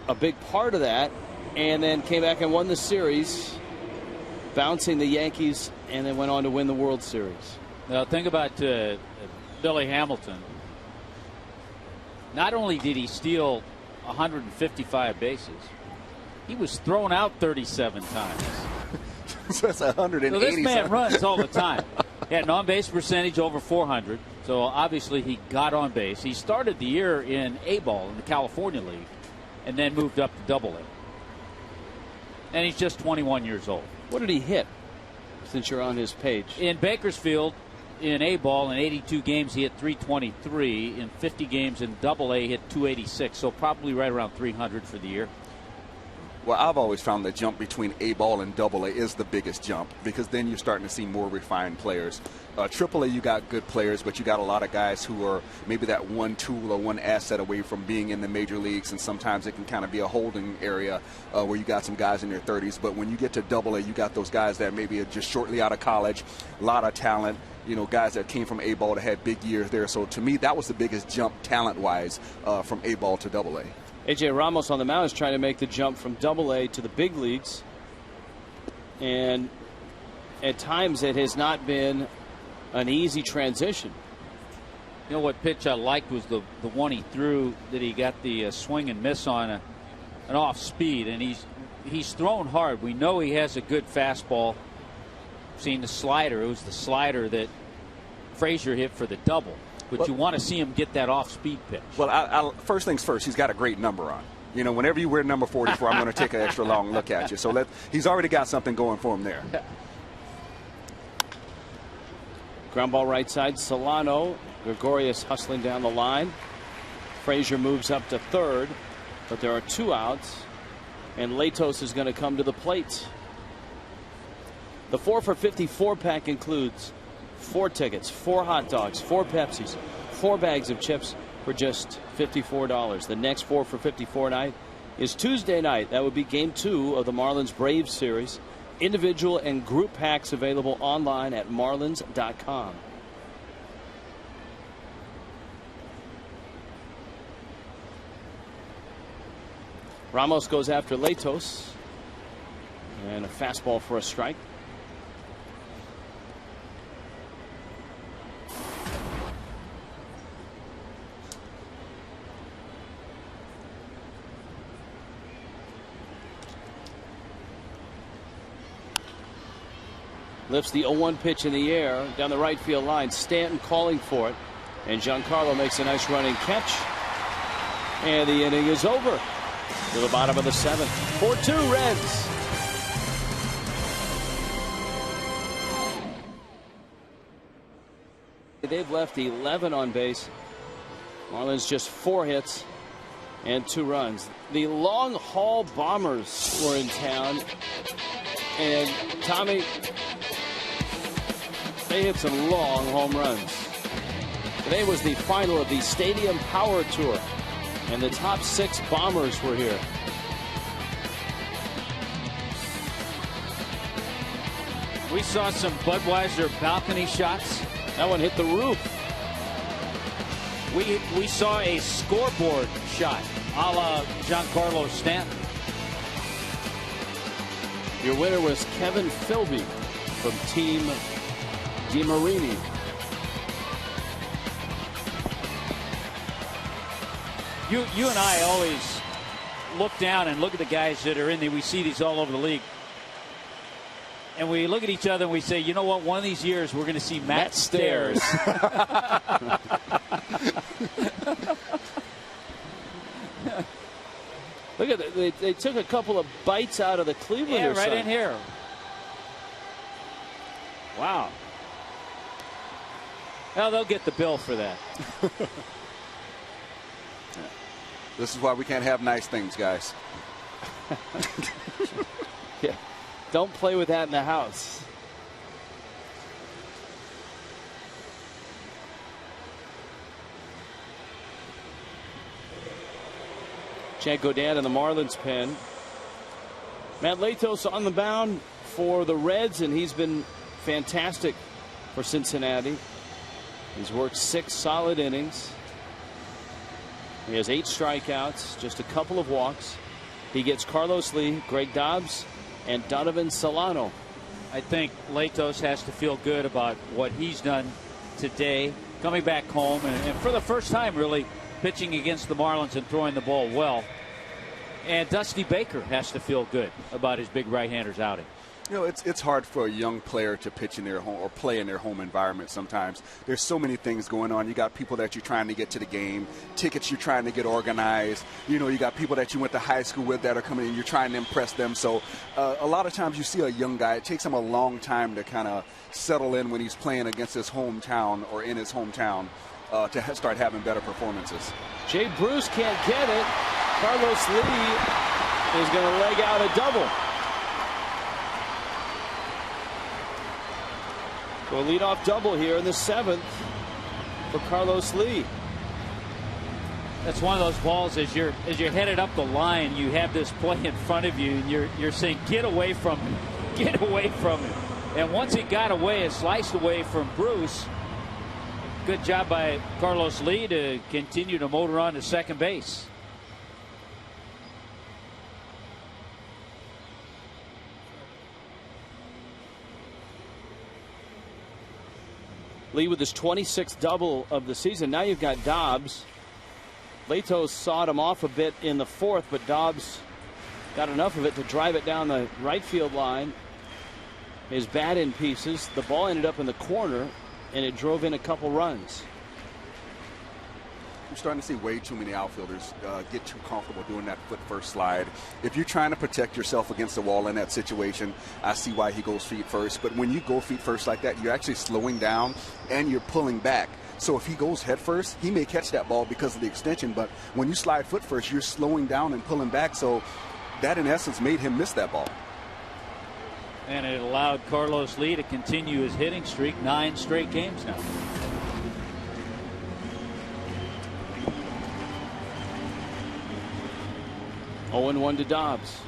a big part of that, and then came back and won the series, bouncing the Yankees, and then went on to win the World Series.
Now think about Billy Hamilton. Not only did he steal 155 bases, he was thrown out 37 times.
So that's 180.
So this man runs all the time. He had an on-base percentage over 400, so obviously he got on base. He started the year in A-ball in the California League and then moved up to Double-A. And he's just 21 years old.
What did he hit, since you're on his page?
In Bakersfield, in A-ball, in 82 games, he hit 323. In 50 games in Double-A, he hit 286, so probably right around 300 for the year.
Well, I've always found the jump between A-ball and Double-A is the biggest jump, because then you're starting to see more refined players. Triple-A, you got good players, but you got a lot of guys who are maybe that one tool or one asset away from being in the major leagues, and sometimes it can kind of be a holding area where you got some guys in their 30s. But when you get to Double-A, you got those guys that maybe are just shortly out of college, a lot of talent, guys that came from A-ball that had big years there. So to me, that was the biggest jump talent-wise from A-ball to Double-A.
AJ Ramos on the mound is trying to make the jump from Double-A to the big leagues, and at times it has not been an easy transition.
You know what pitch I liked was the one he threw that he got the swing and miss on an off speed, and he's thrown hard. We know he has a good fastball. Seen the slider. It was the slider that Frazier hit for the double. But you want to see him get that off-speed pitch.
Well, first things first, he's got a great number on. Whenever you wear number 44, I'm going to take an extra long look at you. So he's already got something going for him there.
Ground ball right side, Solano. Gregorious hustling down the line. Frazier moves up to third, but there are 2 outs, and Latos is going to come to the plate. The 4 for 54 pack includes 4 tickets, 4 hot dogs, 4 Pepsis, 4 bags of chips for just $54. The next 4 for 54 night is Tuesday night. That would be game 2 of the Marlins Braves series. Individual and group packs available online at marlins.com. Ramos goes after Latos. And a fastball for a strike. Lifts the 0-1 pitch in the air down the right field line. Stanton calling for it. And Giancarlo makes a nice running catch. And the inning is over. To the bottom of the 7th. 4-2 Reds. They've left 11 on base. Marlins just 4 hits and 2 runs. The long haul bombers were in town. And Tommy, they hit some long home runs. Today was the final of the Stadium Power Tour, and the top 6 bombers were here.
We saw some Budweiser balcony shots.
That one hit the roof.
We saw a scoreboard shot, a la Giancarlo Stanton.
Your winner was Kevin Philby from Team DiMarini.
You and I always look down and look at the guys that are in there. We see these all over the league. And we look at each other and we say, you know what? One of these years we're going to see Matt Stairs.
Look at that. They took a couple of bites out of the Cleveland.
Yeah, right in here. Wow. Well, they'll get the bill for that.
This is why we can't have nice things, guys.
Yeah. Don't play with that in the house. Chad Godin in the Marlins pen. Matt Latos on the mound for the Reds, and he's been fantastic for Cincinnati. He's worked 6 solid innings. He has 8 strikeouts, just a couple of walks. He gets Carlos Lee, Greg Dobbs, and Donovan Solano.
I think Latos has to feel good about what he's done today, coming back home, and for the first time, really, pitching against the Marlins and throwing the ball well. And Dusty Baker has to feel good about his big right-hander's outing.
You know, it's hard for a young player to pitch in their home or play in their home environment sometimes. There's so many things going on. You got people that you're trying to get to the game, tickets you're trying to get organized. You know, you got people that you went to high school with that are coming in. You're trying to impress them. So a lot of times you see a young guy, it takes him a long time to kind of settle in when he's playing against his hometown or in his hometown to start having better performances.
Jay Bruce can't get it. Carlos Lee is going to leg out a double. So a leadoff double here in the 7th for Carlos Lee.
That's one of those balls as you're headed up the line, you have this play in front of you, and you're saying, get away from him, get away from him. And once he got away, it sliced away from Bruce. Good job by Carlos Lee to continue to motor on to second base.
Lee with his 26th double of the season. Now you've got Dobbs. Latos sawed him off a bit in the 4th, but Dobbs got enough of it to drive it down the right field line. His bat in pieces. The ball ended up in the corner, and it drove in a couple runs.
I'm starting to see way too many outfielders get too comfortable doing that foot first slide. If you're trying to protect yourself against the wall in that situation, I see why he goes feet first. But when you go feet first like that, you're actually slowing down and you're pulling back. So if he goes head first, he may catch that ball because of the extension. But when you slide foot first, you're slowing down and pulling back. So that, in essence, made him miss that ball.
And it allowed Carlos Lee to continue his hitting streak, 9 straight games now.
0-1 to Dobbs.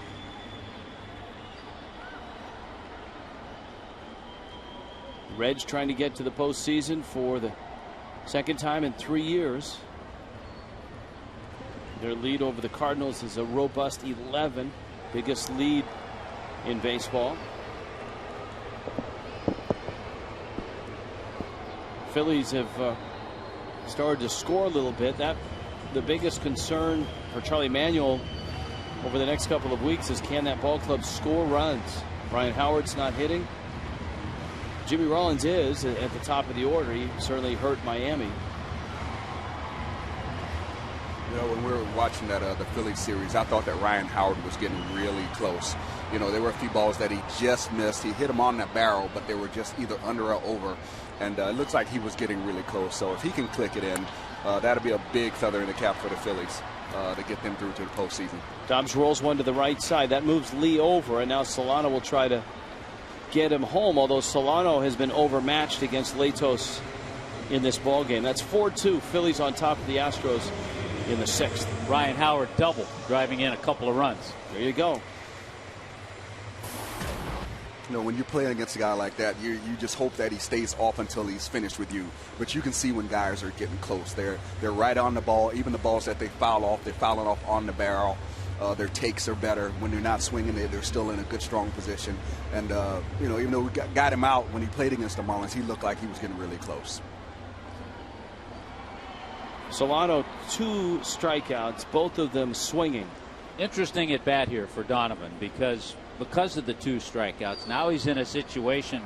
Reds trying to get to the postseason for the second time in 3 years. Their lead over the Cardinals is a robust 11, biggest lead in baseball. Phillies have started to score a little bit. The biggest concern for Charlie Manuel over the next couple of weeks is, can that ball club score runs? Ryan Howard's not hitting. Jimmy Rollins is at the top of the order. He certainly hurt Miami.
You know, when we were watching that the Phillies series, I thought that Ryan Howard was getting really close. You know, there were a few balls that he just missed. He hit them on that barrel, but they were just either under or over. And it looks like he was getting really close. So if he can click it in, that'll be a big feather in the cap for the Phillies to get them through to the postseason.
Stubbs rolls one to the right side. That moves Lee over, and now Solano will try to get him home, although Solano has been overmatched against Latos in this ball game. That's 4-2. Phillies on top of the Astros in the 6th.
Ryan Howard double, driving in a couple of runs.
There you go.
You know, when you're playing against a guy like that, you just hope that he stays off until he's finished with you. But you can see when guys are getting close. They're right on the ball. Even the balls that they foul off, they're fouling off on the barrel. Their takes are better. When they're not swinging, they're still in a good, strong position. And, you know, even though we got him out when he played against the Marlins, he looked like he was getting really close.
Solano, 2 strikeouts, both of them swinging.
Interesting at bat here for Donovan because of the 2 strikeouts. Now he's in a situation,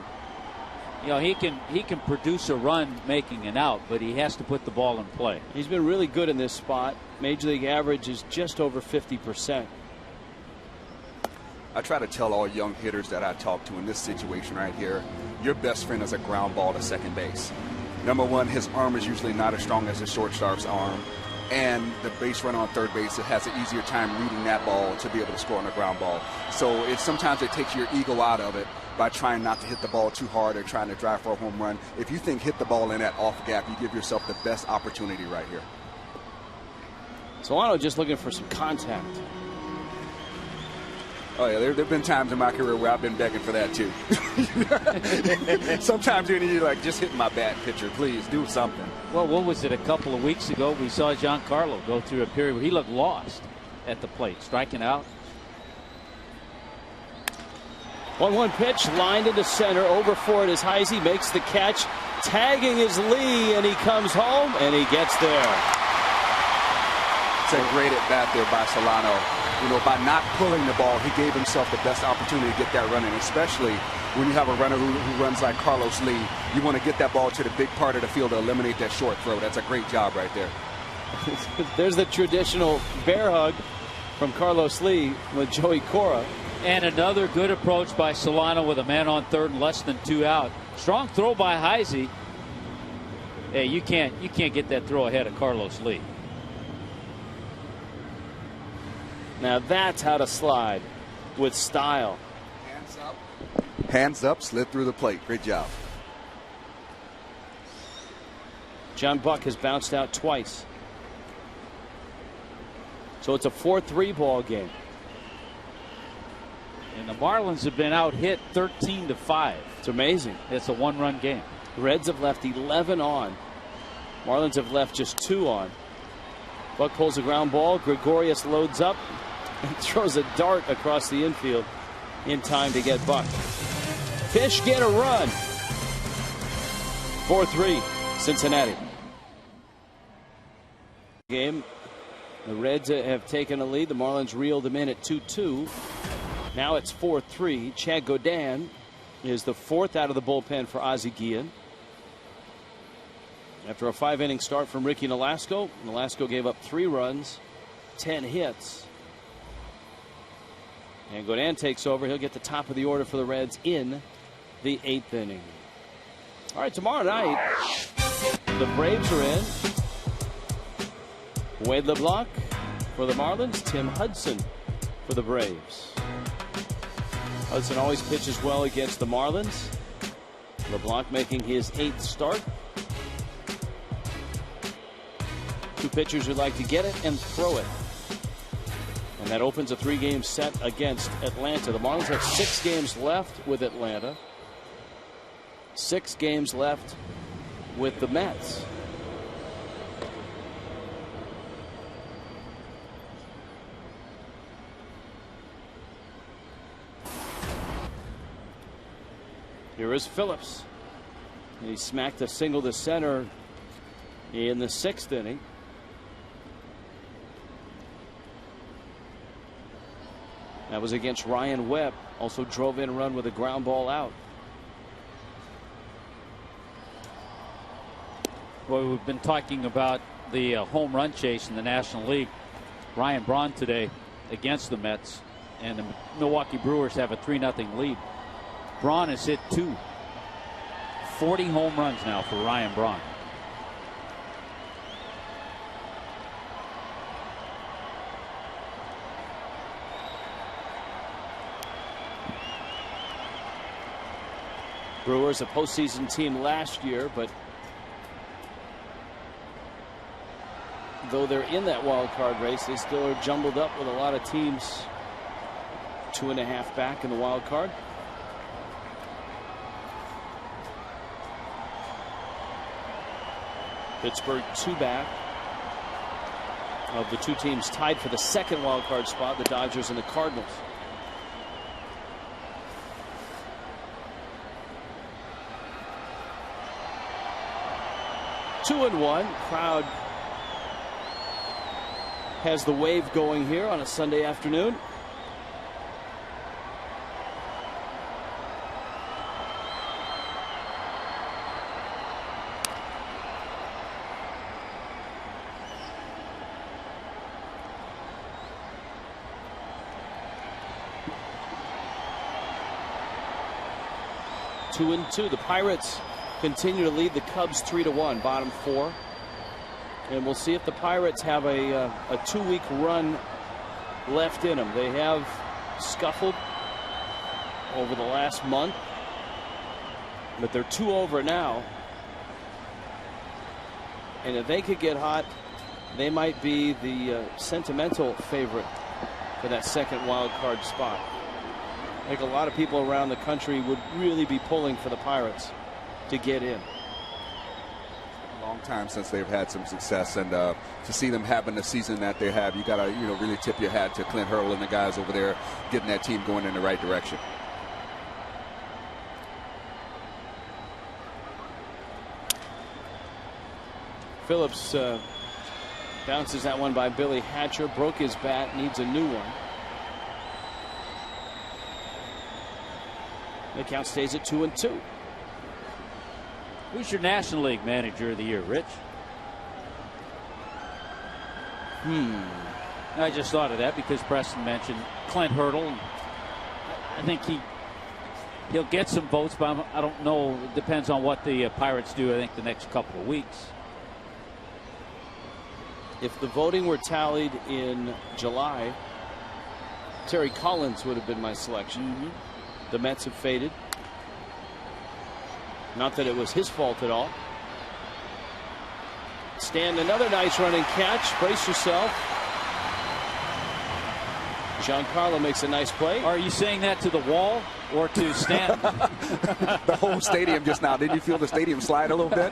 you know, he can produce a run making an out, but he has to put the ball in play.
He's been really good in this spot. Major League average is just over 50%.
I try to tell all young hitters that I talk to in this situation right here, your best friend is a ground ball to second base. Number one, his arm is usually not as strong as the shortstop's arm. And the base runner on third base, it has an easier time reading that ball to be able to score on a ground ball. So sometimes it takes your ego out of it by trying not to hit the ball too hard or trying to drive for a home run. If you think hit the ball in that off gap, you give yourself the best opportunity right here.
Solano just looking for some contact.
Oh, yeah, there have been times in my career where I've been begging for that, too. Sometimes you need to, like, just hit my bat, pitcher, please, do something.
Well, what was it, a couple of weeks ago? We saw Giancarlo go through a period where he looked lost at the plate, striking out.
1-1 pitch, lined into center. Over for it is Heisey, makes the catch. Tagging is Lee, and he comes home, and he gets there.
It's a great at bat there by Solano. You know, by not pulling the ball, he gave himself the best opportunity to get that running, especially when you have a runner who runs like Carlos Lee. You want to get that ball to the big part of the field to eliminate that short throw. That's a great job right there.
There's the traditional bear hug from Carlos Lee with Joey Cora.
And another good approach by Solano with a man on third and less than 2 out. Strong throw by Heisey. Hey, you can't get that throw ahead of Carlos Lee.
Now that's how to slide with style.
Hands up. Hands up, slid through the plate. Great job.
John Buck has bounced out twice. So it's a 4-3 ball game.
And the Marlins have been out hit 13-5.
It's amazing.
It's a 1-run game.
Reds have left 11 on. Marlins have left just 2 on. Buck pulls a ground ball. Gregorious loads up and throws a dart across the infield in time to get Buck. Fish get a run. 4-3 Cincinnati. Game. The Reds have taken a lead. The Marlins reeled them in at 2-2. Now it's 4-3. Chad Godin is the 4th out of the bullpen for Ozzie Guillen. After a 5-inning start from Ricky Nolasco, Nolasco gave up 3 runs, 10 hits. And Godin takes over. He'll get the top of the order for the Reds in the 8th inning. All right, tomorrow night, the Braves are in. Wade LeBlanc for the Marlins, Tim Hudson for the Braves. Hudson always pitches well against the Marlins. LeBlanc making his 8th start. 2 pitchers who like to get it and throw it. And that opens a 3-game set against Atlanta. The Marlins have 6 games left with Atlanta. 6 games left with the Mets. Here is Phillips. He smacked a single to center in the 6th inning. That was against Ryan Webb. Also drove in a run with a ground ball out.
Well, we've been talking about the home run chase in the National League. Ryan Braun today against the Mets, and the Milwaukee Brewers have a 3-0 lead. Braun has hit 2. 40 home runs now for Ryan Braun.
Brewers a postseason team last year, but though they're in that wild card race, they still are jumbled up with a lot of teams 2.5 back in the wild card. Pittsburgh 2 back of the 2 teams tied for the 2nd wild card spot, the Dodgers and the Cardinals. Two and one. Crowd has the wave going here on a Sunday afternoon. Two and two. The Pirates continue to lead the Cubs 3-1, bottom 4. And we'll see if the Pirates have a 2-week run left in them. They have scuffled over the last month, but they're 2 over now. And if they could get hot, they might be the sentimental favorite for that 2nd wild card spot. I think a lot of people around the country would really be pulling for the Pirates to get in.
Long time since they've had some success, and to see them having the season that they have, you got to really tip your hat to Clint Hurl and the guys over there getting that team going in the right direction.
Phillips bounces that one by Billy Hatcher, broke his bat, needs a new one. The count stays at 2-2.
Who's your National League Manager of the Year, Rich? I just thought of that because Preston mentioned Clint Hurdle. I think he'll get some votes, but I don't know. It depends on what the Pirates do, I think, the next couple of weeks.
If the voting were tallied in July, Terry Collins would have been my selection. The Mets have faded. Not that it was his fault at all. Stand, another nice running catch. Brace yourself. Giancarlo makes a nice play.
Are you saying that to the wall or to Stanton?
The whole stadium just now. Did you feel the stadium slide a little bit?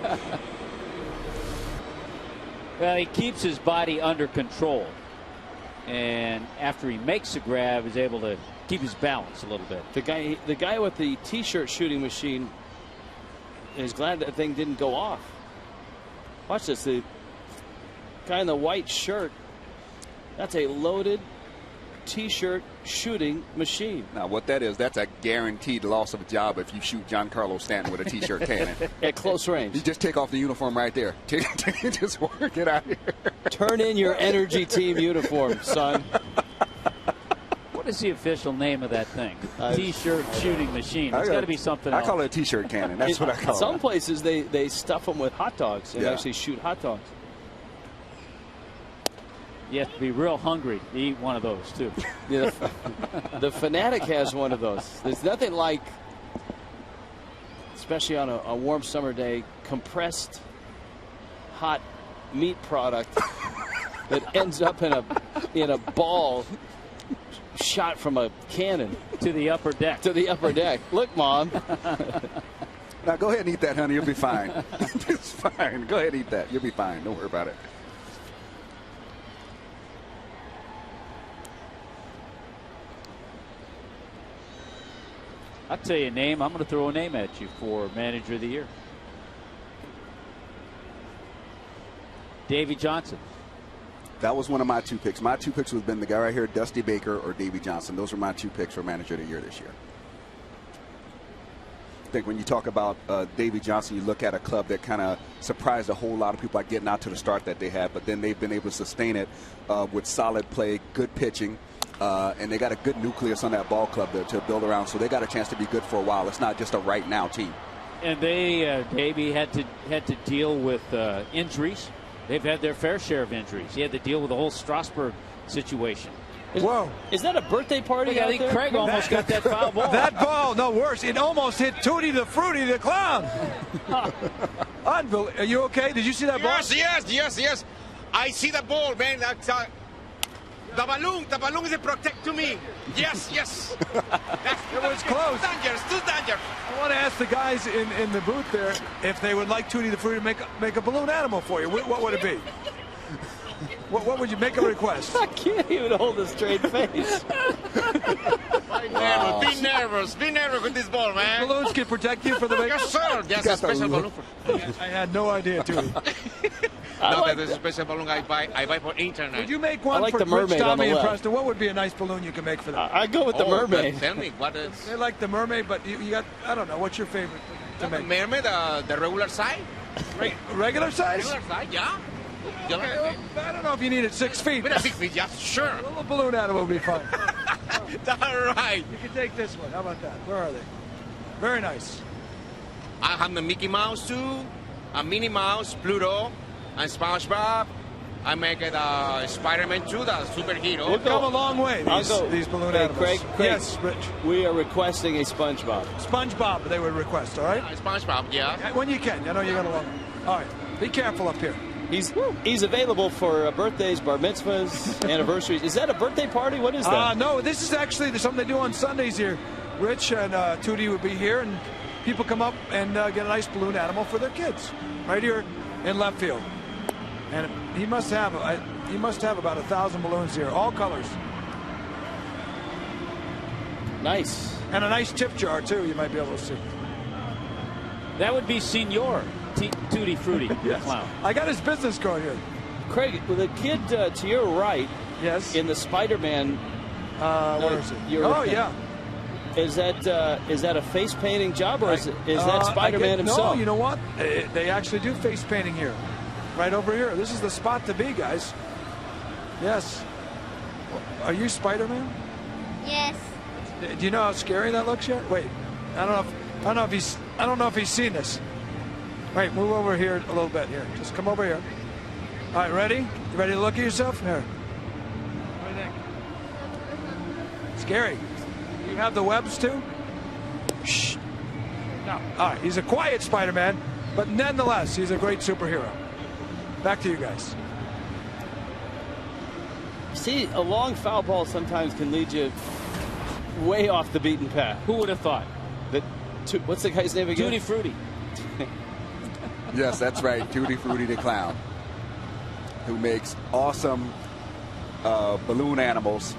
Well, he keeps his body under control. And after he makes a grab, is able to keep his balance a little bit.
The guy with the T-shirt shooting machine is glad that thing didn't go off. Watch this. The guy in the white shirt, that's a loaded T-shirt shooting machine.
Now, what that is, that's a guaranteed loss of a job if you shoot Giancarlo Stanton with a T-shirt cannon.
At close range.
You just take off the uniform right there. Just work it out here.
Turn in your energy team uniform, son.
What is the official name of that thing? T-shirt shooting machine. It's got to be something else.
I call it a T-shirt cannon. That's what I call it.
Some places they stuff them with hot dogs and actually shoot hot dogs.
You have to be real hungry to eat one of those, too.
Yeah, the Fanatic has one of those. There's nothing like, especially on a warm summer day, compressed hot meat product that ends up in a ball shot from a cannon
to the upper deck.
To the upper deck. Look, Mom.
Now go ahead and eat that, honey. You'll be fine. It's fine. Go ahead and eat that. You'll be fine. Don't worry about it.
I'll tell you a name. I'm going to throw a name at you for Manager of the Year. Davy Johnson.
That was one of my 2 picks. My 2 picks would have been the guy right here, Dusty Baker or Davy Johnson. Those were my 2 picks for Manager of the Year this year. I think when you talk about Davy Johnson, you look at a club that kind of surprised a whole lot of people by getting out to the start that they had, but then they've been able to sustain it with solid play, good pitching, and they got a good nucleus on that ball club to build around. So they got a chance to be good for a while. It's not just a right now team.
And they, Davy, had to deal with injuries. They've had their fair share of injuries. He had to deal with the whole Strasburg situation.
Whoa.
Is that a birthday party out there?
Craig almost got that foul ball.
That ball, no worse. It almost hit Tutti the Fruity the Clown. Unbelievable. Are you okay? Did you see that ball?
Yes. I see the ball, man. The balloon is a protect to me. Yes.
It was close.
Too dangerous.
I want to ask the guys in the booth there if they would like Tutti the Fruity to make a balloon animal for you. What would it be? What would you make a request?
I can't even hold a straight face.
Be nervous with this ball, man.
Balloons can protect you for the
Yes, sir. Yes, a special balloon.
I had no idea, Tutti.
No, that is a special balloon I buy for internet.
Would you make one
like
for
the mermaid
Rich, Tommy,
on the
and
left.
Preston? What would be a nice balloon you can make for them?
I go with the mermaid.
Tell me, what is...
They like the mermaid, but you got, I don't know, what's your favorite to
The
make?
mermaid, the regular size?
Regular size?
Regular size, yeah.
Okay, well, I don't know if you need it 6 feet.
With a 6 feet, yeah, sure.
A little balloon animal would be fun.
All right.
You can take this one. How about that? Where are they? Very nice.
I have the Mickey Mouse too, a Minnie Mouse, Pluto, and SpongeBob. I make it Spider-Man too, the superhero.
We've come a long way, these balloon animals.
Craig,
yes, Rich.
We are requesting a SpongeBob.
SpongeBob, they would request, all right?
SpongeBob, yeah.
When you can. I know you're going to love them. All right. Be careful up here.
He's available for birthdays, bar mitzvahs, anniversaries. Is that a birthday party? What is that?
No, this is actually something they do on Sundays here. Rich and Tutti would be here, and people come up and get a nice balloon animal for their kids right here in left field. And he must have about 1,000 balloons here, all colors.
Nice.
And a nice tip jar too. You might be able to see.
That would be Senor Tutti Frutti,
yes.
the clown.
I got his business card here.
Craig, with the kid to your right,
yes,
in the Spider-Man.
Where is it? Yeah.
Is that a face painting job, or is that Spider-Man himself?
No, you know what? They actually do face painting here, right over here. This is the spot to be, guys. Yes. Are you Spider-Man?
Yes.
Do you know how scary that looks yet? Wait, I don't know if he's seen this. Wait, move over here a little bit here. Just come over here. All right, ready? You ready to look at yourself? Here. What do you think? Scary. You have the webs too? Shh. No. All right, he's a quiet Spider-Man, but nonetheless, he's a great superhero. Back to you guys.
See, a long foul ball sometimes can lead you way off the beaten path.
Who would have thought?
What's the guy's name again?
Tutti Frutti.
Yes, that's right. Tutti Frutti the Clown, who makes awesome balloon animals.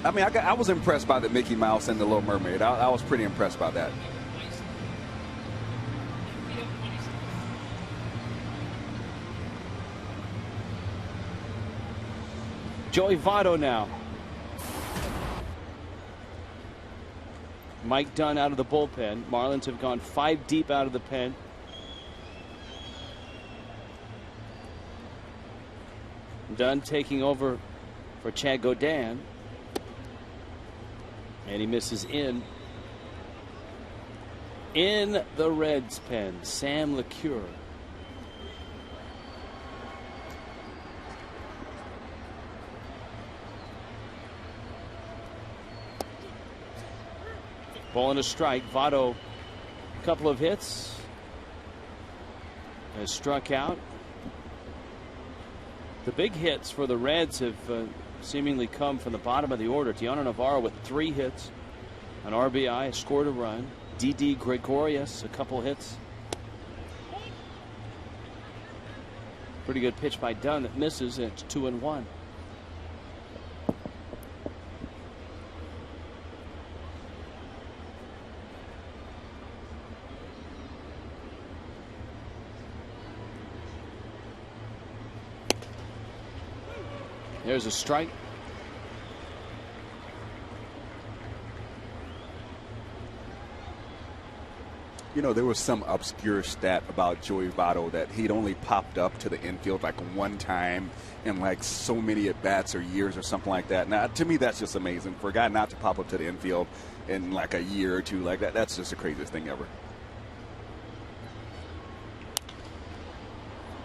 I mean, I was impressed by the Mickey Mouse and the Little Mermaid. I was pretty impressed by that.
Joey Votto now. Mike Dunn out of the bullpen. Marlins have gone 5 deep out of the pen. Dunn taking over for Chad Godin. And he misses in the Reds pen, Sam LeCure. Ball and a strike. Votto, a couple of hits, has struck out. The big hits for the Reds have seemingly come from the bottom of the order. Tiana Navarro with 3 hits, an RBI, scored a run. Didi Gregorious, a couple hits. Pretty good pitch by Dunn that misses, and it's 2-1. There's a strike.
You know, there was some obscure stat about Joey Votto that he'd only popped up to the infield like one time in like so many at-bats or years or something like that. Now, to me, that's just amazing. For a guy not to pop up to the infield in like a year or two like that, that's just the craziest thing ever.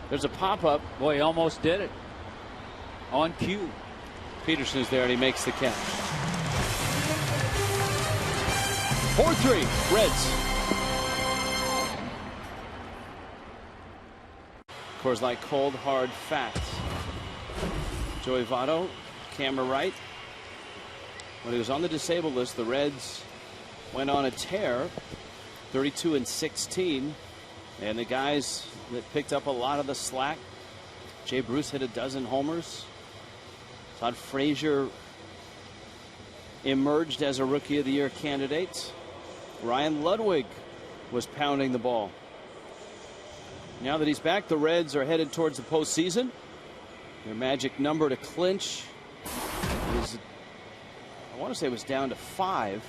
There's a pop-up.
Boy, he almost did it. On cue.
Peterson's there, and he makes the catch. 4-3, Reds. Coors Light cold, hard facts. Joey Votto, camera right. When he was on the disabled list, the Reds went on a tear, 32-16. And the guys that picked up a lot of the slack, Jay Bruce hit a dozen homers. Todd Frazier emerged as a Rookie of the Year candidate. Ryan Ludwick was pounding the ball. Now that he's back, the Reds are headed towards the postseason. Their magic number to clinch is, I want to say it was down to 5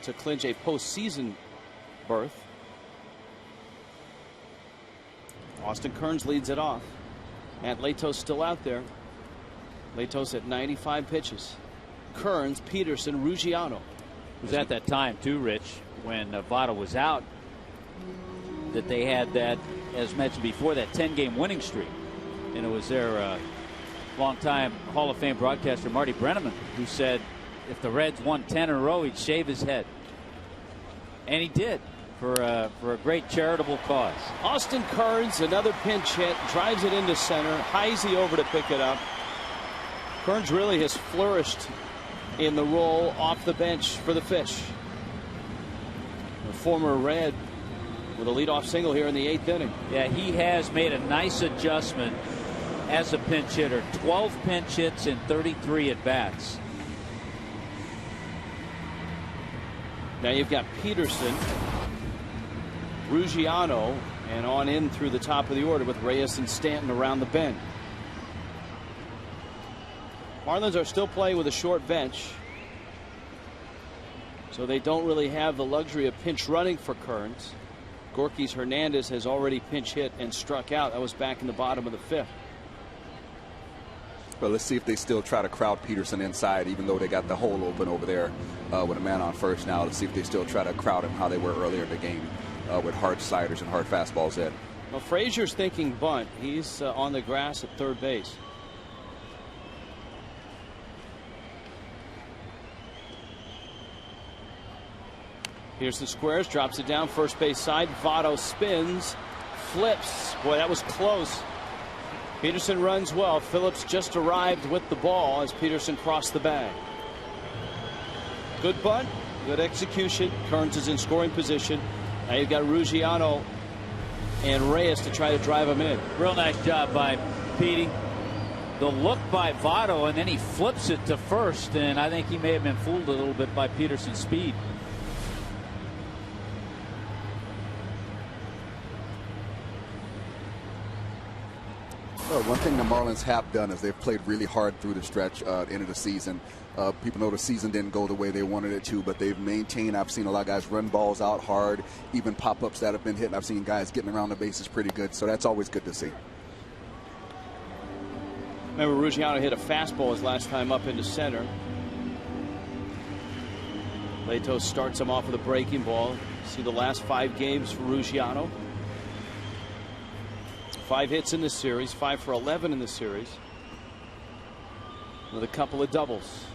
to clinch a postseason berth. Austin Kearns leads it off. Matt Latos still out there. Latos at 95 pitches. Kearns, Peterson, Ruggiano.
It was at that time, too, Rich, when Votto was out, that they had that, as mentioned before, that 10-game winning streak. And it was their longtime Hall of Fame broadcaster, Marty Brenneman, who said if the Reds won 10 in a row, he'd shave his head. And he did. For a great charitable cause.
Austin Kearns, another pinch hit, drives it into center. Heisey over to pick it up. Kearns really has flourished in the role off the bench for the Fish. The former Red with a leadoff single here in the 8th inning.
Yeah, he has made a nice adjustment as a pinch hitter. 12 pinch hits in 33 at bats.
Now you've got Peterson, Ruggiano, and on in through the top of the order with Reyes and Stanton around the bend. Marlins are still playing with a short bench, so they don't really have the luxury of pinch running for Kearns. Gorkys Hernandez has already pinch hit and struck out. That was back in the bottom of the 5th.
Well, let's see if they still try to crowd Peterson inside, even though they got the hole open over there with a man on first now. Let's see if they still try to crowd him how they were earlier in the game. With hard sliders and hard fastballs in.
Well, Frazier's thinking bunt. He's on the grass at third base. Here's the squares, drops it down first base side. Votto spins, flips. Boy, that was close. Peterson runs well. Phillips just arrived with the ball as Peterson crossed the bag. Good bunt, good execution. Kearns is in scoring position. Now you've got Ruggiano and Reyes to try to drive him in.
Real nice job by Petey. The look by Votto, and then he flips it to first, and I think he may have been fooled a little bit by Peterson's speed.
Well, one thing the Marlins have done is they've played really hard through the stretch end of the season. People know the season didn't go the way they wanted it to, but they've maintained. I've seen a lot of guys run balls out hard, even pop-ups that have been hit. I've seen guys getting around the bases pretty good, so that's always good to see.
Remember, Ruggiano hit a fastball his last time up into center. Latos starts him off with a breaking ball. See the last 5 games for Ruggiano. 5 hits in this series, 5 for 11 in the series, with a couple of doubles.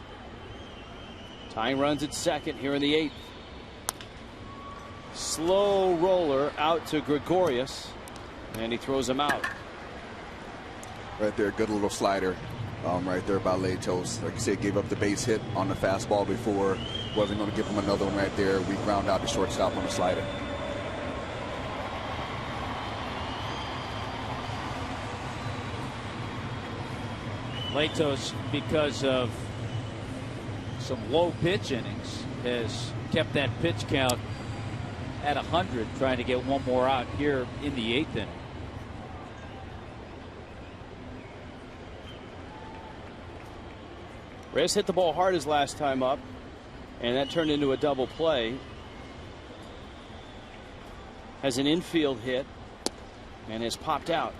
Tying runs at second here in the 8th. Slow roller out to Gregorious, and he throws him out.
Right there, good little slider right there by Latos. Like you said, gave up the base hit on the fastball before. Wasn't going to give him another one right there. We ground out the shortstop on the slider.
Latos, because of some low pitch innings, has kept that pitch count at 100, trying to get one more out here in the 8th inning.
Reyes hit the ball hard his last time up, and that turned into a double play. Has an infield hit and is popped out.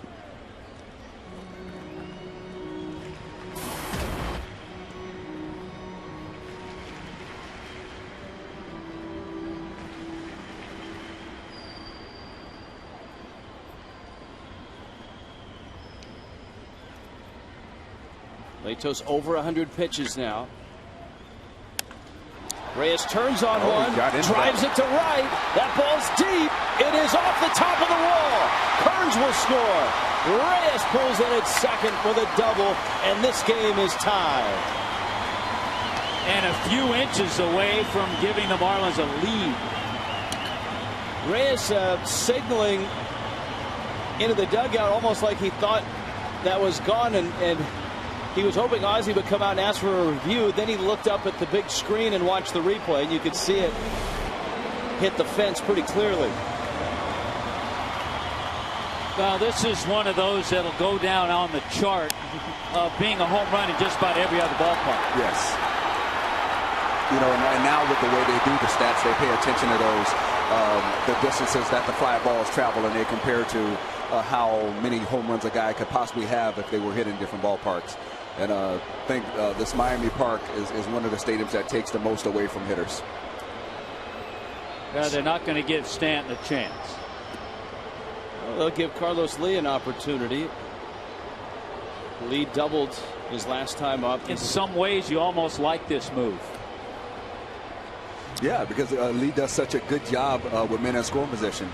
Latos over 100 pitches now. Reyes turns on one, drives it to right. That ball's deep. It is off the top of the wall. Kearns will score. Reyes pulls in at second with a double, and this game is tied.
And a few inches away from giving the Marlins a lead.
Reyes signaling into the dugout almost like he thought that was gone, and he was hoping Ozzie would come out and ask for a review. Then he looked up at the big screen and watched the replay, and you could see it hit the fence pretty clearly.
Well, this is one of those that'll go down on the chart of being a home run in just about every other ballpark.
Yes. You know, and now with the way they do the stats, they pay attention to those, the distances that the fly balls travel, and they compare to how many home runs a guy could possibly have if they were hit in different ballparks. And I think this Miami Park is one of the stadiums that takes the most away from hitters.
They're not going to give Stanton a chance.
Well, they'll give Carlos Lee an opportunity. Lee doubled his last time up.
In some ways, you almost like this move.
Yeah, because Lee does such a good job with men in scoring position.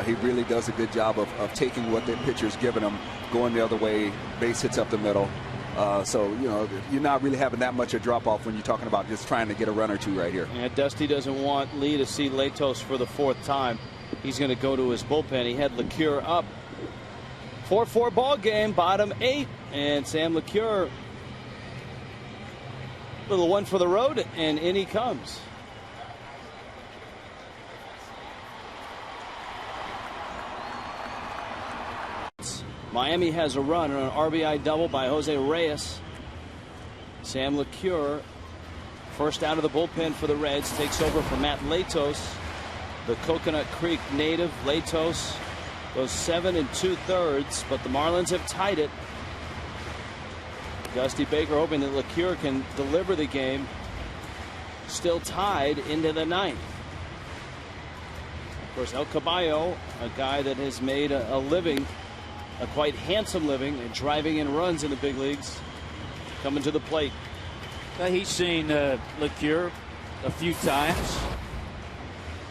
He really does a good job of taking what the pitcher's giving him, going the other way, base hits up the middle. So, you know, you're not really having that much a drop-off when you're talking about just trying to get a run or two right here.
And Dusty doesn't want Lee to see Latos for the fourth time. He's going to go to his bullpen. He had LeCure up. 4-4 ball game, bottom 8. And Sam LeCure, little one for the road, and in he comes. Miami has a run on an RBI double by Jose Reyes. Sam LeCure, first out of the bullpen for the Reds, takes over for Matt Latos. The Coconut Creek native Latos goes 7 2/3, but the Marlins have tied it. Dusty Baker hoping that LeCure can deliver the game. Still tied into the ninth. Of course, El Caballo, a guy that has made a living, a quite handsome living, and driving in runs in the big leagues, coming to the plate.
He's seen LeCure a few times.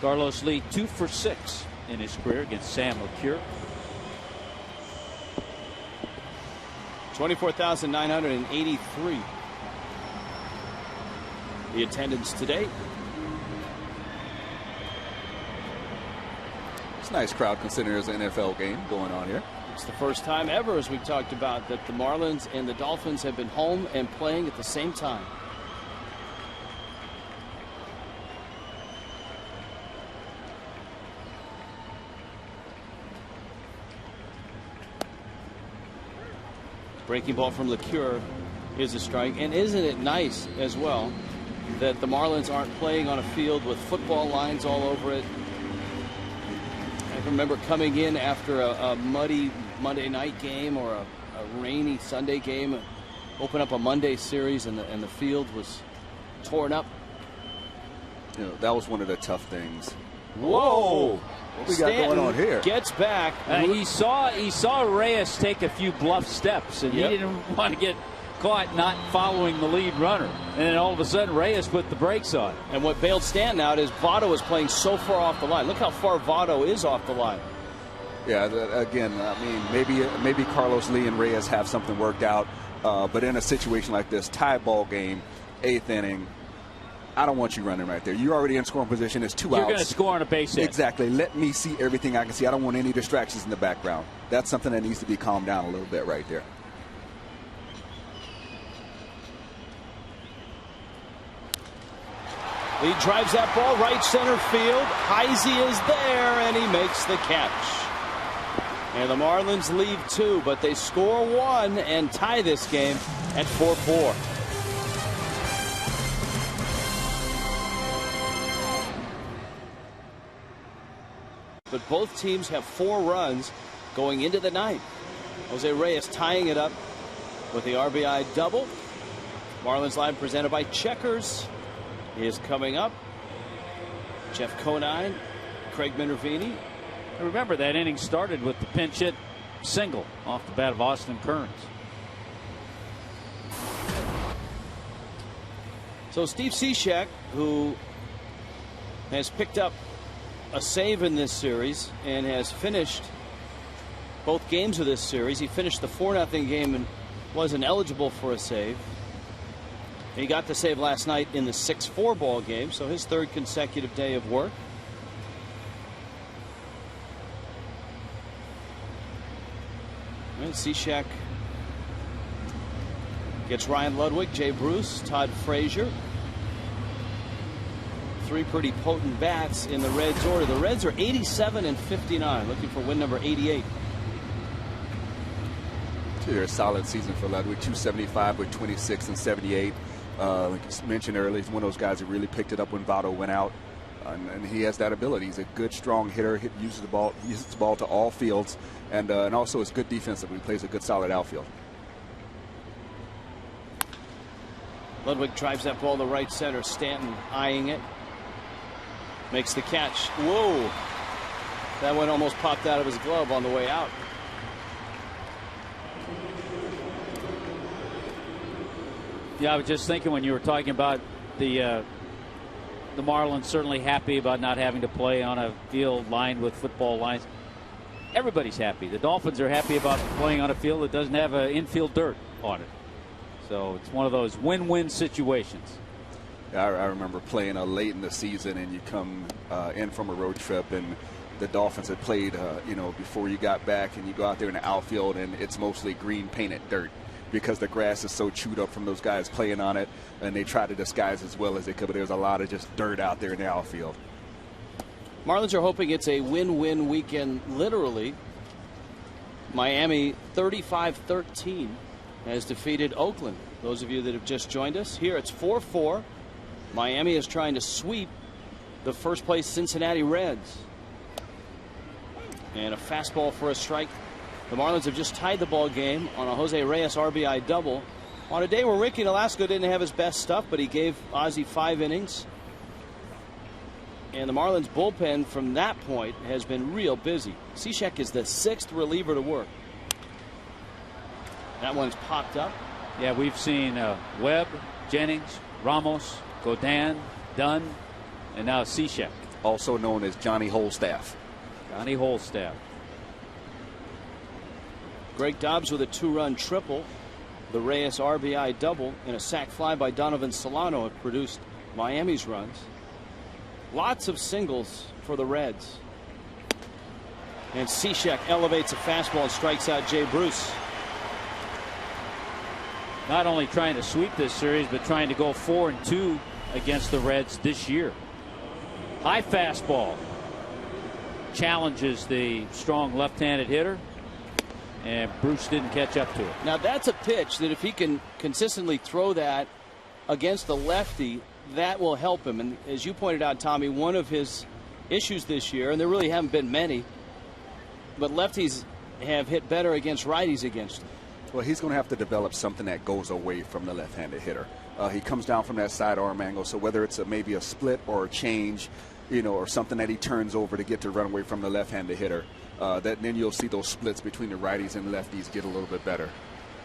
Carlos Lee 2 for 6 in his career against Sam LeCure.
24,983. The attendance today.
It's a nice crowd considering there's an NFL game going on here.
It's the first time ever, as we've talked about, that the Marlins and the Dolphins have been home and playing at the same time. Breaking ball from LeCure is a strike. And isn't it nice as well that the Marlins aren't playing on a field with football lines all over it? I remember coming in after a muddy Monday night game or a rainy Sunday game, open up a Monday series, and the field was torn up.
You know, that was one of the tough things.
Whoa!
What we got going on here?
Gets back.
He saw Reyes take a few bluff steps, and he didn't want to get caught not following the lead runner. And then all of a sudden, Reyes put the brakes on.
And what bailed Stanton out is Votto is playing so far off the line. Look how far Votto is off the line.
Yeah, again, I mean, maybe Carlos Lee and Reyes have something worked out, but in a situation like this, tie ball game, 8th inning, I don't want you running right there. You're already in scoring position. It's 2 outs.
You're going to score on a base hit.
Exactly. Let me see everything I can see. I don't want any distractions in the background. That's something that needs to be calmed down a little bit right there.
Lee drives that ball right center field. Heisey is there, and he makes the catch. And the Marlins lead 2, but they score 1 and tie this game at 4-4. but both teams have 4 runs going into the ninth. Jose Reyes tying it up with the RBI double. Marlins Live presented by Checkers is coming up. Jeff Conine, Craig Minervini.
Remember, that inning started with the pinch hit single off the bat of Austin Kearns.
So Steve Cishek, who has picked up a save in this series and has finished both games of this series. He finished the 4-0 game and wasn't eligible for a save. He got the save last night in the 6-4 ball game, so his 3rd consecutive day of work. And Cishek gets Ryan Ludwick, Jay Bruce, Todd Frazier. 3 pretty potent bats in the Reds order. The Reds are 87-59, looking for win number 88.
A solid season for Ludwick, 275 with 26 and 78. Like you mentioned earlier, he's one of those guys that really picked it up when Votto went out, and he has that ability. He's a good, strong hitter. Uses the ball to all fields, and also is good defensively. He plays a good, solid outfield.
Ludwick drives that ball to right center. Stanton eyeing it, makes the catch. Whoa! That one almost popped out of his glove on the way out.
Yeah, I was just thinking when you were talking about the Marlins certainly happy about not having to play on a field lined with football lines. Everybody's happy. The Dolphins are happy about playing on a field that doesn't have infield dirt on it. So it's one of those win-win situations.
I remember playing late in the season, and you come in from a road trip, and the Dolphins had played, before you got back, and you go out there in the outfield, and it's mostly green painted dirt, because the grass is so chewed up from those guys playing on it, and they try to disguise as well as they could, but there's a lot of just dirt out there in the outfield.
Marlins are hoping it's a win-win weekend, literally. Miami 35-13 has defeated Oakland. Those of you that have just joined us, here it's 4-4. Miami is trying to sweep the first place Cincinnati Reds. And a fastball for a strike. The Marlins have just tied the ball game on a Jose Reyes RBI double on a day where Ricky Nolasco didn't have his best stuff, but he gave Ozzie 5 innings. And the Marlins bullpen from that point has been real busy. Cishek is the 6th reliever to work. That one's popped up.
Yeah, we've seen Webb, Jennings, Ramos, Godin, Dunn, and now Cishek.
Also known as Johnny Holstaff.
Johnny Holstaff.
Greg Dobbs with a 2-run triple. The Reyes RBI double and a sac fly by Donovan Solano have produced Miami's runs. Lots of singles for the Reds. And Cishek elevates a fastball and strikes out Jay Bruce.
Not only trying to sweep this series, but trying to go 4-2 against the Reds this year. High fastball challenges the strong left-handed hitter, and Bruce didn't catch up to it.
Now that's a pitch that if he can consistently throw that against the lefty, that will help him. And as you pointed out, Tommy, one of his issues this year, and there really haven't been many, but lefties have hit better against righties against him.
Well, he's going to have to develop something that goes away from the left-handed hitter. He comes down from that sidearm angle, so whether it's maybe a split or a change, or something that he turns over to get to run away from the left-handed hitter, then you'll see those splits between the righties and lefties get a little bit better.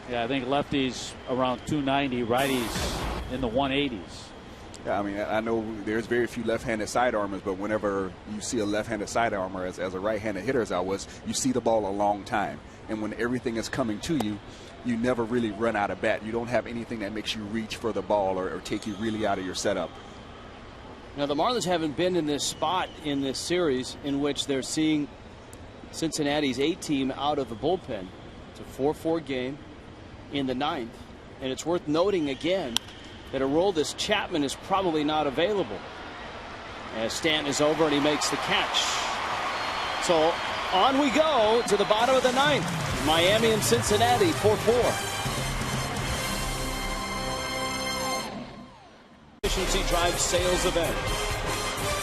Yeah, I think lefties around 290, righties in the 180s.
Yeah, I mean, I know there's very few left-handed sidearmers, but whenever you see a left-handed sidearmer as a right-handed hitter, as I was, you see the ball a long time. And when everything is coming to you, you never really run out of bat. You don't have anything that makes you reach for the ball or take you really out of your setup.
Now, the Marlins haven't been in this spot in this series in which they're seeing Cincinnati's A-team out of the bullpen. It's a 4-4 game in the ninth. And it's worth noting again that Aroldis Chapman is probably not available, as Stanton is over and he makes the catch. So on we go to the bottom of the ninth. Miami and Cincinnati 4-4. Efficiency Drive sales event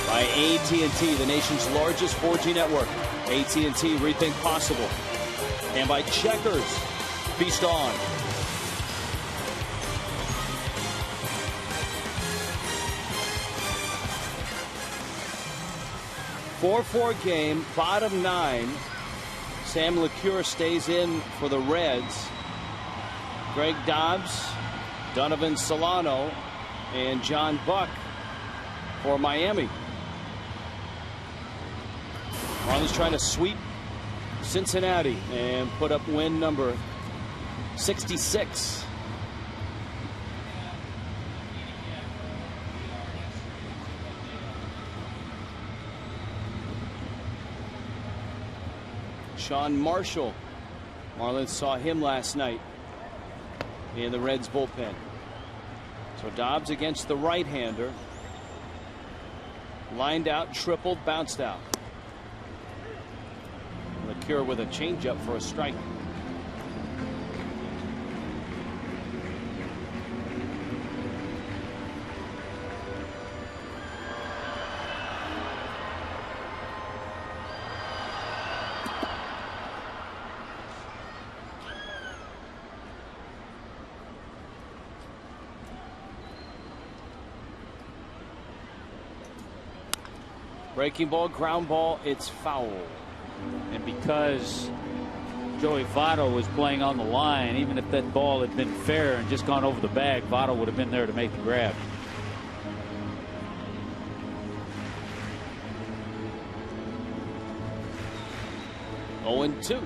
by AT&T, the nation's largest 4G network. AT&T, rethink possible. And by Checkers, feast on. 4-4 game, bottom 9. Sam LeCure stays in for the Reds. Greg Dobbs, Donovan Solano, and John Buck for Miami. Marlins trying to sweep Cincinnati and put up win number 66. Sean Marshall. Marlins saw him last night in the Reds bullpen. So Dobbs against the right-hander. Lined out, tripled, bounced out. LeCure with a changeup for a strike. Breaking ball, ground ball, it's foul.
And because Joey Votto was playing on the line, even if that ball had been fair and just gone over the bag, Votto would have been there to make the grab.
Oh, 0-2.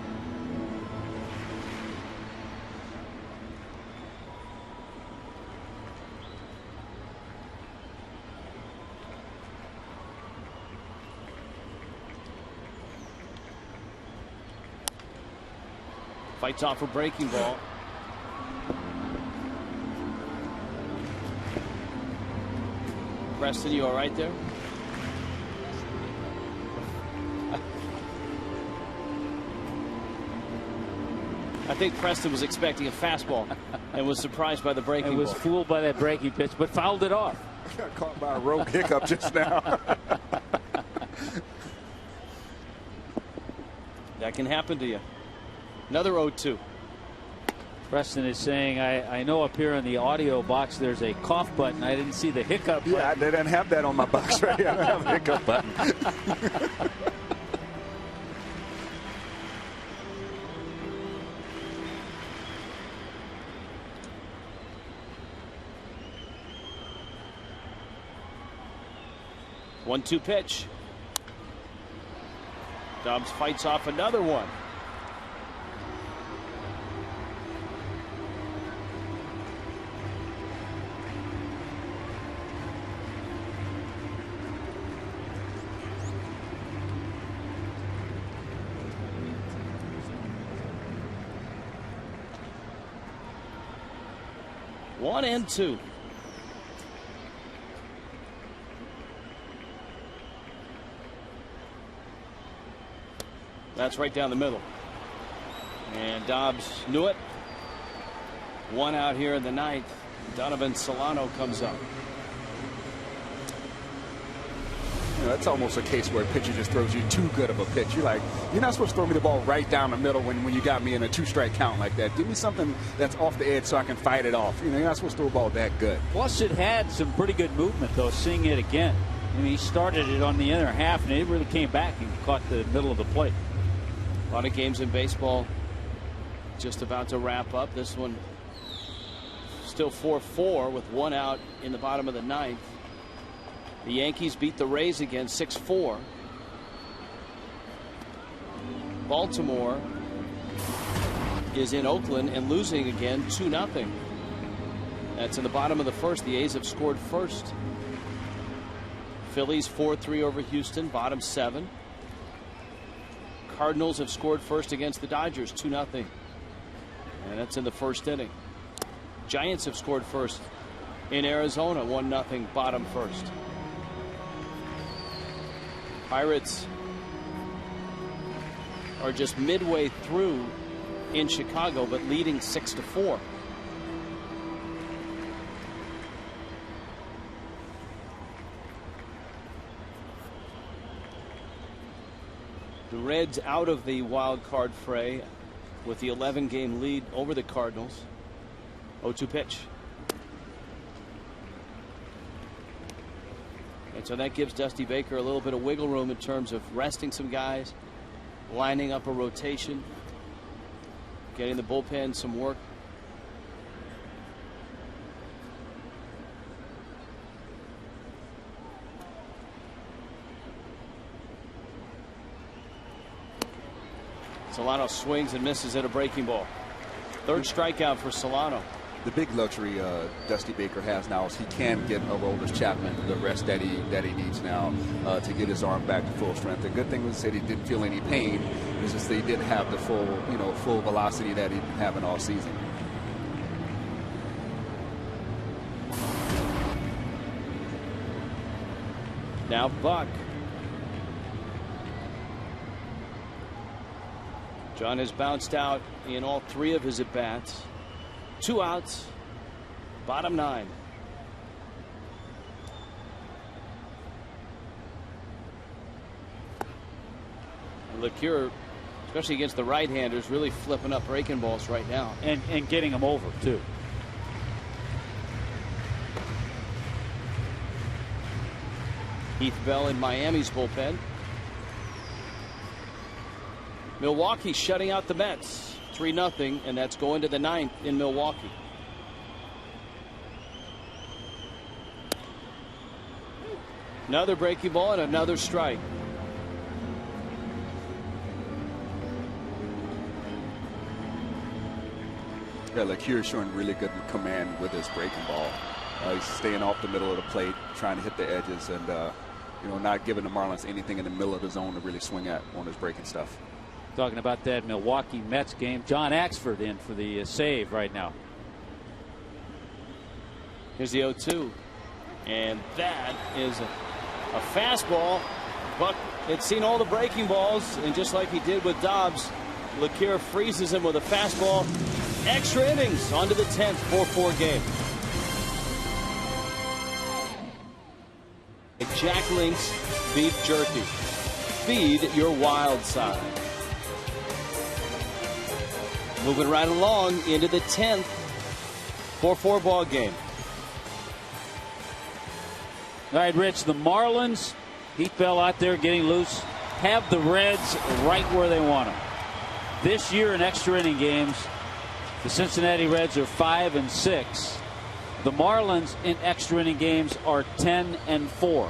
Fights off for breaking ball. Preston, you all right there? I think Preston was expecting a fastball and was surprised by the breaking ball.
Was fooled by that breaking pitch, but fouled it off.
Got caught by a rogue hiccup just now.
That can happen to you. Another 0-2.
Preston is saying, I know up here in the audio box there's a cough button. I didn't see the hiccup button.
Yeah, they didn't have that on my box right here. I don't have a hiccup button.
One-two pitch. Dobbs fights off another one. One and two. That's right down the middle. And Dobbs knew it. One out here in the ninth. Donovan Solano comes up.
You know, that's almost a case where a pitcher just throws you too good of a pitch. You're like, you're not supposed to throw me the ball right down the middle when you got me in a 2-strike count like that. Give me something that's off the edge so I can fight it off. You know, you're not supposed to throw a ball that good.
Plus, it had some pretty good movement, though, seeing it again. I mean, he started it on the inner half, and it really came back and caught the middle of the plate.
A lot of games in baseball just about to wrap up. This one still 4-4 with one out in the bottom of the ninth. The Yankees beat the Rays again 6-4. Baltimore is in Oakland and losing again 2-0. That's in the bottom of the first. The A's have scored first. Phillies 4-3 over Houston, bottom 7. Cardinals have scored first against the Dodgers 2-0. And that's in the first inning. Giants have scored first in Arizona 1-0 bottom first. Pirates are just midway through in Chicago, but leading 6-4. The Reds out of the wild card fray with the 11-game lead over the Cardinals. 0-2 pitch. And so that gives Dusty Baker a little bit of wiggle room in terms of resting some guys, lining up a rotation, getting the bullpen some work. Solano swings and misses at a breaking ball. Third strikeout for Solano.
The big luxury Dusty Baker has now is he can get Aroldis Chapman the rest that he needs now to get his arm back to full strength. The good thing was that he didn't feel any pain. It's just that he didn't have the full velocity that he'd been having all season.
Now Buck. John has bounced out in all 3 of his at-bats. 2 outs, bottom 9. LeCure, especially against the right-handers, really flipping up breaking balls right now.
And getting them over, too.
Heath Bell in Miami's bullpen. Milwaukee shutting out the Mets 3-0, and that's going to the 9th in Milwaukee. Another breaking ball and another strike.
Yeah, LeCure showing really good command with his breaking ball. He's staying off the middle of the plate, trying to hit the edges, and not giving the Marlins anything in the middle of the zone to really swing at on his breaking stuff.
Talking about that Milwaukee Mets game, John Axford in for the save right now.
Here's the 0-2, and that is a fastball. Buck had seen all the breaking balls, and just like he did with Dobbs, LeCure freezes him with a fastball. Extra innings onto the 10th 4-4 game. Jack Link's beef jerky. Feed your wild side. Moving right along into the 10th 4-4 ball game.
All right, Rich, the Marlins, Heath Bell out there getting loose, have the Reds right where they want them. This year in extra inning games, the Cincinnati Reds are 5-6. The Marlins in extra inning games are 10-4.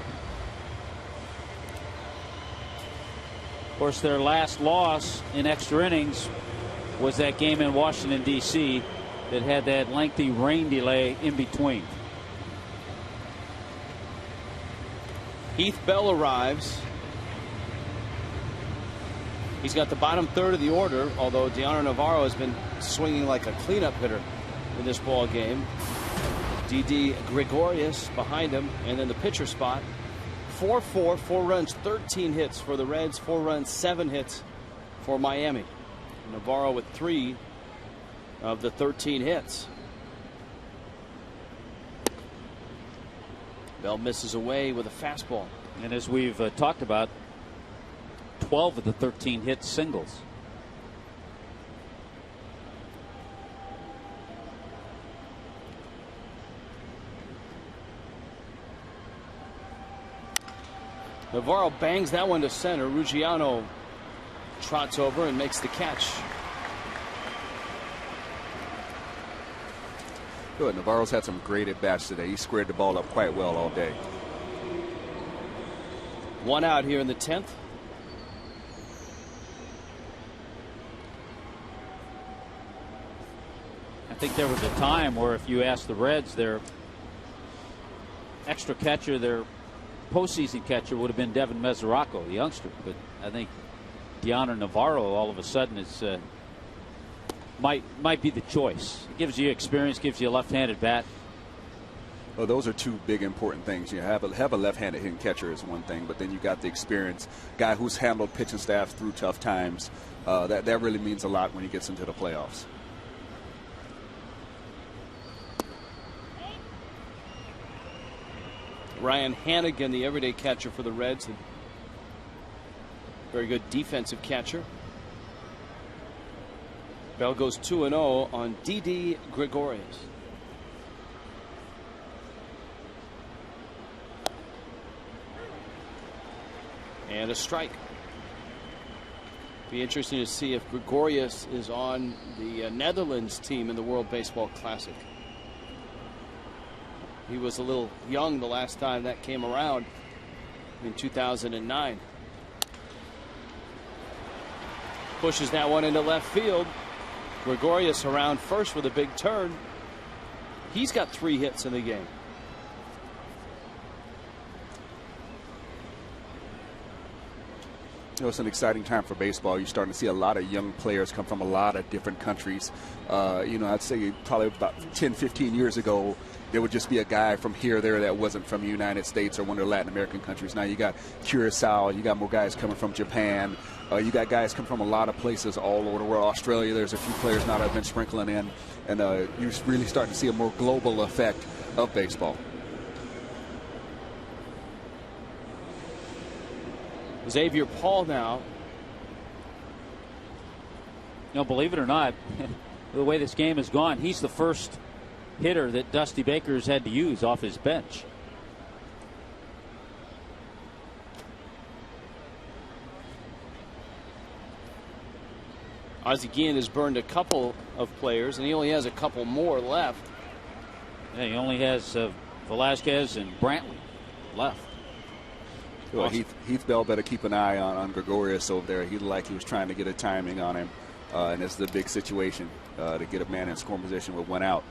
Of course, their last loss in extra innings was that game in Washington, D.C. that had that lengthy rain delay in between.
Heath Bell arrives. He's got the bottom third of the order, although Deanna Navarro has been swinging like a cleanup hitter in this ball game. Didi Gregorious behind him, and then the pitcher spot. 4-4, 4 runs, 13 hits for the Reds, 4 runs, 7 hits for Miami. Navarro with 3 of the 13 hits. Bell misses away with a fastball.
And as we've talked about, 12 of the 13 hits singles.
Navarro bangs that one to center. Ruggiano trots over and makes the catch.
Good. Navarro's had some great at-bats today. He squared the ball up quite well all day.
1 out here in the 10th.
I think there was a time where if you asked the Reds, their extra catcher, their postseason catcher would have been Devin Mesoraco, the youngster. But I think Deanna Navarro all of a sudden is might be the choice. It gives you experience, gives you a left-handed bat.
Well, those are 2 big important things. You have a left-handed hitting catcher is one thing, but then you got the experience guy who's handled pitching staffs through tough times. That really means a lot when he gets into the playoffs.
Ryan Hannigan, the everyday catcher for the Reds, Very good defensive catcher. Bell goes 2-0 on Didi Gregorious. And a strike. Be interesting to see if Gregorious is on the Netherlands team in the World Baseball Classic. He was a little young the last time that came around in 2009. Pushes that one into left field. Gregorious around first with a big turn. He's got 3 hits in the game.
You know, it's an exciting time for baseball. You're starting to see a lot of young players come from a lot of different countries. You know, I'd say probably about 10, 15 years ago, there would just be a guy from here or there that wasn't from the United States or one of the Latin American countries. Now you got Curacao, you got more guys coming from Japan. You got guys come from a lot of places all over the world. Australia, there's a few players now that have been sprinkling in. And you're really starting to see a more global effect of baseball.
Xavier Paul now.
No, believe it or not, the way this game has gone, he's the first hitter that Dusty Baker's had to use off his bench.
Ozzie Guillen has burned a couple of players, and he only has a couple more left.
Yeah, he only has Velasquez and Brantley left.
Well, Heath Bell better keep an eye on Gregorious over there. He looked like he was trying to get a timing on him. And this is a big situation to get a man in scoring position with 1 out.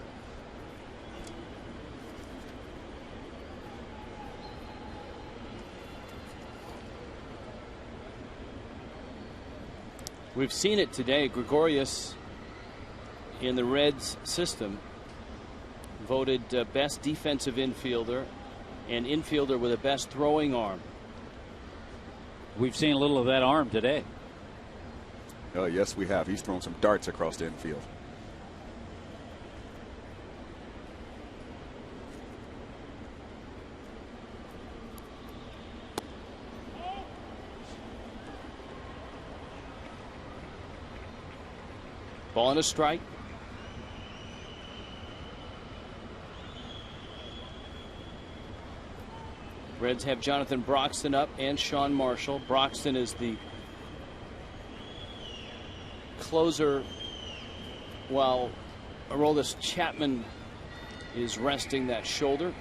We've seen it today. Gregorious in the Reds system voted best defensive infielder and infielder with the best throwing arm.
We've seen a little of that arm today.
Oh, yes, we have. He's thrown some darts across the infield.
Ball and a strike. Reds have Jonathan Broxton up and Sean Marshall. Broxton is the closer while Aroldis Chapman is resting that shoulder.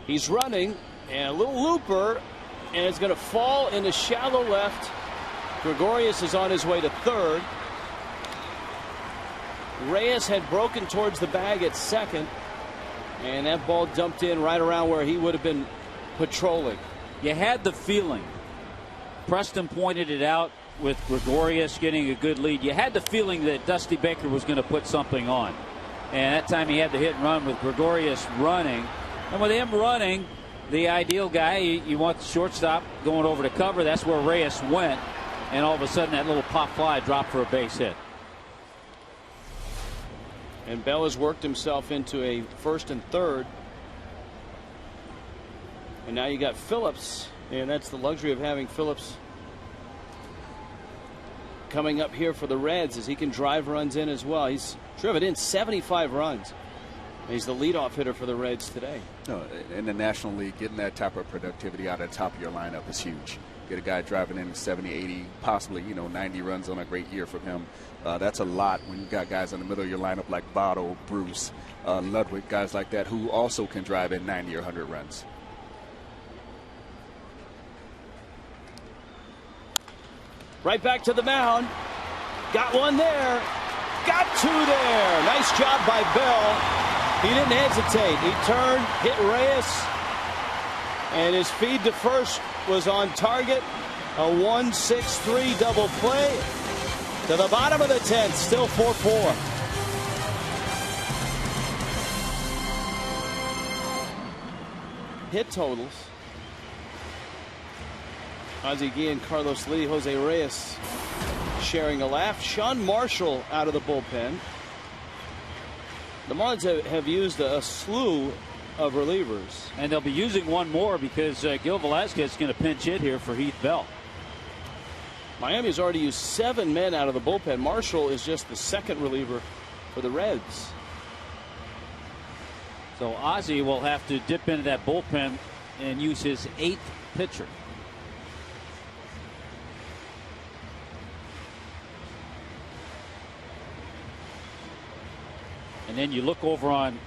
He's running, and a little looper, and it's going to fall into shallow left. Gregorious is on his way to third. Reyes had broken towards the bag at second, and that ball dumped in right around where he would have been patrolling.
You had the feeling. Preston pointed it out with Gregorious getting a good lead. You had the feeling that Dusty Baker was going to put something on. And that time he had the hit and run with Gregorious running. And with him running, the ideal guy, you want the shortstop going over to cover. That's where Reyes went. And all of a sudden that little pop fly dropped for a base hit.
And Bell has worked himself into a first and third. And now you got Phillips. And that's the luxury of having Phillips coming up here for the Reds, as he can drive runs in as well. He's driven in 75 runs. He's the leadoff hitter for the Reds today.
No, in the National League, getting that type of productivity out of the top of your lineup is huge. Get a guy driving in 70, 80, possibly 90 runs on a great year from him. That's a lot when you got guys in the middle of your lineup like Botto, Bruce, Ludwick, guys like that who also can drive in 90 or 100 runs.
Right back to the mound. Got one there. Got two there. Nice job by Bell. He didn't hesitate. He turned, hit Reyes, and his feed to first was on target. A 1-6-3 double play to the bottom of the 10th. Still 4-4. Hit totals. Ozzie Guillen, Carlos Lee, Jose Reyes sharing a laugh. Sean Marshall out of the bullpen. The Marlins have used a slew of relievers.
And they'll be using one more because Gil Velasquez is going to pinch hit here for Heath Bell.
Miami has already used 7 men out of the bullpen. Marshall is just the second reliever for the Reds.
So Ozzie will have to dip into that bullpen and use his 8th pitcher. And then you look over on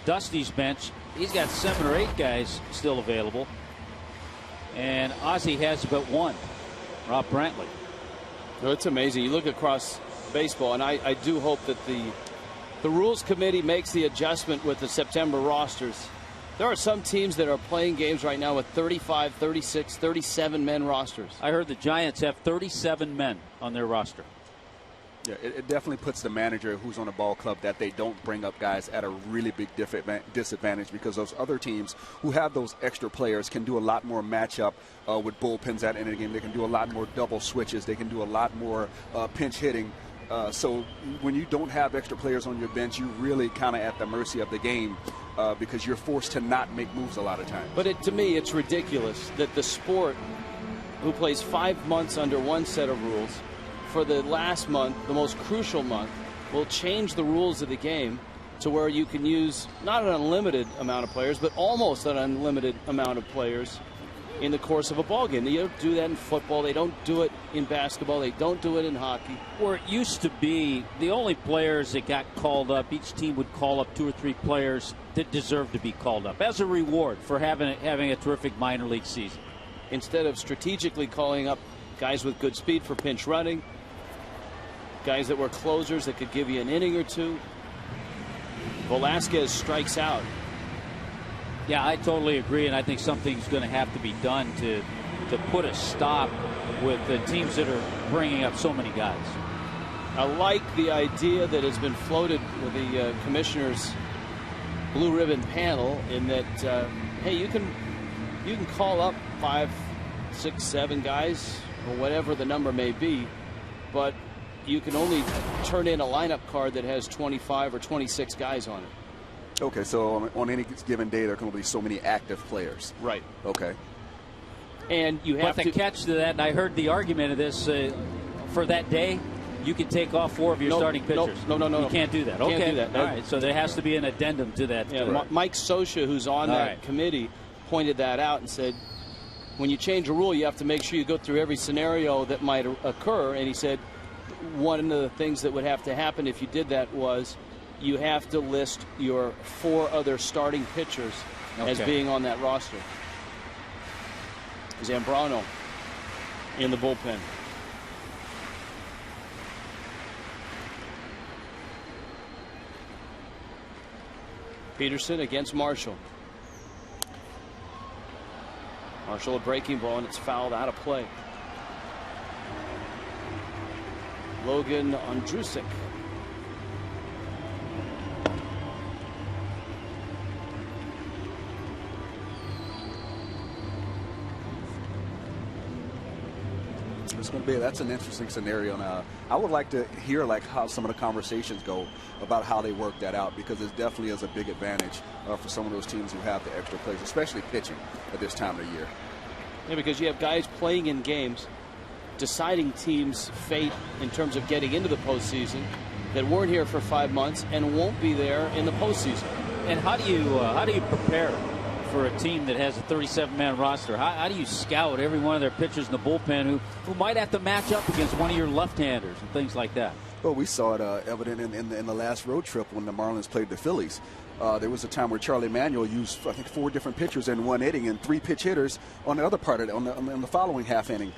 Dusty's bench. He's got 7 or 8 guys still available. And Ozzie has but 1. Rob Brantley.
No, it's amazing. You look across baseball, and I do hope that the rules committee makes the adjustment with the September rosters. There are some teams that are playing games right now with 35, 36, 37 men rosters.
I heard the Giants have 37 men on their roster.
Yeah, it definitely puts the manager who's on a ball club that they don't bring up guys at a really big disadvantage, because those other teams who have those extra players can do a lot more matchup with bullpens at the end of the game. They can do a lot more double switches. They can do a lot more pinch hitting. So when you don't have extra players on your bench, you're really kind of at the mercy of the game because you're forced to not make moves a lot of times.
But to me, it's ridiculous that the sport, who plays 5 months under one set of rules, for the last month, the most crucial month, will change the rules of the game to where you can use not an unlimited amount of players, but almost an unlimited amount of players in the course of a ball game. They don't do that in football. They don't do it in basketball. They don't do it in hockey.
Where it used to be, the only players that got called up, each team would call up 2 or 3 players that deserved to be called up as a reward for having a terrific minor league season.
Instead of strategically calling up guys with good speed for pinch running, guys that were closers that could give you an inning or 2. Velasquez strikes out.
Yeah, I totally agree, and I think something's going to have to be done to put a stop with the teams that are bringing up so many guys.
I like the idea that has been floated with the commissioner's blue ribbon panel, in that hey, you can call up 5, 6, 7 guys or whatever the number may be, but you can only turn in a lineup card that has 25 or 26 guys on it.
Okay, so on any given day, there can only be so many active players.
Right.
Okay.
And you have
to catch to that, and I heard the argument of this, for that day, you can take off 4 of your starting pitchers.
No.
You can't do that.
Can't do that.
All right, so there has to be an addendum to that.
Yeah, Mike Sosha, who's on that committee, pointed that out and said, when you change a rule, you have to make sure you go through every scenario that might occur. And he said one of the things that would have to happen if you did that was you have to list your 4 other starting pitchers as being on that roster. Zambrano in the bullpen. Peterson against Marshall. Marshall a breaking ball, and it's fouled out of play. Logan Ondrusek.
That's an interesting scenario. Now, I would like to hear how some of the conversations go about how they work that out, because it definitely is a big advantage for some of those teams who have the extra players, especially pitching at this time of the year.
Yeah, because you have guys playing in games, deciding teams' fate in terms of getting into the postseason, that weren't here for 5 months and won't be there in the postseason.
And how do you prepare for a team that has a 37-man roster? How do you scout every one of their pitchers in the bullpen who might have to match up against one of your left-handers and things like that?
Well, we saw it evident in the last road trip when the Marlins played the Phillies. There was a time where Charlie Manuel used, I think, 4 different pitchers in one inning and 3 pitch hitters on the other part of it, on the following half inning.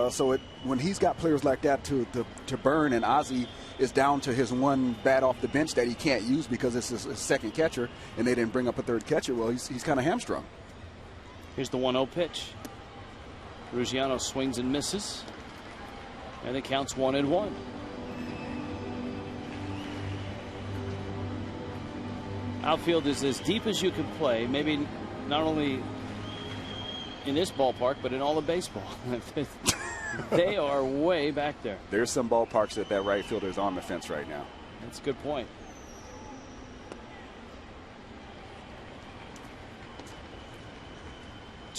So when he's got players like that to burn, and Ozzie is down to his one bat off the bench that he can't use because it's his second catcher, and they didn't bring up a third catcher, well, he's kind of hamstrung.
Here's the 1-0 pitch. Ruggiano swings and misses, and it counts 1-1. Outfield is as deep as you can play, maybe not only in this ballpark, but in all of baseball. They are way back there.
There's some ballparks that right fielder is on the fence right now.
That's a good point.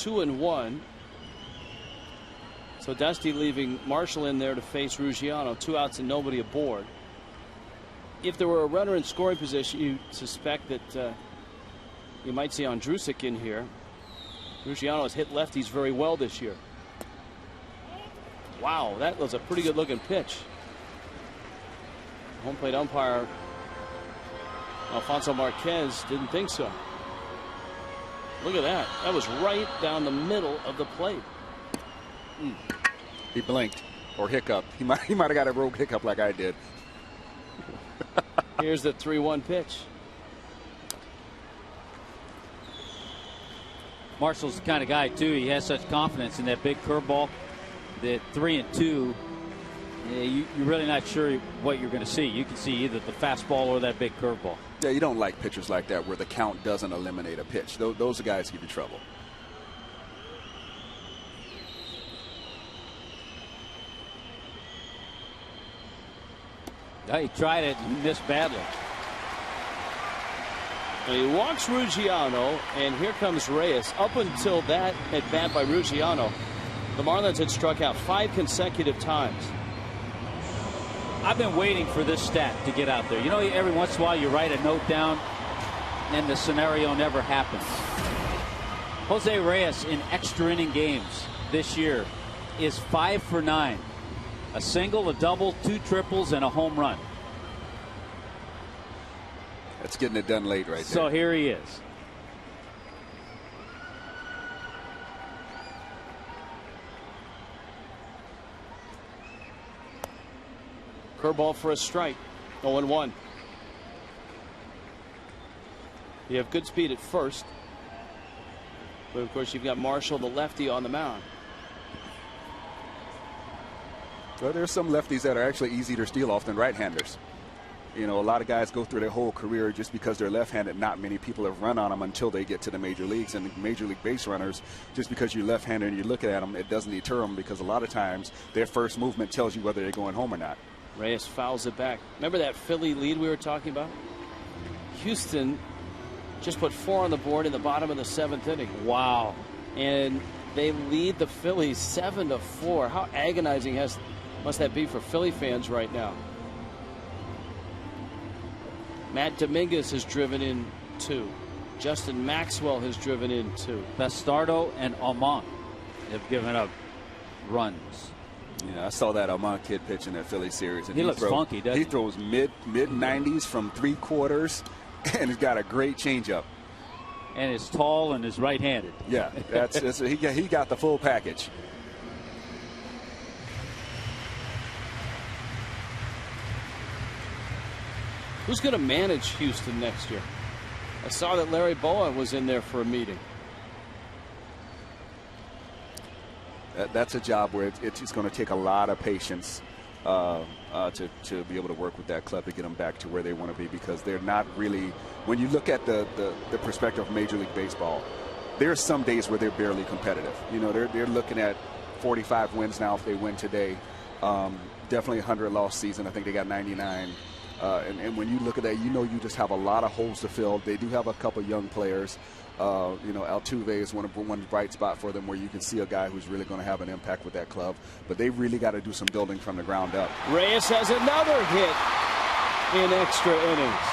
2-1. So Dusty leaving Marshall in there to face Ruggiano. 2 outs and nobody aboard. If there were a runner in scoring position, you suspect that you might see Andrusic in here. Ruggiano has hit lefties very well this year. Wow, that was a pretty good looking pitch. Home plate umpire Alfonso Marquez didn't think so. Look at that. That was right down the middle of the plate.
He blinked or hiccuped. He might have got a rogue hiccup like I did.
Here's the 3-1 pitch.
Marshall's the kind of guy, too. He has such confidence in that big curveball that 3-2, you're really not sure what you're going to see. You can see either the fastball or that big curveball.
Yeah, you don't like pitchers like that where the count doesn't eliminate a pitch. Those are guys who give you trouble.
Yeah, he tried it and missed badly.
And he walks Ruggiano, and here comes Reyes. Up until that at bat by Ruggiano, the Marlins had struck out 5 consecutive times.
I've been waiting for this stat to get out there. You know, every once in a while you write a note down and the scenario never happens. Jose Reyes in extra inning games this year is 5 for 9. A single, a double, 2 triples, and a home run.
That's getting it done late right there.
So here he is.
Curveball for a strike. 0-1. You have good speed at first. But of course you've got Marshall, the lefty, on the mound.
Well, there's some lefties that are actually easier to steal off than right-handers. You know, a lot of guys go through their whole career just because they're left-handed. Not many people have run on them until they get to the major leagues. And major league base runners, just because you're left-handed and you look at them, it doesn't deter them because a lot of times their first movement tells you whether they're going home or not.
Reyes fouls it back. Remember that Philly lead we were talking about? Houston just put 4 on the board in the bottom of the 7th inning.
Wow.
And they lead the Phillies 7-4. How agonizing must that be for Philly fans right now? Matt Dominguez has driven in 2. Justin Maxwell has driven in 2.
Bastardo and Almont have given up runs.
Yeah, I saw that Almont kid pitch in that Philly series. And
he looks funky, doesn't he?
He throws mid-90s from 3/4, and he's got a great changeup.
And is tall and is right-handed.
Yeah, he got the full package.
Who's going to manage Houston next year? I saw that Larry Boa was in there for a meeting.
That's a job where it's going to take a lot of patience to be able to work with that club to get them back to where they want to be, because they're not really, when you look at the perspective of Major League Baseball, there are some days where they're barely competitive. You know, they're looking at 45 wins now if they win today. Definitely a 100-loss season. I think they got 99. And when you look at that, you know you just have a lot of holes to fill. They do have a couple young players. You know, Altuve is one bright spot for them where you can see a guy who's really going to have an impact with that club. But they really got to do some building from the ground up.
Reyes has another hit in extra innings.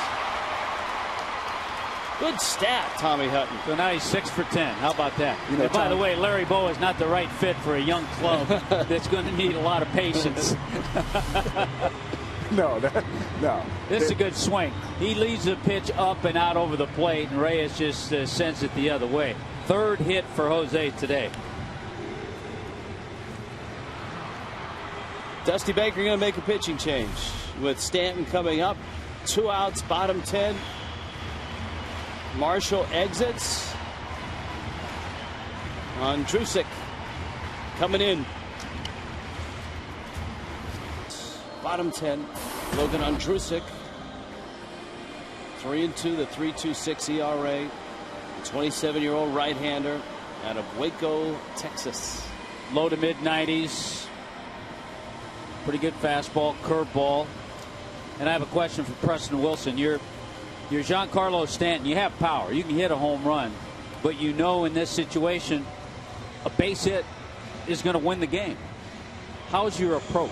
Good stat, Tommy Hutton.
So now he's 6 for 10. How about that?
You know,
and by the way, Larry Boa is not the right fit for a young club that's going to need a lot of patience.
No.
This is a good swing. He leads the pitch up and out over the plate, and Reyes just sends it the other way. 3rd hit for Jose today.
Dusty Baker going to make a pitching change with Stanton coming up. 2 outs, bottom 10. Marshall exits. Andrusic coming in. Bottom 10. Logan Andrusic. 3-2, the 3.26 ERA. 27-year-old right-hander out of Waco, Texas.
Low to mid-90s. Pretty good fastball, curveball. And I have a question for Preston Wilson. You're Giancarlo Stanton. You have power. You can hit a home run. But you know in this situation, a base hit is going to win the game. How's your approach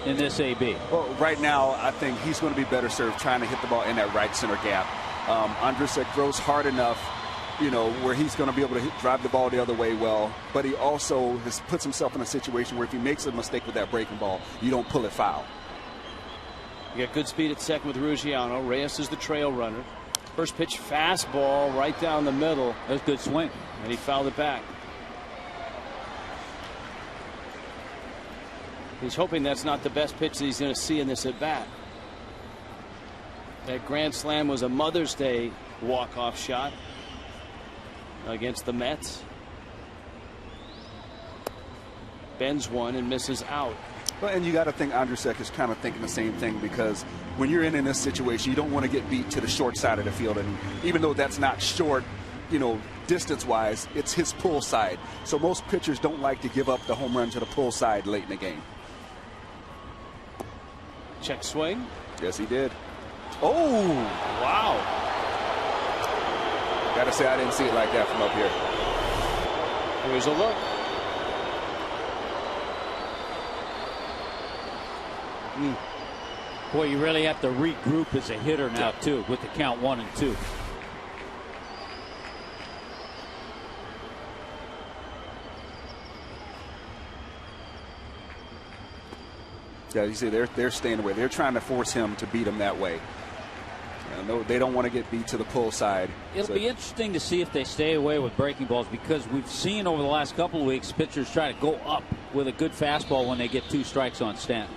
in this AB?
Well, right now, I think he's going to be better served trying to hit the ball in that right center gap. Andrusek throws hard enough, where he's going to be able to drive the ball the other way well. But he also puts himself in a situation where if he makes a mistake with that breaking ball, you don't pull it foul.
You got good speed at second with Ruggiano. Reyes is the trail runner. First pitch fastball right down the middle.
That's a good swing.
And he fouled it back. He's hoping that's not the best pitch that he's going to see in this at bat. That grand slam was a Mother's Day walk-off shot against the Mets. Bends one and misses out.
Well, and you got to think Andrusek is kind of thinking the same thing, because when you're in this situation, you don't want to get beat to the short side of the field. And even though that's not short, distance-wise, it's his pull side. So most pitchers don't like to give up the home run to the pull side late in the game.
Check swing.
Yes, he did. Oh,
wow.
Got to say, I didn't see it like that from up here.
Here's a look.
Boy, you really have to regroup as a hitter now, too, with the count 1 and 2.
Yeah, you see, they're staying away. They're trying to force him to beat him that way. No, they don't want to get beat to the pull side.
It'll be interesting to see if they stay away with breaking balls, because we've seen over the last couple of weeks pitchers try to go up with a good fastball when they get 2 strikes on Stanton.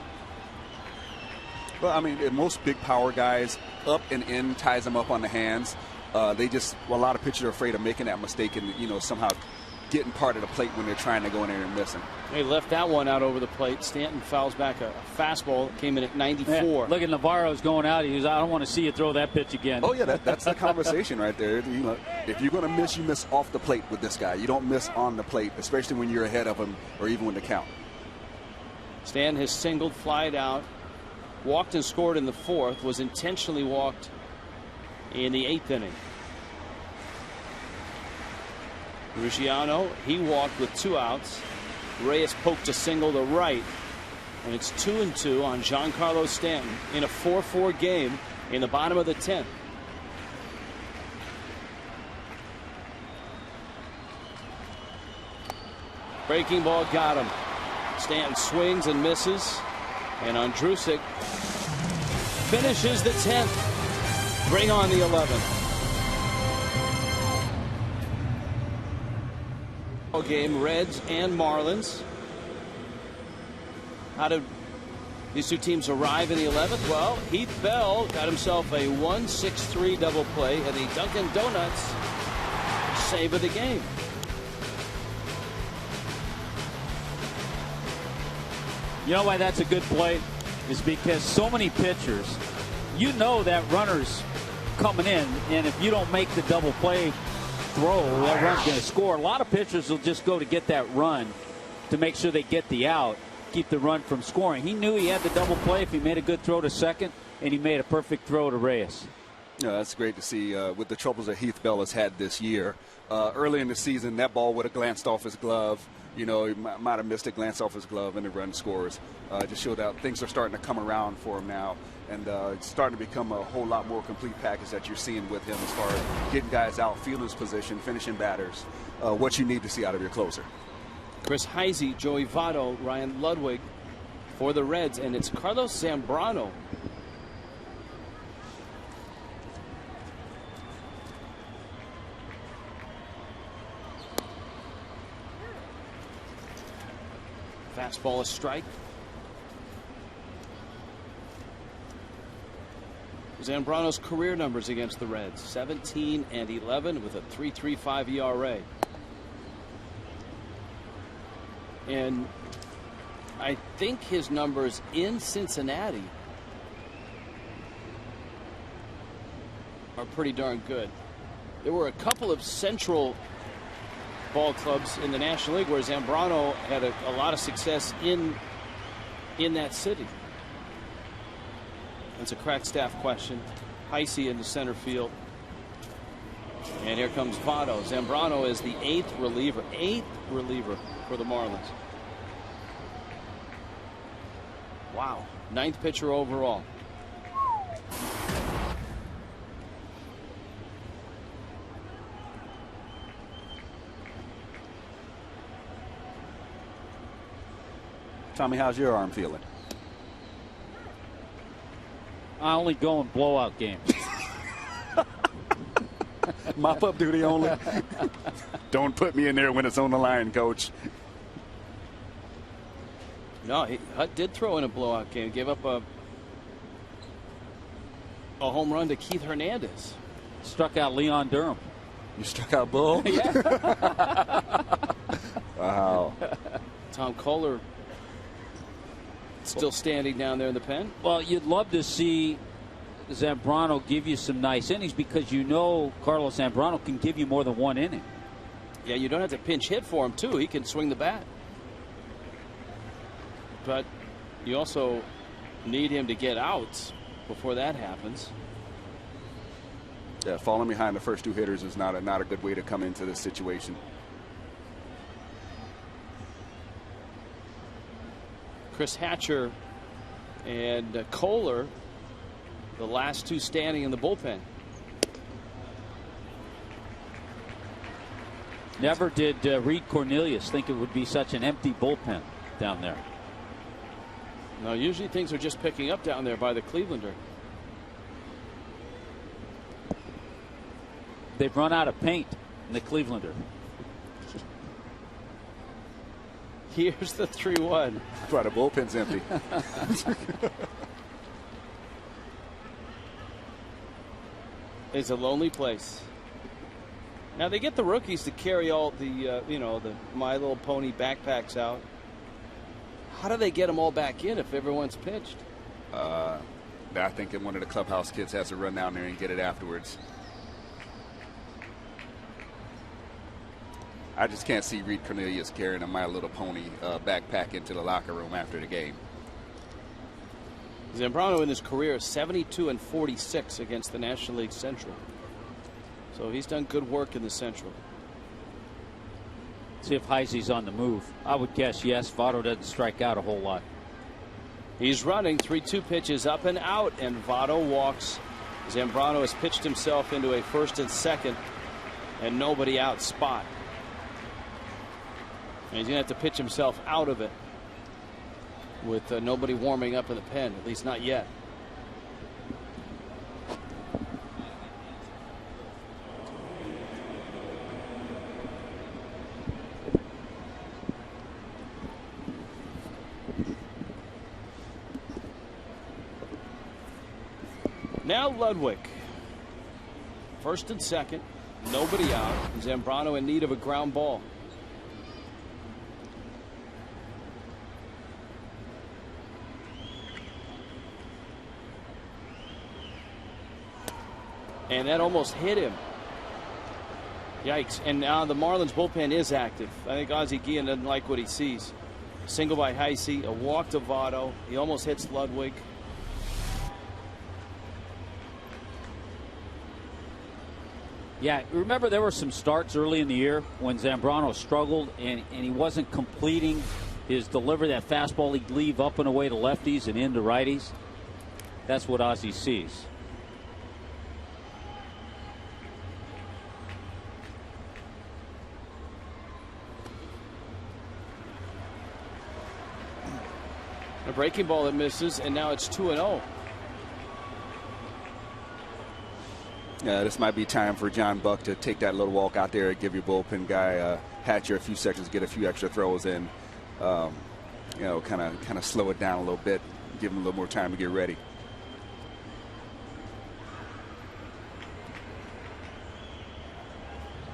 Well, I mean, most big power guys, up and in ties them up on the hands. A lot of pitchers are afraid of making that mistake and, somehow getting part of the plate when they're trying to go in there and missing.
They left that one out over the plate. Stanton fouls back a fastball that came in at 94.
Yeah, look at Navarro's going out. He goes, I don't want to see you throw that pitch again.
Oh, yeah, that's the conversation right there. If you're going to miss, you miss off the plate with this guy. You don't miss on the plate, especially when you're ahead of him or even when the count.
Stanton has singled, flied out, walked and scored in the 4th, was intentionally walked in the 8th inning. Ruggiano, he walked with 2 outs. Reyes poked a single to right, and it's 2-2 on Giancarlo Stanton in a 4-4 game in the bottom of the 10th. Breaking ball got him. Stanton swings and misses, and Andrusek finishes the 10th. Bring on the 11th. Game, Reds and Marlins. How did these two teams arrive in the 11th? Well, Heath Bell got himself a 1-6-3 double play and the Dunkin' Donuts save of the game.
You know why that's a good play? Is because so many pitchers, that runner's coming in, and if you don't make the double play throw, that run's going to score. A lot of pitchers will just go to get that run to make sure they get the out, keep the run from scoring. He knew he had the double play if he made a good throw to second, and he made a perfect throw to Reyes.
Yeah, that's great to see with the troubles that Heath Bell has had this year. Early in the season, that ball would have glanced off his glove. He might have missed it, glanced off his glove, and the run scores. Just showed out things are starting to come around for him now. And it's starting to become a whole lot more complete package that you're seeing with him as far as getting guys out, fielding position, finishing batters, what you need to see out of your closer.
Chris Heisey, Joey Votto, Ryan Ludwick for the Reds, and it's Carlos Zambrano. Fastball, a strike. Zambrano's career numbers against the Reds, 17 and 11 with a 3.35 ERA. And I think his numbers in Cincinnati are pretty darn good. There were a couple of central ball clubs in the National League where Zambrano had a lot of success in that city. That's a crack staff question. Heisey in the center field. And here comes Votto. Zambrano is the 8th reliever. 8th reliever for the Marlins. Wow. 9th pitcher overall.
Tommy, how's your arm feeling?
I only go in blowout games.
Mop up duty only. Don't put me in there when it's on the line, coach.
No, Hutt did throw in a blowout game. Gave up a home run to Keith Hernandez.
Struck out Leon Durham.
You struck out Bull?
Yeah.
Wow.
Tom Kohler still standing down there in the pen.
Well, you'd love to see Zambrano give you some nice innings because you know Carlos Zambrano can give you more than one inning.
Yeah, you don't have to pinch hit for him, too. He can swing the bat. But you also need him to get outs before that happens.
Yeah, falling behind the first two hitters is not a good way to come into this situation.
Chris Hatcher and Kohler, the last two standing in the bullpen.
Never did Reed Cornelius think it would be such an empty bullpen down there.
No, usually things are just picking up down there by the Clevelander.
They've run out of paint in the Clevelander.
Here's the 3-1.
That's why the bullpen's empty.
It's a lonely place. Now they get the rookies to carry all the the My Little Pony backpacks out. How do they get them all back in if everyone's pitched?
I think one of the clubhouse kids has to run down there and get it afterwards. I just can't see Reed Cornelius carrying a My Little Pony backpack into the locker room after the game.
Zambrano in his career is 72-46 against the National League Central. So he's done good work in the Central.
See if Heisey's on the move. I would guess yes. Votto doesn't strike out a whole lot.
He's running 3-2 pitches up and out, and Votto walks. Zambrano has pitched himself into a first and second and nobody out spot. And he's going to have to pitch himself out of it with nobody warming up in the pen, at least not yet. Now Ludwick. First and second, nobody out. Zambrano in need of a ground ball. And that almost hit him. Yikes. And now the Marlins bullpen is active. I think Ozzie Guillen doesn't like what he sees. Single by Heisey, a walk to Votto. He almost hits Ludwick.
Yeah, remember there were some starts early in the year when Zambrano struggled and he wasn't completing his delivery, that fastball he'd leave up and away to lefties and into righties. That's what Ozzie sees.
A breaking ball that misses, and now it's 2-0.
Yeah, this might be time for John Buck to take that little walk out there and give your bullpen guy Hatcher a few seconds, get a few extra throws in. Kind of slow it down a little bit, give him a little more time to get ready.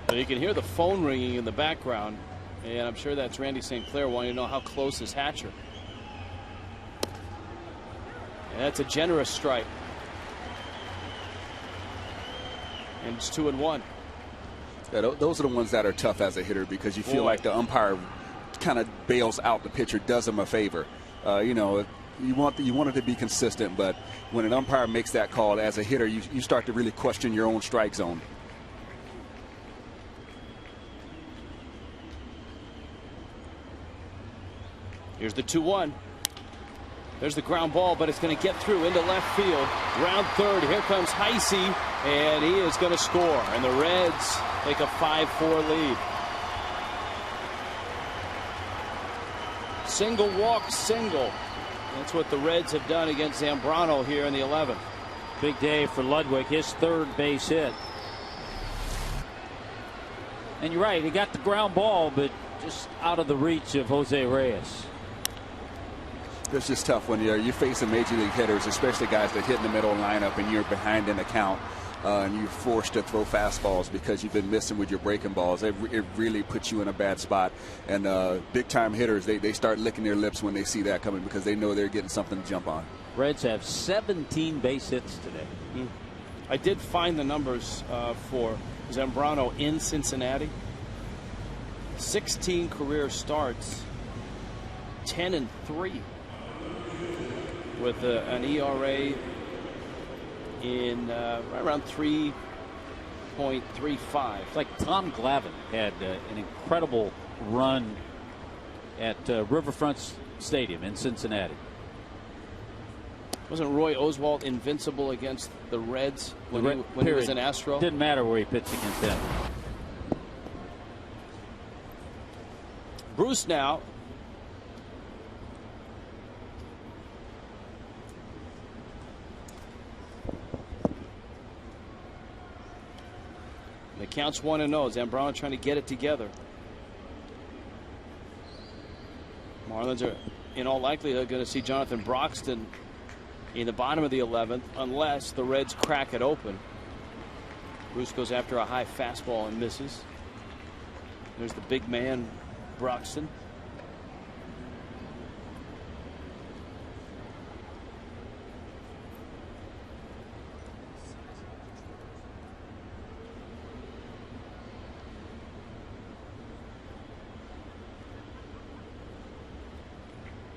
So you can hear the phone ringing in the background, and I'm sure that's Randy St. Clair wanting to know how close is Hatcher. And that's a generous strike. And it's 2-1.
Yeah, those are the ones that are tough as a hitter because you feel like the umpire kind of bails out the pitcher, does him a favor. You want it to be consistent, but when an umpire makes that call as a hitter, you start to really question your own strike zone.
Here's the 2-1. There's the ground ball, but it's going to get through into left field. Round third. Here comes Heisey, and he is going to score. And the Reds take a 5-4 lead. Single walk, single. That's what the Reds have done against Zambrano here in the 11th.
Big day for Ludwick, his third base hit. And you're right, he got the ground ball, but just out of the reach of Jose Reyes.
It's just tough when you're facing major league hitters, especially guys that hit in the middle lineup and you're behind in the count. And you're forced to throw fastballs because you've been missing with your breaking balls. It really puts you in a bad spot. And big-time hitters, they start licking their lips when they see that coming because they know they're getting something to jump on.
Reds have 17 base hits today.
I did find the numbers for Zambrano in Cincinnati. 16 career starts, 10-3, with an ERA in around 3.35.
It's like Tom Glavine had an incredible run at Riverfront Stadium in Cincinnati.
Wasn't Roy Oswalt invincible against the Reds when he was an Astro?
Didn't matter where he pitched against them.
Bruce now. The count's 1-0. Zambrano trying to get it together. Marlins are in all likelihood going to see Jonathan Broxton in the bottom of the 11th unless the Reds crack it open. Bruce goes after a high fastball and misses. There's the big man Broxton.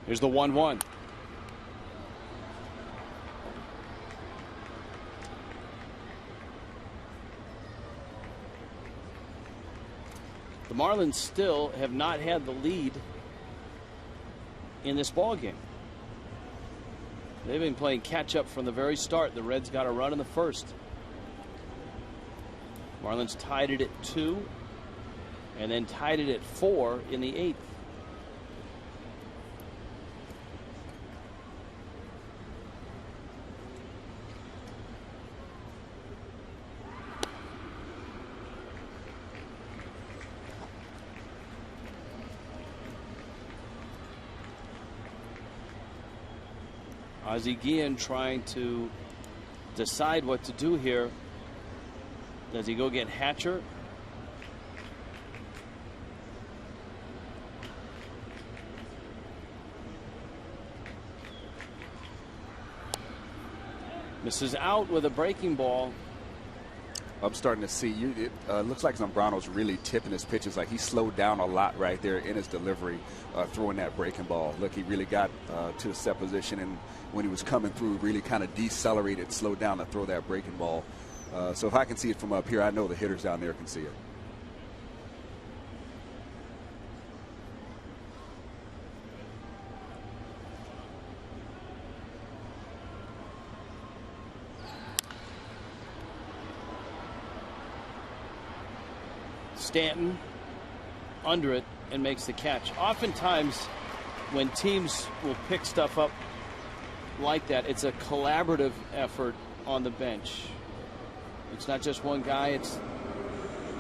Here's the 1-1. The Marlins still have not had the lead in this ball game. They've been playing catch up from the very start. The Reds got a run in the first. Marlins tied it at 2 and then tied it at 4 in the 8th. Ozzie Guillen trying to decide what to do here. Does he go get Hatcher? Misses out with a breaking ball.
I'm starting to see it looks like Zambrano's really tipping his pitches. Like he slowed down a lot right there in his delivery, throwing that breaking ball. Look, he really got to the set position, and when he was coming through, really kind of decelerated, slowed down to throw that breaking ball. So if I can see it from up here, I know the hitters down there can see it.
Stanton under it and makes the catch. Oftentimes when teams will pick stuff up like that, it's a collaborative effort on the bench. It's not just one guy. It's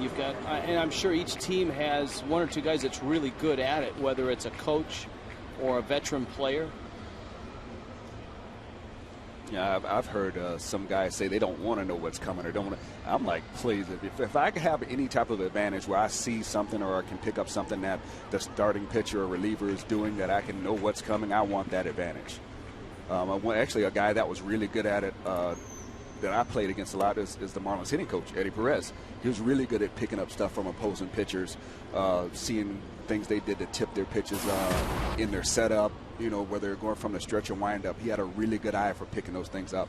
you've got, and I'm sure each team has one or two guys that's really good at it, whether it's a coach or a veteran player.
Yeah, I've heard some guys say they don't want to know what's coming or don't want to. I'm like, please, if I could have any type of advantage where I see something or I can pick up something that the starting pitcher or reliever is doing that I can know what's coming, I want that advantage. Actually, a guy that was really good at it that I played against a lot is the Marlins hitting coach, Eddie Perez. He was really good at picking up stuff from opposing pitchers, seeing things they did to tip their pitches in their setup, you know, whether they're going from the stretch or wind up. He had a really good eye for picking those things up.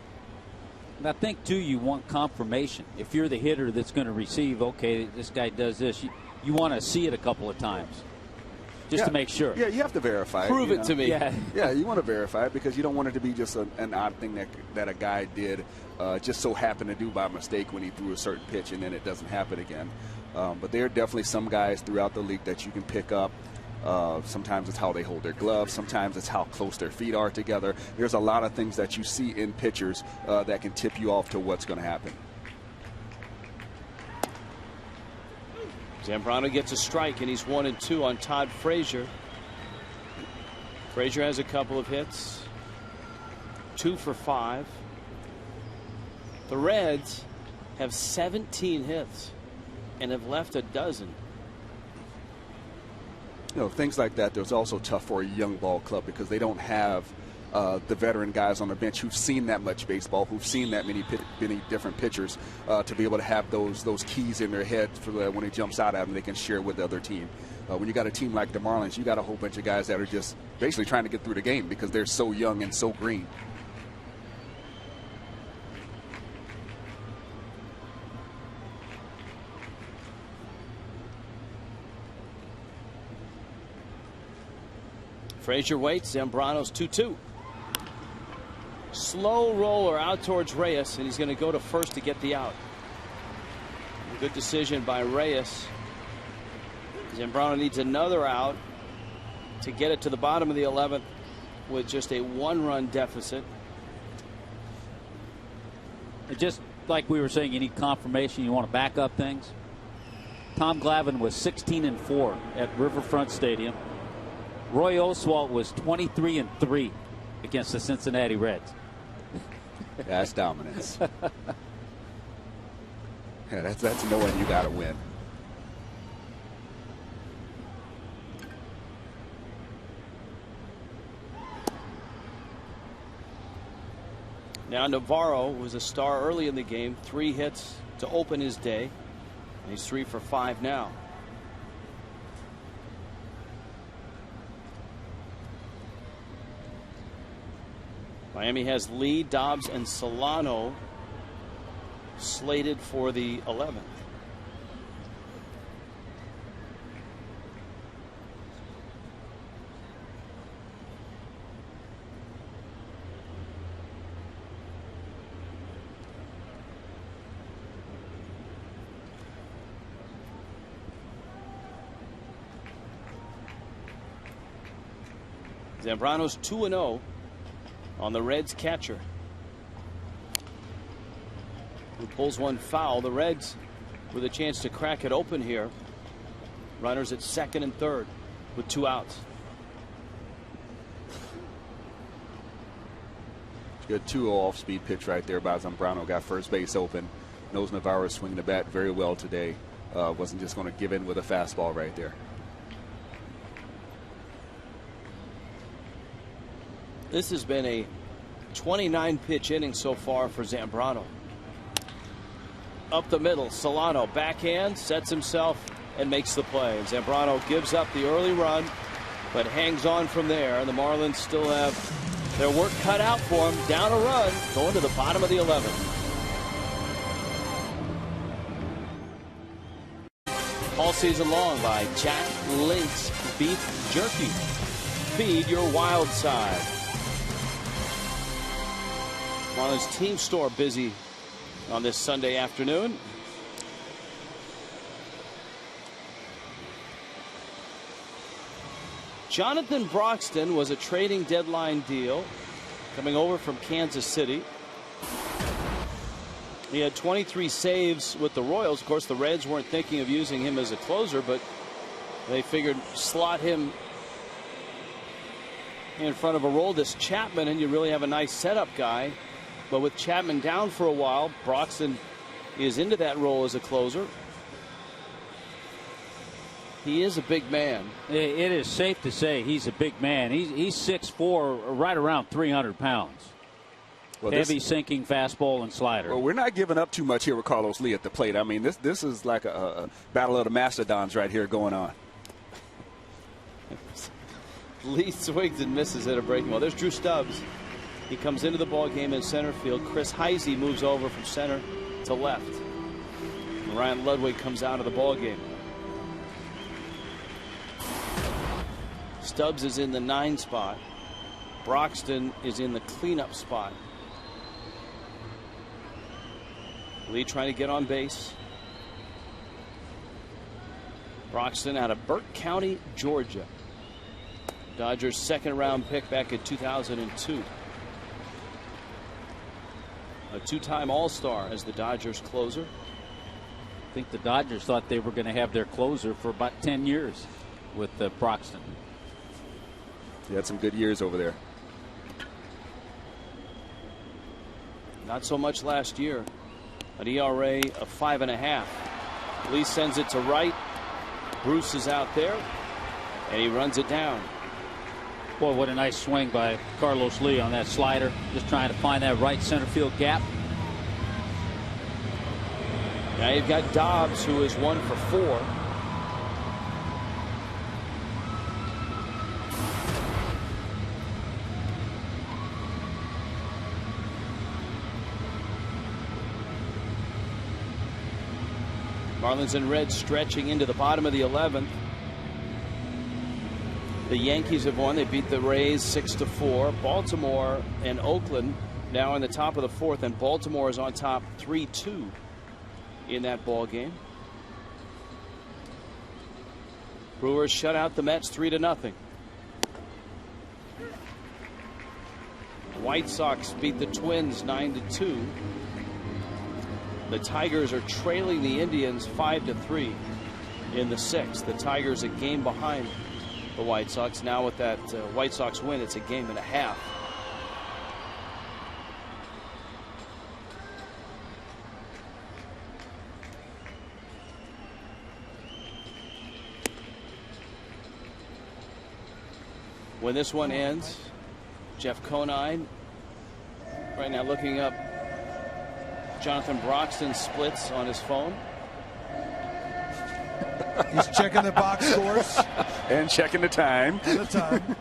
And I think, too, you want confirmation. If you're the hitter that's going to receive, okay, this guy does this, you want to see it a couple of times. just to make sure.
Yeah, you have to verify it.
Prove it to me.
Yeah, you want to verify it because you don't want it to be just an odd thing that a guy did just so happened to do by mistake when he threw a certain pitch and then it doesn't happen again. But there are definitely some guys throughout the league that you can pick up. Sometimes it's how they hold their gloves. Sometimes it's how close their feet are together. There's a lot of things that you see in pitchers that can tip you off to what's going to happen.
Zambrano gets a strike, and he's 1-2 on Todd Frazier. Frazier has a couple of hits, 2 for 5. The Reds have 17 hits and have left a dozen.
You know, things like that, there's also tough for a young ball club because they don't have the veteran guys on the bench who've seen that much baseball, who've seen that many different pitchers to be able to have those keys in their head for when it jumps out at them, they can share with the other team. When you got a team like the Marlins, you got a whole bunch of guys that are just basically trying to get through the game because they're so young and so green.
Frazier waits. Zambrano's 2-2. Slow roller out towards Reyes, and he's going to go to first to get the out. Good decision by Reyes. Zambrano needs another out to get it to the bottom of the 11th with just a 1-run deficit.
Just like we were saying, you need confirmation. You want to back up things. Tom Glavine was 16-4 at Riverfront Stadium. Roy Oswalt was 23-3 against the Cincinnati Reds.
That's dominance. Yeah, that's knowing you got to win.
Now Navarro was a star early in the game, 3 hits to open his day, and he's 3 for 5 now. Miami has Lee, Dobbs, and Solano slated for the 11th. Zambrano's 2-0 on the Reds catcher, who pulls one foul. The Reds with a chance to crack it open here. Runners at second and third with 2 outs.
Good 2-0 off-speed pitch right there by Zambrano. Got first base open. Knows Navarro swinging the bat very well today. Wasn't just going to give in with a fastball right there.
This has been a 29-pitch inning so far for Zambrano. Up the middle, Solano backhand, sets himself and makes the play. Zambrano gives up the early run, but hangs on from there. The Marlins still have their work cut out for them. Down a run, going to the bottom of the 11th. All season long by Jack Link's Beef Jerky. Feed your wild side. Marlins team store busy on this Sunday afternoon. Jonathan Broxton was a trading deadline deal coming over from Kansas City. He had 23 saves with the Royals. Of course, the Reds weren't thinking of using him as a closer, but they figured slot him in front of Aroldis Chapman, and you really have a nice setup guy. But with Chapman down for a while, Broxton is into that role as a closer. He is a big man.
It is safe to say he's a big man. He's 6'4", right around 300 pounds. Well, heavy sinking fastball and slider.
Well, we're not giving up too much here with Carlos Lee at the plate. I mean, this is like a battle of the mastodons right here going on.
Lee swings and misses at a breaking ball. There's Drew Stubbs. He comes into the ball game in center field. Chris Heisey moves over from center to left. And Ryan Ludwick comes out of the ball game. Stubbs is in the 9 spot. Broxton is in the cleanup spot. Lee trying to get on base. Broxton out of Burke County, Georgia. Dodgers' 2nd-round pick back in 2002. A 2-time All-Star as the Dodgers closer.
I think the Dodgers thought they were going to have their closer for about 10 years with Broxton.
He had some good years over there.
Not so much last year. An ERA of 5.5. Lee sends it to right. Bruce is out there, and he runs it down.
Boy, what a nice swing by Carlos Lee on that slider. Just trying to find that right center field gap.
Now you've got Dobbs, who is 1 for 4. Marlins and Reds stretching into the bottom of the 11th. The Yankees have won. They beat the Rays 6-4. Baltimore and Oakland now in the top of the 4th, and Baltimore is on top 3-2 in that ball game. Brewers shut out the Mets 3-0. White Sox beat the Twins 9-2. The Tigers are trailing the Indians 5-3 in the 6th. The Tigers a game behind the White Sox. Now with that White Sox win, it's a game and a half. When this one ends, Jeff Conine right now looking up Jonathan Broxton's splits on his phone.
He's checking the box scores.
And checking the time.
And the time.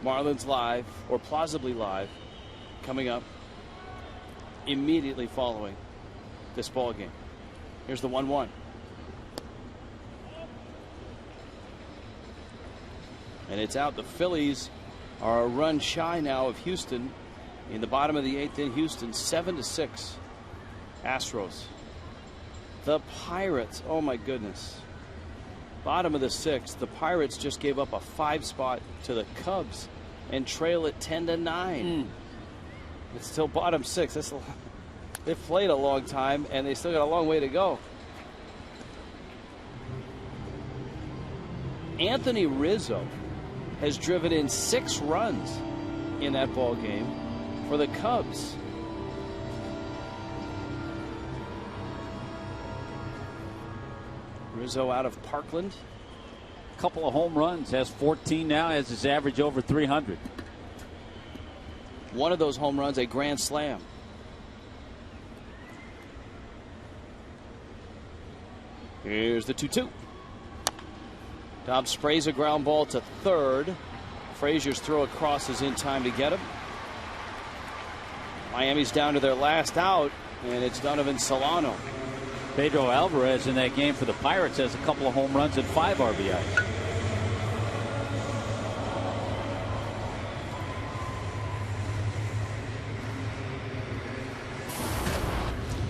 Marlins live, or plausibly live, coming up immediately following this ball game. Here's the 1-1. And it's out. The Phillies are a run shy now of Houston in the bottom of the 8th in Houston. 7-6 Astros. The Pirates, oh my goodness, bottom of the 6th. The Pirates just gave up a 5 spot to the Cubs and trail it 10-9. It's still bottom 6. They've played a long time and they still got a long way to go. Anthony Rizzo has driven in 6 runs in that ball game for the Cubs. Rizzo out of Parkland.
A couple of home runs, has 14 now, has his average over 300.
One of those home runs a grand slam. Here's the 2-2. Dobbs sprays a ground ball to third. Frazier's throw across is in time to get him. Miami's down to their last out, and it's Donovan Solano.
Pedro Alvarez in that game for the Pirates has a couple of home runs and 5 RBIs.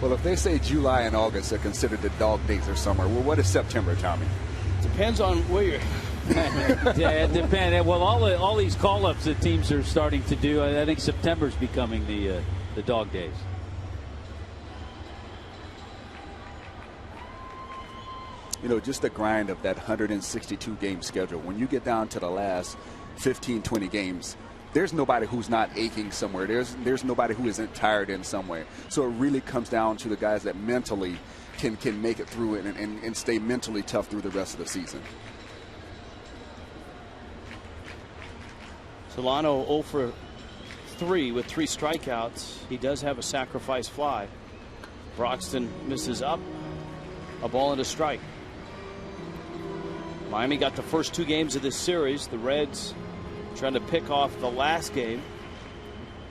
Well, if they say July and August are considered the dog days of summer, well, what is September, Tommy?
Depends on where you're.
Yeah, it depends. Well, all these call-ups that teams are starting to do, I think September's becoming the dog days.
You know, just the grind of that 162 game schedule. When you get down to the last 15, 20 games, there's nobody who's not aching somewhere. There's nobody who isn't tired in some way. So it really comes down to the guys that mentally can make it through it and stay mentally tough through the rest of the season.
Solano 0 for 3 with 3 strikeouts. He does have a sacrifice fly. Broxton misses up. A ball and a strike. Miami got the first 2 games of this series. The Reds trying to pick off the last game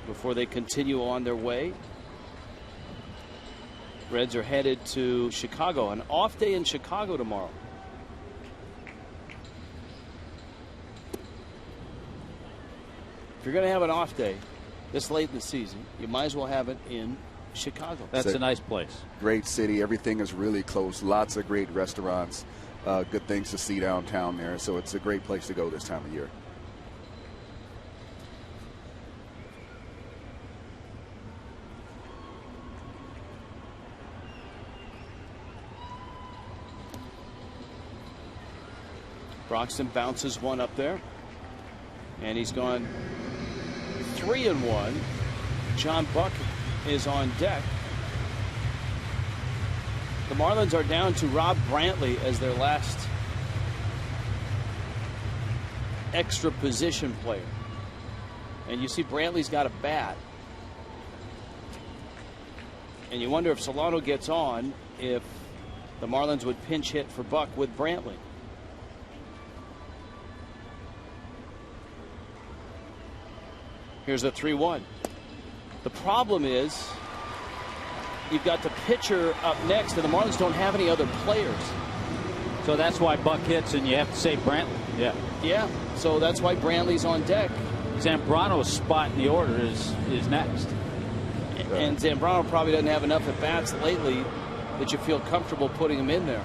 before they continue on their way. Reds are headed to Chicago. An off day in Chicago tomorrow. If you're going to have an off day this late in the season, you might as well have it in Chicago.
That's a nice place.
Great city. Everything is really close. Lots of great restaurants. Good things to see downtown there. So it's a great place to go this time of year.
Broxton bounces one up there. And he's gone 3-1. John Buck is on deck. The Marlins are down to Rob Brantley as their last extra position player. And you see Brantley's got a bat. And you wonder if Solano gets on, if the Marlins would pinch hit for Buck with Brantley. Here's a 3-1. The problem is you've got the pitcher up next, and the Marlins don't have any other players.
So that's why Buck hits, and you have to say Brantley. Yeah.
Yeah. So that's why Brantley's on deck.
Zambrano's spot in the order is next.
And Zambrano probably doesn't have enough at bats lately that you feel comfortable putting him in there.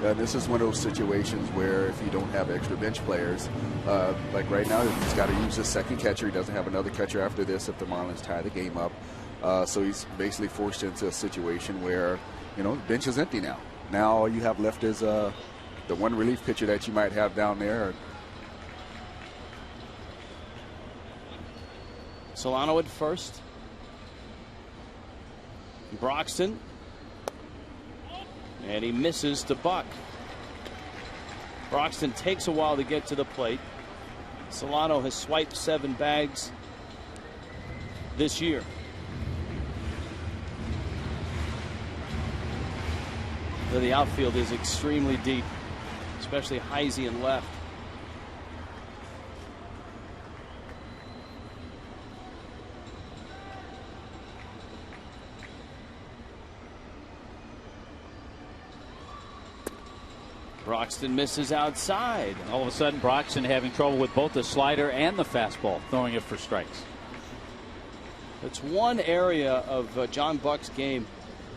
This is one of those situations where if you don't have extra bench players, like right now, he's got to use his second catcher. He doesn't have another catcher after this if the Marlins tie the game up. So he's basically forced into a situation where, the bench is empty now. Now all you have left is the one relief pitcher that you might have down there.
Solano at first. Broxton. And he misses to Buck. Broxton takes a while to get to the plate. Solano has swiped 7 bags this year. The outfield is extremely deep, especially Heisey in left. Broxton misses outside.
All of a sudden, Broxton having trouble with both the slider and the fastball, throwing it for strikes.
It's one area of John Buck's game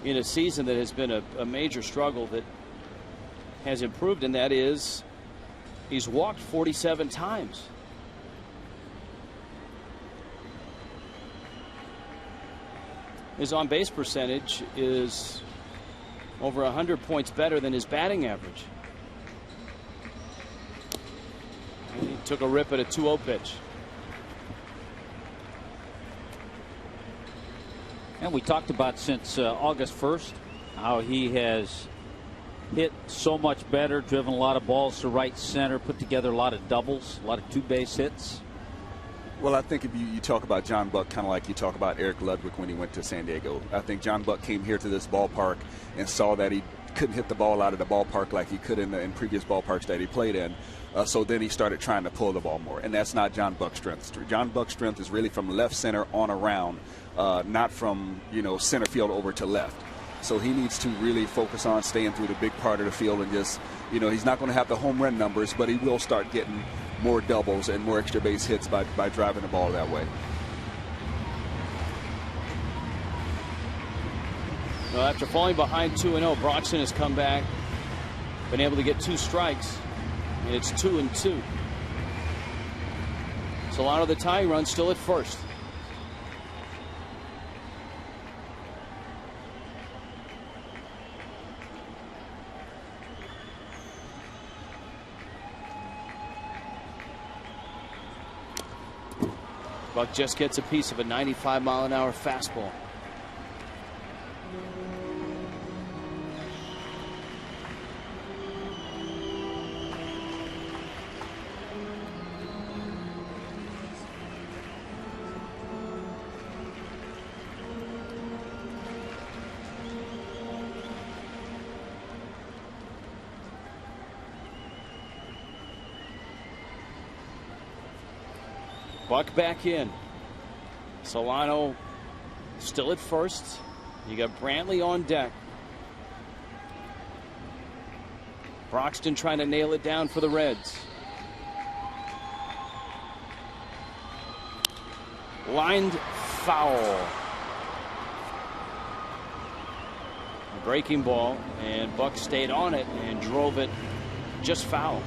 in a season that has been a major struggle that has improved, and that is he's walked 47 times. His on-base percentage is over 100 points better than his batting average. And he took a rip at a 2-0 pitch.
And we talked about since August 1st how he has hit so much better, driven a lot of balls to right center, put together a lot of doubles, a lot of 2-base hits.
Well, I think if you talk about John Buck kind of like you talk about Eric Ludwick when he went to San Diego. I think John Buck came here to this ballpark and saw that he couldn't hit the ball out of the ballpark like he could in previous ballparks that he played in. So then he started trying to pull the ball more, and that's not John Buck's strength. John Buck's strength is really from left center on around, not from center field over to left. So he needs to really focus on staying through the big part of the field and just he's not going to have the home run numbers, but he will start getting more doubles and more extra base hits by driving the ball that way.
Well, after falling behind 2-0, Broxton has come back, been able to get 2 strikes, and it's 2-2. Solano, the tying run, still at first. Buck just gets a piece of a 95-mile-an-hour fastball. Buck back in. Solano still at first. You got Brantley on deck. Broxton trying to nail it down for the Reds. Lined foul. A breaking ball, and Buck stayed on it and drove it just foul.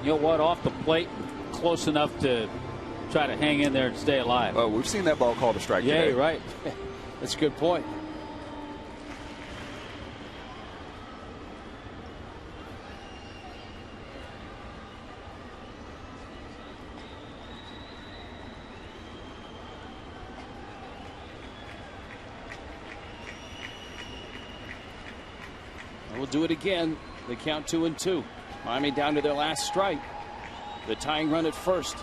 You know what? Off the plate, close enough to try to hang in there and stay alive.
Oh, we've seen that ball called a strike
Yeah,
today.
you're right.
That's a good point. We'll do it again. They count 2-2. Miami down to their last strike. The tying run at first.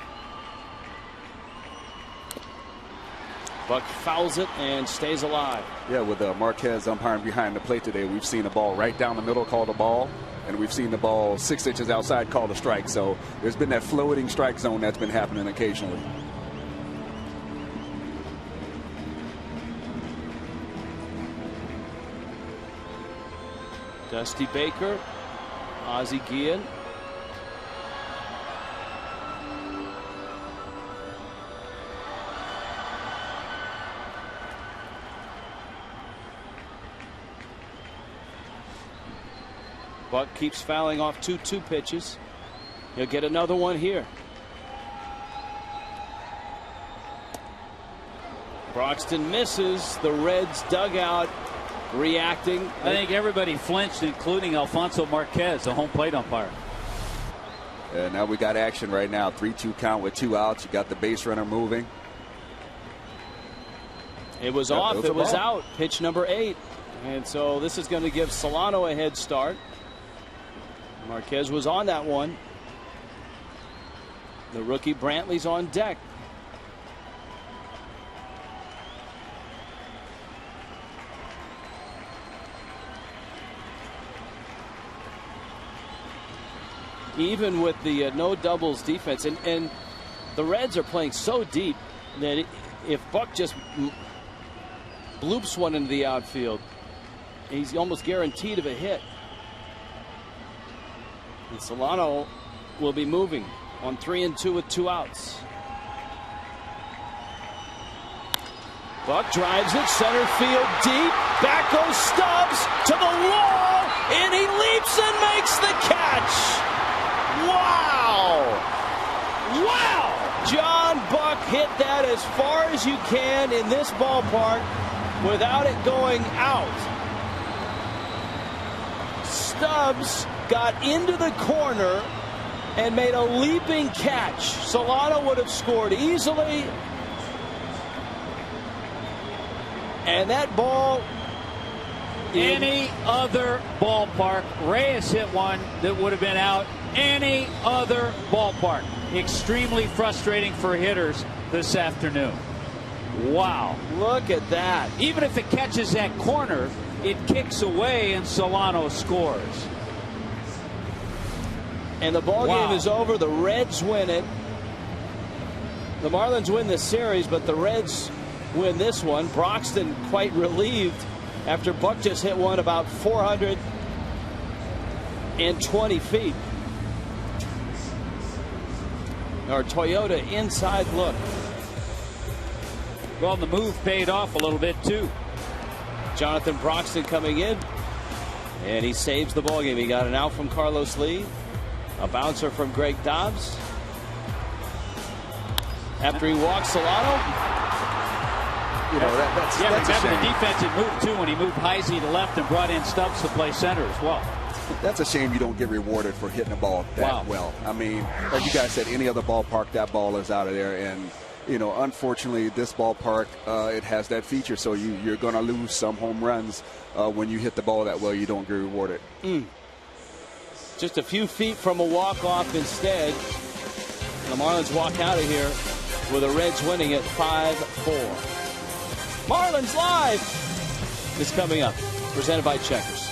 Buck fouls it and stays alive.
Yeah, with Marquez umpiring behind the plate today, we've seen a ball right down the middle called a ball, and we've seen the ball 6 inches outside called a strike. So there's been that floating strike zone that's been happening occasionally.
Dusty Baker, Ozzie Guillen. Buck keeps fouling off 2-2 pitches. He'll get another one here. Broxton misses. The Reds dugout reacting.
I think everybody flinched, including Alfonso Marquez, the home plate umpire.
And now we got action right now. 3-2 count with 2 outs. You got the base runner moving.
It was off. It was out. Pitch number 8. And so this is going to give Solano a head start. Marquez was on that one. The rookie Brantley's on deck. Even with the no doubles defense, and the Reds are playing so deep that if Buck just bloops one into the outfield, he's almost guaranteed of a hit. And Solano will be moving on 3-2 with 2 outs. Buck drives it center field deep. Back goes Stubbs to the wall, and he leaps and makes the catch. Wow! Wow! John Buck hit that as far as you can in this ballpark without it going out. Stubbs got into the corner and made a leaping catch. Solano would have scored easily. And that ball,
any other ballpark, Reyes hit one that would have been out. Any other ballpark. Extremely frustrating for hitters this afternoon. Wow.
Look at that.
Even if it catches that corner, it kicks away and Solano scores.
And the ball game is over. The Reds win it. The Marlins win this series, but the Reds win this one. Broxton quite relieved after Buck just hit one about 420 feet. Our Toyota inside look.
Well, the move paid off a little bit too.
Jonathan Broxton coming in, and he saves the ballgame. He got an out from Carlos Lee, a bouncer from Greg Dobbs. After he walks Solano.
You know, that's a
remember
shame.
the defensive move too when he moved Heisey to left and brought in Stubbs to play center as well.
That's a shame you don't get rewarded for hitting a ball that well. I mean, like you guys said, any other ballpark, that ball is out of there. And, you know, unfortunately, this ballpark, it has that feature. So you're going to lose some home runs when you hit the ball that well. You don't get rewarded.
Just a few feet from a walk-off instead. The Marlins walk out of here with the Reds winning at 5-4. Marlins Live is coming up, presented by Checkers.